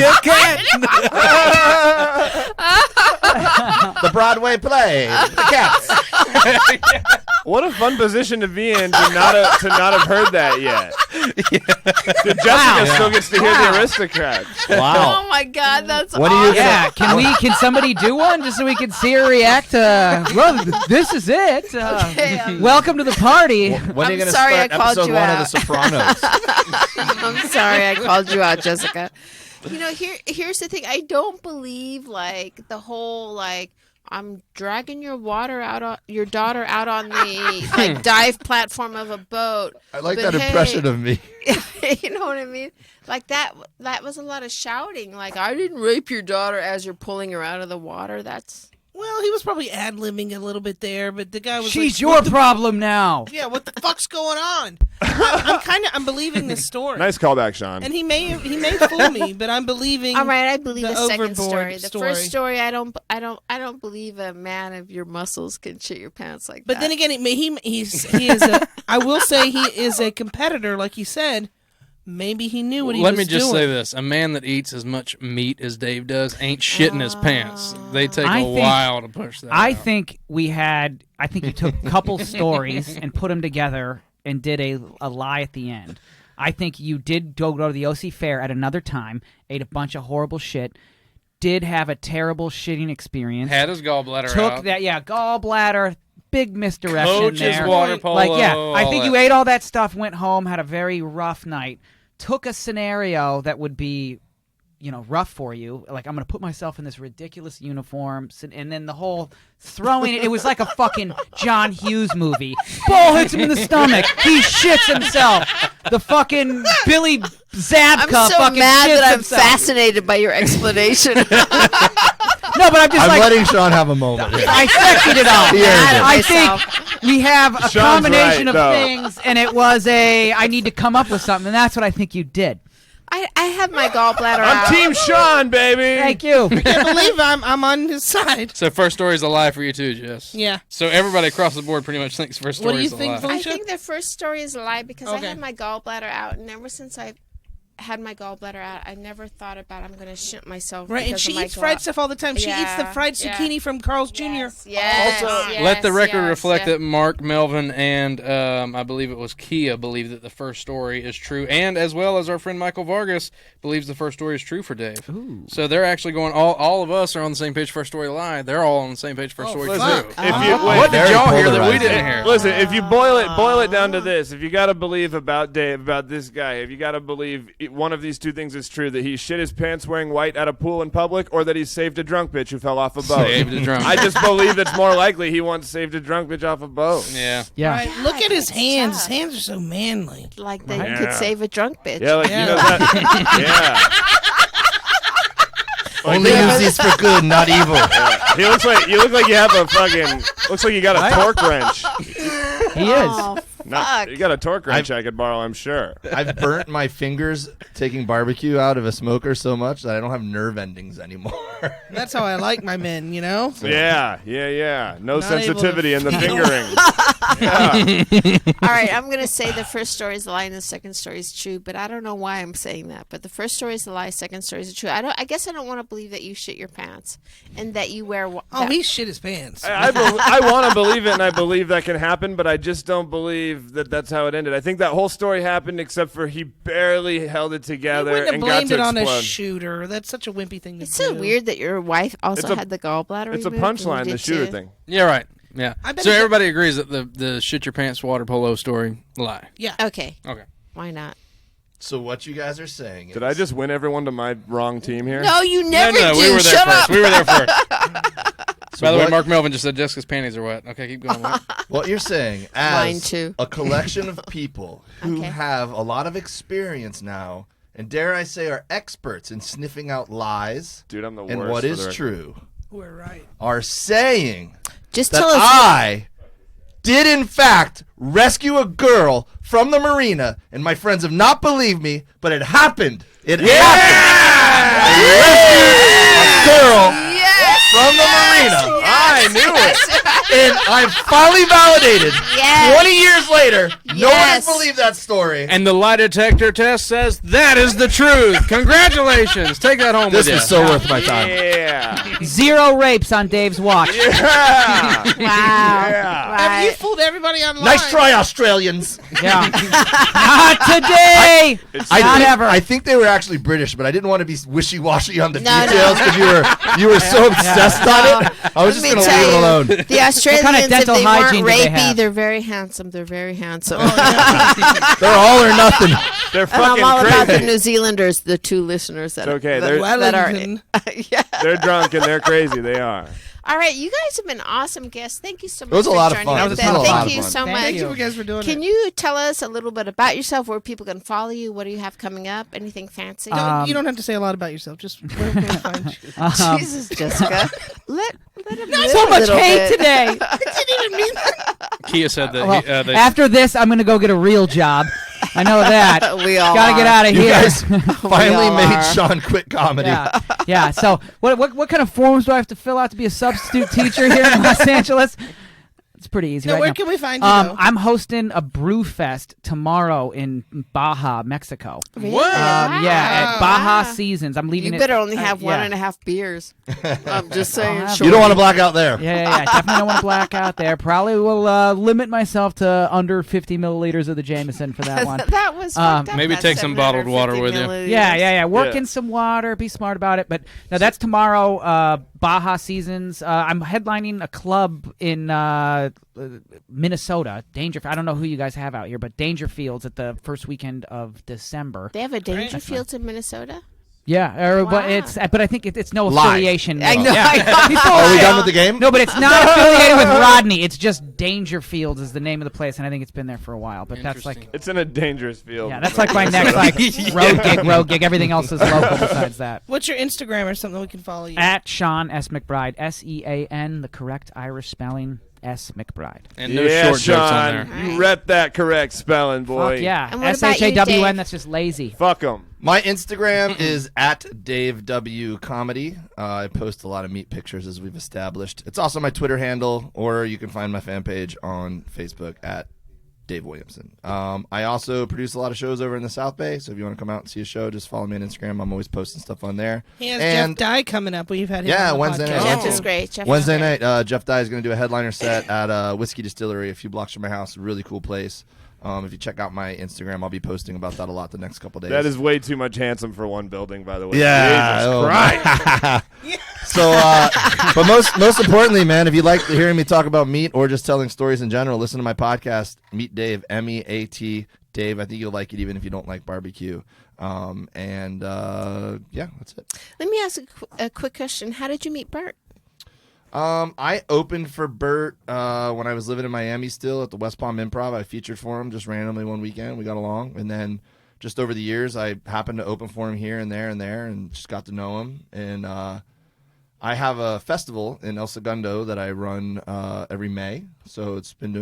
S4: the Broadway play, The Cats.
S6: What a fun position to be in to not have heard that yet. Dude, Jessica still gets to hear the aristocrats.
S4: Wow.
S1: Oh my God, that's
S4: What do you
S1: awesome.
S3: Yeah, can somebody do one just so we can see her react to? Well, this is it.
S1: Okay,
S3: Welcome to the party.
S4: When are you
S1: I'm
S4: going to
S1: sorry
S4: start
S1: I called
S4: episode
S1: you
S4: 1
S1: out.
S4: of The Sopranos?
S1: I'm sorry I called you out, Jessica. Here's the thing. I don't believe like the whole like I'm dragging your daughter out on the like dive platform of a boat.
S4: I like
S1: But
S4: that
S1: hey,
S4: impression of me.
S1: You know what I mean? Like that was a lot of shouting. Like I didn't rape your daughter as you're pulling her out of the water. That's
S2: Well, he was probably ad-libbing a little bit there, but the guy was
S3: She's
S2: like,
S3: your problem now.
S2: yeah, what the fuck's going on? I'm believing this story.
S6: Nice callback, Sean.
S2: And he may fool me, but I'm believing.
S1: all right. I believe
S2: the
S1: the second
S2: overboard
S1: story. The
S2: story.
S1: first story, I don't believe a man of your muscles can shit your pants like
S2: But
S1: that.
S2: then again, he is a. I will say he is a competitor, like he said. Maybe he knew what he
S5: Let
S2: was
S5: me just
S2: doing.
S5: say this: a man that eats as much meat as Dave does ain't shitting his pants. They take
S3: I
S5: a
S3: think-
S5: while to push that.
S3: I
S5: out.
S3: think you took a couple stories and put them together and did a lie at the end. I think you did go to the OC Fair at another time, ate a bunch of horrible shit, did have a terrible shitting experience.
S5: had his gallbladder
S3: Took
S5: out.
S3: gallbladder, big misdirection
S5: Coaches
S3: there.
S5: water polo.
S3: Like, yeah, I
S5: all
S3: think
S5: that.
S3: you ate all that stuff, went home, had a very rough night, took a scenario that would be, rough for you. Like, I'm going to put myself in this ridiculous uniform, and then the whole throwing it was like a fucking John Hughes movie. Ball hits him in the stomach. He shits himself. The fucking Billy Zabka
S1: I'm so
S3: fucking
S1: mad
S3: shits
S1: that I'm
S3: himself.
S1: fascinated by your explanation.
S3: No, but I'm just
S4: I'm
S3: like,
S4: letting Sean have a moment. Here.
S3: I sectioned it all.
S4: He earned it.
S3: I think we have a
S6: Sean's
S3: combination
S6: right,
S3: of
S6: though.
S3: things, and it was I need to come up with something, and that's what I think you did.
S7: I have my gallbladder
S6: I'm
S7: out.
S6: Team Sean, baby.
S3: Thank you.
S2: I can't believe I'm on his side.
S5: So first story is a lie for you too, Jess.
S2: Yeah.
S5: So everybody across the board pretty much thinks first
S2: What
S5: story
S2: do you
S5: is a
S2: think,
S5: lie.
S2: Felicia?
S1: I think the first story is a lie because I
S2: Okay.
S1: had my gallbladder out, and ever since I had my gallbladder out, I never thought about I'm going to shit myself.
S2: Right, and
S1: because
S2: she
S1: of my
S2: eats fried stuff all the time. She eats the
S1: Yeah,
S2: fried
S1: yeah.
S2: zucchini from Carl's Jr.
S1: Yes,
S2: Also,
S5: Let the record
S1: yes,
S5: reflect
S1: yes.
S5: that Mark, Melvin, and I believe it was Kia believe that the first story is true, and as well as our friend Michael Vargas believes the first story is true for Dave.
S3: Ooh.
S5: So they're actually going. All of us are on the same page. First story lie. They're all on the same page. First story
S6: Listen,
S5: true.
S6: if you
S5: What did
S4: Very
S5: y'all hear that we
S4: polarizing.
S5: didn't hear?
S6: Listen, if you boil it down to this, if you got to believe about Dave, about this guy, if you got to believe one of these two things is true, that he shit his pants wearing white at a pool in public, or that he saved a drunk bitch who fell off a boat.
S5: Saved a drunk.
S6: I just believe it's more likely he once saved a drunk bitch off a boat.
S5: Yeah.
S3: Yeah.
S2: Right, look at his
S1: it's
S2: hands.
S1: tough.
S2: His hands are so manly.
S1: Like they
S6: Yeah.
S1: could save a drunk bitch.
S6: Yeah, like
S2: Yeah.
S6: you know that. Yeah.
S4: Only use these for good, not evil.
S6: You look like you have a fucking. Looks like you got a torque wrench.
S3: He is.
S1: Oh,
S6: Not, you got a torque wrench I could borrow, I'm sure.
S4: I've burnt my fingers taking barbecue out of a smoker so much that I don't have nerve endings anymore.
S2: That's how I like my men, you know?
S6: Yeah. No
S2: Not able
S6: sensitivity
S2: to
S6: in the
S2: feel.
S6: fingering. Yeah.
S1: All right, I'm going to say the first story is a lie and the second story is true, but I don't know why I'm saying that. But the first story is a lie, second story is true. I guess I don't want to believe that you shit your pants and that you wear.
S2: Oh, he shit his pants.
S6: I want to believe it, and I believe that can happen, but I just don't believe that that's how it ended. I think that whole story happened, except for he barely held it
S2: You
S6: together
S2: wouldn't have
S6: and got
S2: blamed
S6: to
S2: it on a
S6: explode.
S2: shooter. That's such a wimpy thing to
S1: It's
S2: do.
S1: so weird that your wife also had the gallbladder.
S6: It's a
S1: removed and you
S6: punchline, the
S1: did
S6: shooter
S1: too.
S6: thing.
S5: Yeah. Right. Yeah.
S2: I bet
S5: So
S2: he-
S5: everybody agrees that the shit your pants water polo story lie.
S2: Yeah.
S1: Okay,
S5: Okay.
S1: why not?
S4: So what you guys are saying is...
S6: Did I just win everyone to my wrong team here?
S1: No, you never
S5: no,
S1: do.
S5: we were there
S1: Shut
S5: first.
S1: up.
S5: We were there first. By the way,
S4: what-
S5: Mark Melvin just said Jessica's panties are wet. Okay, keep going. Mike.
S4: What you're saying
S1: Mine
S4: as
S1: too.
S4: a collection of people who
S1: Okay.
S4: have a lot of experience now, and dare I say are experts in sniffing out lies
S6: Dude, I'm the worst.
S4: and what
S6: for
S4: is
S6: the record.
S4: true,
S2: We're right.
S4: are saying
S1: Just
S4: that
S1: tell us.
S4: I did in fact rescue a girl from the marina, and my friends have not believed me, but it happened. It happened. I rescued a girl from the marina.
S6: I knew it.
S4: And I'm finally validated.
S1: Yes.
S4: 20 years later, no one has
S1: Yes.
S4: believed that story.
S5: And the lie detector test says that is the truth. Congratulations. Take that home
S4: This
S5: with you.
S4: was so worth my time.
S6: Yeah.
S3: 0 rapes on Dave's watch.
S6: Yeah.
S1: Wow.
S6: Yeah.
S2: Have you
S1: Right.
S2: fooled everybody online?
S4: Nice try, Australians.
S3: Yeah. Not today. Not ever.
S4: I think they were actually British, but I didn't want to be wishy-washy on the
S1: No,
S4: details because you were so obsessed on it. I was just
S1: Let me
S4: going to
S1: tell
S4: leave it
S1: you,
S4: alone.
S1: The Australians, if
S3: dental
S1: they
S3: hygiene
S1: weren't
S3: do they
S1: rapey,
S3: have?
S1: they're very handsome. They're very handsome.
S4: They're all or nothing.
S6: They're
S1: And I'm
S6: fucking
S1: all about the
S6: crazy.
S1: New Zealanders, the two listeners that
S6: It's okay,
S1: that,
S6: they're-
S1: that are.
S2: Wellington.
S1: Yeah.
S6: They're drunk and they're crazy. They are.
S1: All right, you guys have been awesome guests. Thank you so much.
S4: It was a
S1: for
S4: lot of
S1: joining
S4: fun.
S1: us.
S3: It was a
S1: Thank
S3: lot of
S1: you
S4: fun.
S1: so
S3: Thank
S1: much.
S2: Thank you guys for doing
S1: Can
S2: it.
S1: you tell us a little bit about yourself, where people can follow you? What do you have coming up? Anything fancy?
S2: You don't have to say a lot about yourself. Just where can we find you?
S1: Jesus, Jessica. Let him live
S3: So
S1: a
S3: much
S1: little
S3: hate
S1: bit.
S3: today.
S2: I didn't even mean that.
S5: Kia said that
S3: Well,
S5: they
S3: after this, I'm going to go get a real job. I know that.
S1: We all
S3: Gotta get
S1: are.
S3: out of
S4: You
S3: here.
S4: guys finally
S1: all
S4: made
S1: are.
S4: Sean quit comedy.
S3: Yeah, yeah. So, what kind of forms do I have to fill out to be a substitute teacher here in Los Angeles? It's pretty easy.
S2: Now,
S3: right
S2: where
S3: now.
S2: can we find you, though?
S3: I'm hosting a brew fest tomorrow in Baja, Mexico.
S1: Really?
S5: What?
S3: Yeah, at
S1: Wow.
S3: Baja Seasons. I'm leaving.
S1: You
S3: it-
S1: better only have
S3: yeah.
S1: 1.5 beers. I'm just saying.
S3: have
S4: You don't want to black out there.
S3: Yeah. Definitely don't want to black out there. Probably will limit myself to under 50 milliliters of the Jameson for that one.
S1: That was fucked up,
S5: Maybe
S1: that
S5: take some bottled water
S1: 750
S5: with you.
S1: milliliters.
S3: Yeah. Work
S6: Yeah.
S3: in some water. Be smart about it. But no, that's tomorrow. Baja Seasons. I'm headlining a club in Minnesota. I don't know who you guys have out here, but Dangerfields at the first weekend of December.
S1: They have a Dangerfields in Minnesota?
S3: Yeah,
S1: Wow.
S3: but I think it's no
S4: Live.
S3: affiliation.
S7: I know.
S3: Yeah.
S7: I know.
S3: He's full
S4: Are
S3: of
S4: we
S3: shit.
S4: done with the game?
S3: No, but it's not affiliated with Rodney. It's just Dangerfields is the name of the place, and I think it's been there for a while. But that's like,
S5: Interesting.
S6: It's in a dangerous field.
S3: yeah, that's like my next road gig. Everything else is local besides that.
S2: What's your Instagram or something we can follow you?
S3: At Sean S. McBride, SEAN, the correct Irish spelling, S. McBride.
S5: And no
S6: yeah,
S5: short jokes on
S6: Sean,
S5: there.
S6: you
S7: Right.
S6: rep that correct spelling, boy.
S3: Fuck yeah.
S7: And what about you,
S3: SHAWN,
S7: Dave?
S3: that's just lazy.
S6: Fuck 'em.
S4: My Instagram is at Dave W Comedy. I post a lot of meat pictures, as we've established. It's also my Twitter handle, or you can find my fan page on Facebook at Dave Williamson. I also produce a lot of shows over in the South Bay, so if you want to come out and see a show, just follow me on Instagram. I'm always posting stuff on there.
S2: He has
S4: And-
S2: Jeff Dye coming up. We've had him
S4: Yeah,
S2: on the
S4: Wednesday
S2: podcast.
S4: night.
S7: Jeff
S5: Oh.
S7: is great. Jeff
S4: Wednesday
S7: is great.
S4: night, Jeff Dye is going to do a headliner set at a whiskey distillery a few blocks from my house. Really cool place. If you check out my Instagram, I'll be posting about that a lot the next couple days.
S6: That is way too much handsome for one building, by the way.
S4: Yeah.
S6: Jesus
S4: oh.
S6: Christ.
S4: So, but most importantly, man, if you like hearing me talk about meat or just telling stories in general, listen to my podcast, Meet Dave, MEAT Dave. I think you'll like it even if you don't like barbecue. Yeah, that's it.
S1: Let me ask a quick question. How did you meet Bert?
S4: I opened for Bert when I was living in Miami still at the West Palm Improv. I featured for him just randomly one weekend. We got along. And then just over the years, I happened to open for him here and there and just got to know him. And I have a festival in El Segundo that I run every May. So I've been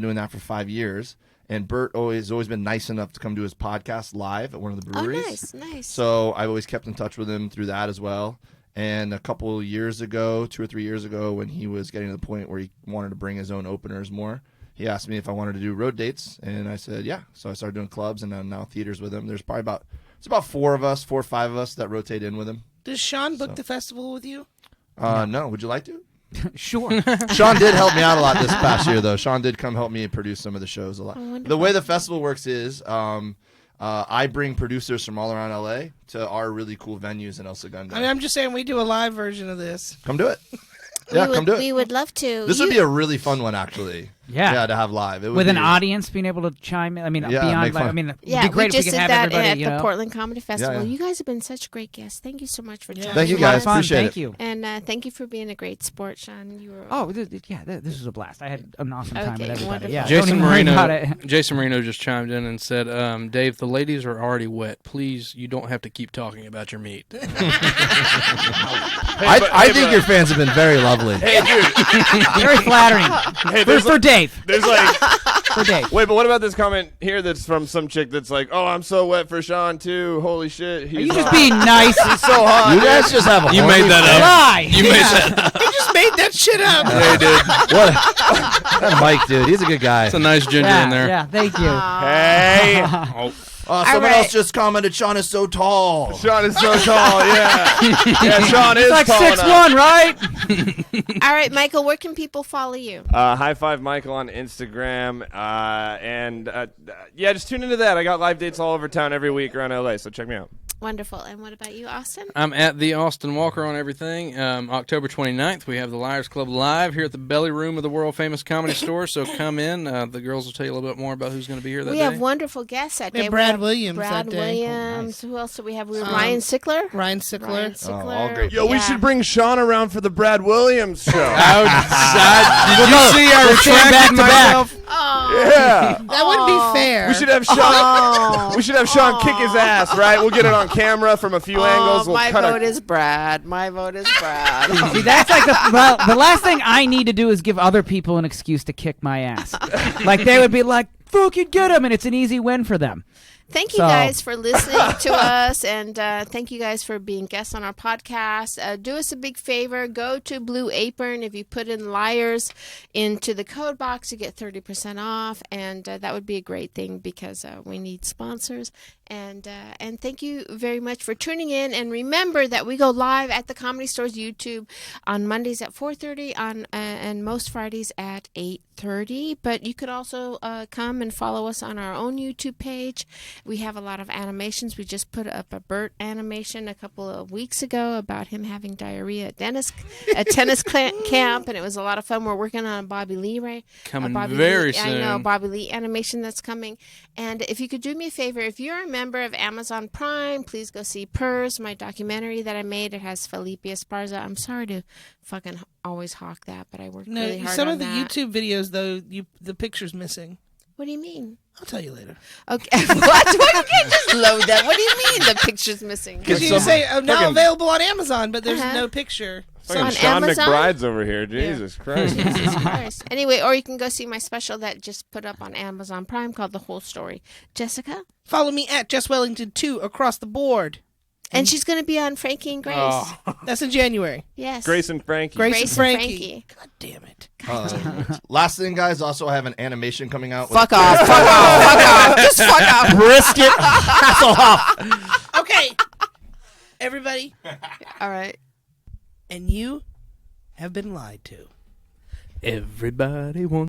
S4: doing that for 5 years. And Bert has always been nice enough to come do his podcast live at one of the breweries.
S1: Oh, nice.
S4: So I've always kept in touch with him through that as well. And a couple years ago, 2 or 3 years ago, when he was getting to the point where he wanted to bring his own openers more, he asked me if I wanted to do road dates, and I said yeah. So I started doing clubs and now theaters with him. There's probably about 4 or 5 of us that rotate in with him.
S2: Does Sean book the festival with you?
S4: No, would you like to?
S3: Sure.
S4: Sean did help me out a lot this past year, though. Sean did come help me produce some of the shows a lot. The way the festival works is I bring producers from all around LA to our really cool venues in El Segundo.
S2: I mean, I'm just saying we do a live version of this.
S4: Come do it. Yeah, come do it.
S1: We would love to.
S4: This would be a really fun one, actually.
S3: Yeah.
S4: to have live. It would
S3: With an
S4: be-
S3: audience being able to chime in. I mean,
S4: Yeah,
S3: beyond,
S4: make
S3: like,
S4: fun.
S3: I mean,
S1: Yeah,
S3: it'd be great
S1: we
S3: if
S1: just
S3: we
S1: did
S3: could have
S1: that
S3: everybody,
S1: at
S3: you
S1: the
S3: know.
S1: Portland Comedy Festival.
S4: yeah.
S1: You guys have been such great guests. Thank you so much for joining
S4: Thank you,
S1: us.
S4: guys.
S3: Fun.
S4: Appreciate
S3: Thank
S4: it.
S3: you.
S1: And thank you for being a great sport, Sean. You were
S3: Oh, this was a blast. I had an awesome time
S1: Okay,
S3: with everybody.
S1: wonderful.
S3: Yeah, don't
S5: Jason
S3: even worry about
S5: Marino,
S3: it.
S5: Jason Marino just chimed in and said, "Dave, the ladies are already wet. Please, you don't have to keep talking about your meat."
S4: I think your fans have been very lovely.
S6: Hey, dude.
S3: Very flattering.
S6: Hey,
S3: For Dave.
S6: there's like,
S3: For Dave.
S6: wait, but what about this comment here that's from some chick that's like, oh, I'm so wet for Sean, too. Holy shit.
S3: Are
S6: He's
S3: you just
S6: hot.
S3: being nice?
S6: He's so hot.
S4: You guys just have a
S5: You made
S4: horny
S5: that
S4: fan.
S3: Lie.
S5: You made that.
S2: He just made that shit up.
S5: Yeah, he did.
S4: What? That Mike, dude, he's a good guy.
S5: It's a nice ginger
S3: Yeah,
S5: in there.
S3: yeah, thank you.
S6: Hey.
S5: Oh,
S4: Someone
S1: right.
S4: else just commented, Sean is so tall.
S6: Sean is so tall, yeah. Yeah, Sean is
S3: It's like
S6: tall
S3: 6'1",
S6: enough.
S3: right?
S1: all right, Michael. Where can people follow you?
S6: High Five Michael on Instagram. Yeah, just tune into that. I got live dates all over town every week around LA, so check me out.
S1: Wonderful. And what about you, Austin?
S5: I'm at the Austin Walker on everything. October 29th, we have the Liars Club live here at the Belly Room of the world famous Comedy Store. So come in. The girls will tell you a little bit more about who's going to be here that
S1: We
S5: day.
S1: have wonderful guests that
S2: We
S1: day.
S2: have Brad
S1: have
S2: Williams
S1: Brad
S2: that day.
S1: Williams. Who else do we have? We have Ryan Sickler.
S2: Ryan Sickler.
S1: Ryan Sickler.
S4: all great.
S6: Yo, we
S1: Yeah.
S6: should bring Sean around for the Brad Williams show.
S5: Did you see our
S3: stand back to back.
S5: myself?
S1: Oh,
S6: Yeah.
S2: That wouldn't be fair.
S6: We should have Sean. We should have Sean kick his ass, right? We'll get it on camera from a few angles. We'll
S7: my
S6: cut
S7: vote is Brad. My vote is Brad.
S3: See, that's like the last thing I need to do is give other people an excuse to kick my ass. Like they would be like, "Fucking get him," and it's an easy win for them.
S1: Thank you
S3: So-
S1: guys for listening to us, and thank you guys for being guests on our podcast. Do us a big favor. Go to Blue Apron. If you put in Liars into the code box, you get 30% off, and that would be a great thing because we need sponsors. And thank you very much for tuning in. And remember that we go live at the Comedy Store's YouTube on Mondays at 4:30 and most Fridays at 8:30. But you could also come and follow us on our own YouTube page. We have a lot of animations. We just put up a Bert animation a couple of weeks ago about him having diarrhea at tennis camp, and it was a lot of fun. We're working on a Bobby Lee
S5: Coming
S1: Bobby
S5: very
S1: Lee,
S5: soon.
S1: I know, Bobby Lee animation that's coming. And if you could do me a favor, if you're a member of Amazon Prime, please go see Purrs, my documentary that I made. It has Felipe Esparza. I'm sorry to fucking always hawk that, but I worked really hard
S2: some
S1: on
S2: of the
S1: that.
S2: YouTube videos though, the picture's missing.
S1: What do you mean?
S2: I'll tell you later.
S1: Okay. What? Why you can't just load that? What do you mean the picture's missing?
S2: Because you say now
S6: fucking-
S2: available on Amazon, but there's
S1: Uh-huh.
S2: no picture.
S6: Fucking
S1: on
S6: Sean
S1: Amazon?
S6: McBride's over here. Jesus Christ.
S1: Jesus Christ. Anyway, or you can go see my special that just put up on Amazon Prime called The Whole Story. Jessica?
S2: Follow me at Jess Wellington 2 across the board.
S1: And she's going to be on Frankie and Grace.
S5: Oh.
S2: That's in January.
S1: Yes.
S6: Grace and Frankie.
S2: Grace and Frankie.
S1: Frankie.
S2: God damn it.
S4: Last thing, guys, also have an animation coming out.
S1: Fuck off. Fuck off. Fuck off. Just fuck off.
S4: Brisket Hasselhoff.
S2: Okay. Everybody,
S1: All right.
S2: and you have been lied to.
S5: Everybody wants